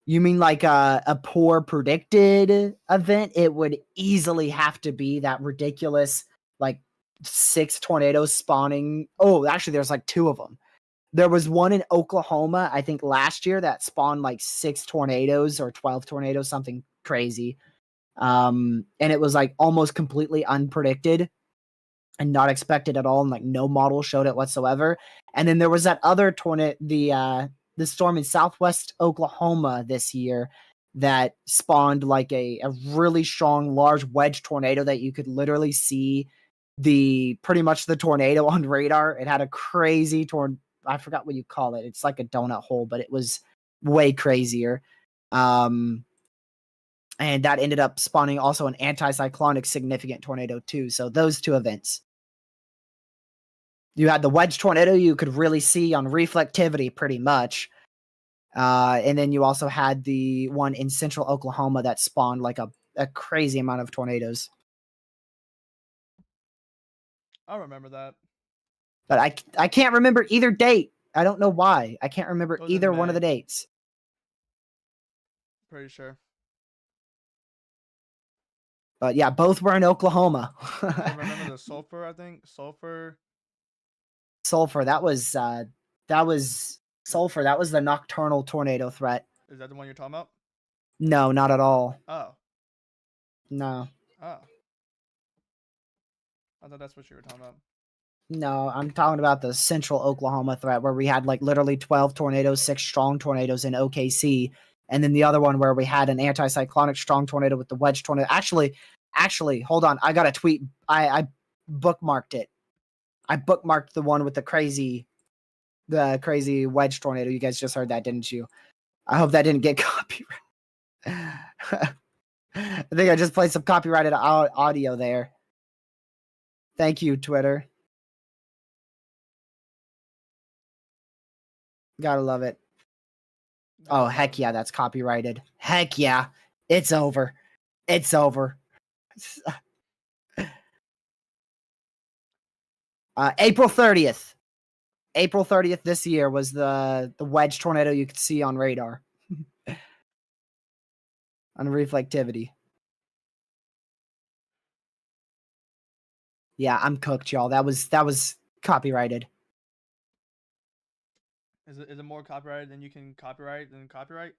You mean like a poor predicted event? It would easily have to be that ridiculous, like 6 tornadoes spawning. Oh, actually, there's like 2 of them. There was one in Oklahoma, I think last year, that spawned like 6 tornadoes or 12 tornadoes, something crazy. And it was like almost completely unpredicted and not expected at all. And like no model showed it whatsoever. And then there was that other tornado, the storm in Southwest Oklahoma this year that spawned like a really strong, large wedge tornado that you could literally see pretty much the tornado on radar. It had a crazy I forgot what you call it. It's like a donut hole, but it was way crazier. And that ended up spawning also an anticyclonic significant tornado too. So those 2 events. You had the wedge tornado you could really see on reflectivity pretty much. And then you also had the one in central Oklahoma that spawned like a crazy amount of tornadoes. I remember that. But I can't remember either date. I don't know why. I can't remember either one of the dates. Pretty sure. But yeah, both were in Oklahoma. I remember the sulfur, I think. Sulfur. That was sulfur. That was the nocturnal tornado threat. Is that the one you're talking about? No, not at all. Oh. No. Oh. I thought that's what you were talking about. No, I'm talking about the central Oklahoma threat where we had like literally 12 tornadoes, 6 strong tornadoes in OKC. And then the other one where we had an anticyclonic strong tornado with the wedge tornado. Actually, hold on. I got a tweet. I bookmarked it. I bookmarked the one with the crazy wedge tornado. You guys just heard that, didn't you? I hope that didn't get copyright. I think I just played some copyrighted audio there. Thank you, Twitter. Gotta love it. Oh, heck yeah, that's copyrighted. Heck yeah. It's over. It's over. April 30th. April 30th this year was the wedge tornado you could see on radar. On reflectivity. Yeah, I'm cooked, y'all. That was copyrighted. Is it more copyrighted than you can copyright than copyright?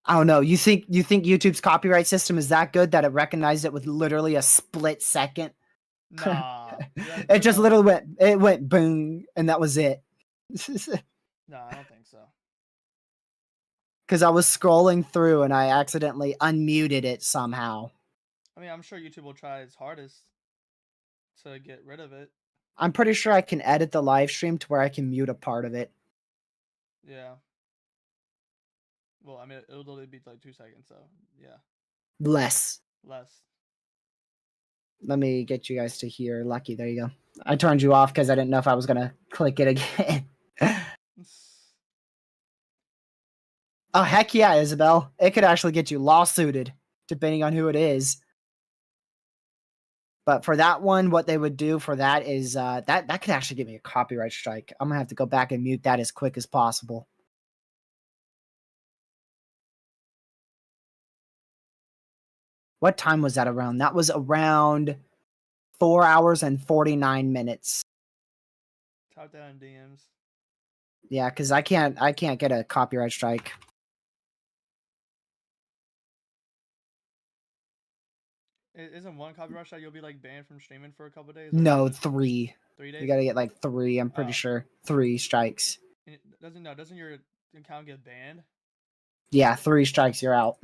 I don't know. You think YouTube's copyright system is that good that it recognized it with literally a split second? Nah. It just literally went boom, and that was it. No, I don't think so. Because I was scrolling through and I accidentally unmuted it somehow. I mean, I'm sure YouTube will try its hardest to get rid of it. I'm pretty sure I can edit the live stream to where I can mute a part of it. Yeah. Well, I mean, it'll literally be like 2 seconds, so yeah. Less. Let me get you guys to here. Lucky, there you go. I turned you off because I didn't know if I was gonna click it again. Oh, heck yeah, Isabel. It could actually get you lawsuited, depending on who it is. But for that one, what they would do for that is that could actually give me a copyright strike. I'm gonna have to go back and mute that as quick as possible. What time was that around? That was around 4 hours and 49 minutes. Type that in DMs. Yeah, because I can't get a copyright strike. Isn't one copyright strike you'll be like banned from streaming for a couple days? No, 3. 3 days. You gotta get like 3. I'm pretty sure 3 strikes. Doesn't your account get banned? Yeah, 3 strikes, you're out.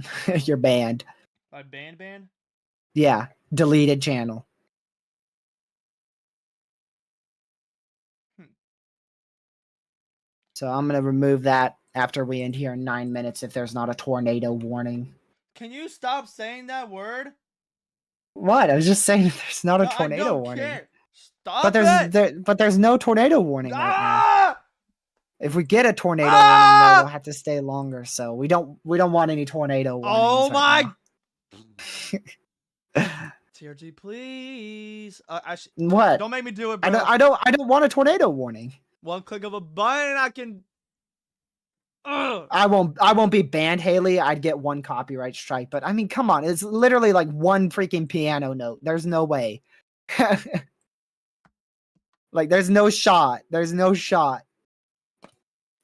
You're banned. By ban? Yeah, deleted channel. So I'm gonna remove that after we end here in 9 minutes if there's not a tornado warning. Can you stop saying that word? What? I was just saying there's not a tornado I don't warning. Care. Stop it! But there's no tornado warning right now. If we get a tornado warning, though, we'll have to stay longer. So we don't want any tornado warnings. Oh my! TRG, please. What? Don't make me do it, bro. I don't want a tornado warning. One click of a button, I can. I won't be banned, Haley. I'd get 1 copyright strike, but I mean, come on, it's literally like 1 freaking piano note. There's no way. Like, there's no shot. There's no shot.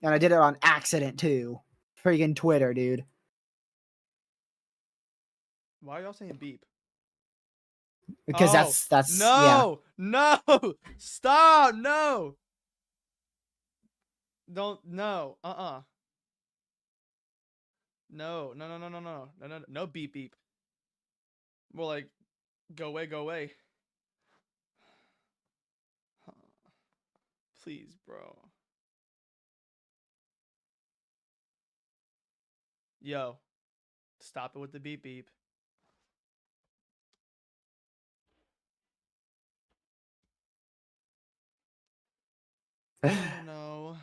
And I did it on accident too. Freaking Twitter, dude. Why are y'all saying beep? Because that's no, yeah. No, stop, no. Don't no, no beep. More like go away. Please, bro. Yo, stop it with the beep. Oh no.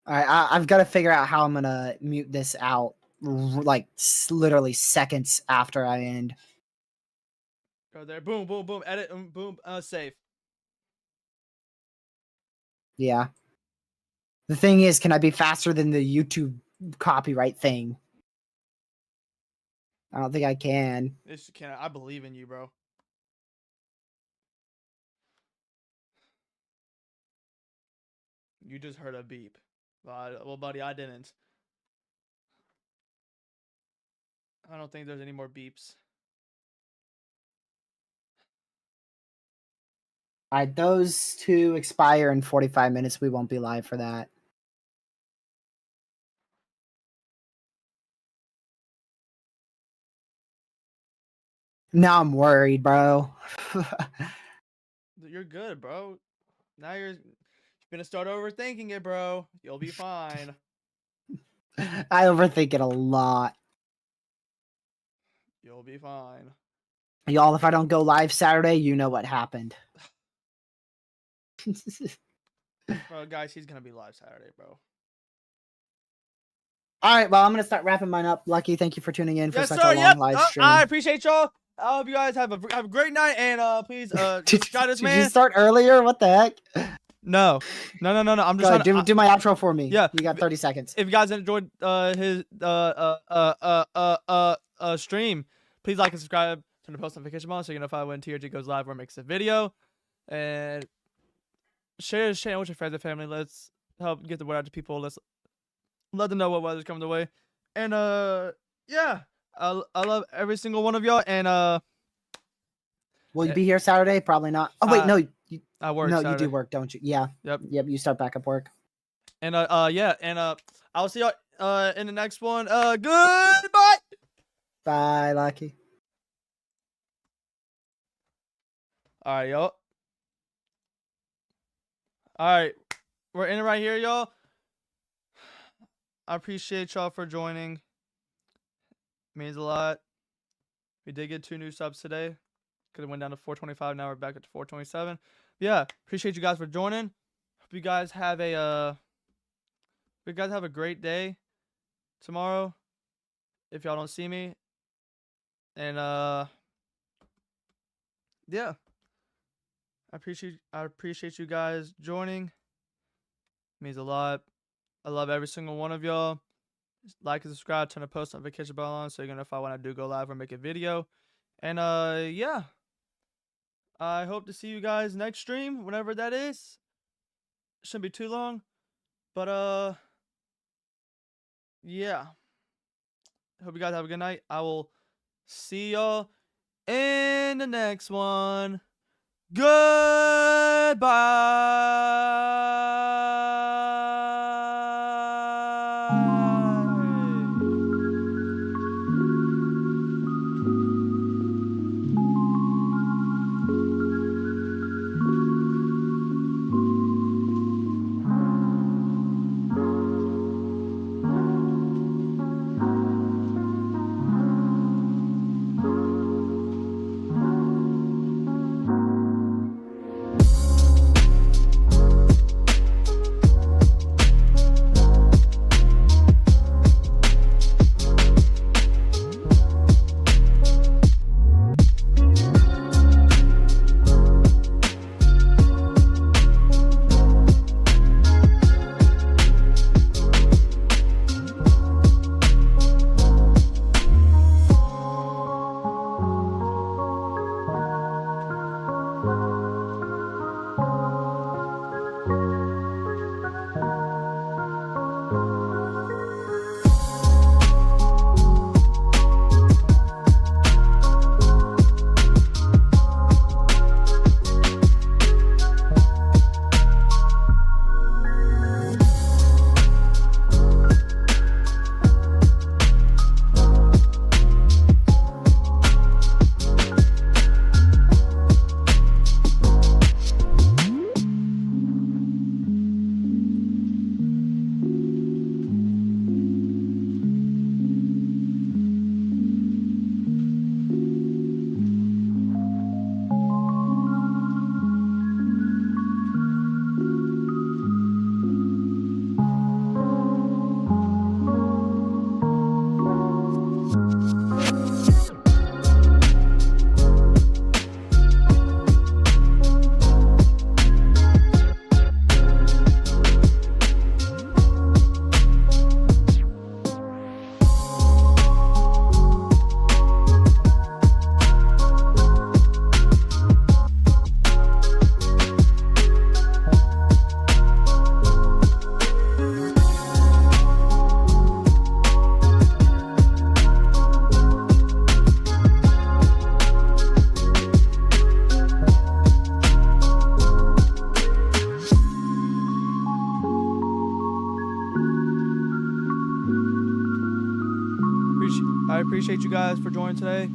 All right, I've got to figure out how I'm gonna mute this out, like literally seconds after I end. Go there, boom, edit, boom, save. Yeah. The thing is, can I be faster than the YouTube copyright thing? I don't think I can. This can. I believe in you, bro. You just heard a beep. Well, buddy, I didn't. I don't think there's any more beeps. All right, those 2 expire in 45 minutes. We won't be live for that. Now I'm worried, bro. You're good, bro. Now you're gonna start overthinking it, bro. You'll be fine. I overthink it a lot. You'll be fine. Y'all, if I don't go live Saturday, you know what happened. Bro, guys, he's going to be live Saturday, bro. All right, well, I'm going to start wrapping mine up. Lucky, thank you for tuning in for such a long live stream. I appreciate y'all. I hope you guys have a great night, and please subscribe this man. Did you start earlier? What the heck? No. I'm just trying to do my outro for me. Yeah, you got 30 seconds. If you guys enjoyed his stream, please like and subscribe. Turn the post notification bell so you know if when TRG goes live or makes a video, and share this channel with your friends and family. Let's help get the word out to people. Let's let them know what weather's coming their way. And yeah, I love every single one of y'all. And will you be here Saturday? Probably not. Oh wait, no. I work. No, Saturday. You do work, don't you? Yeah. Yep. You start back up work. And yeah, and I'll see y'all in the next one. Goodbye. Bye, Lucky. All right, y'all. All right, we're in it right here, y'all. I appreciate y'all for joining. It means a lot. We did get 2 new subs today. Could have went down to 425. Now we're back at 427. Yeah, appreciate you guys for joining. Hope you guys have a great day tomorrow. If y'all don't see me, and yeah, I appreciate you guys joining. It means a lot. I love every single one of y'all. Like and subscribe, turn the post notification bell on so you're gonna know if I want to do go live or make a video. And yeah. I hope to see you guys next stream, whenever that is. Shouldn't be too long. But yeah. Hope you guys have a good night. I will see y'all in the next one. Goodbye. I appreciate you guys for joining today.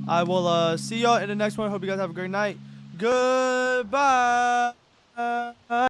I will see y'all in the next one. Hope you guys have a great night. Goodbye.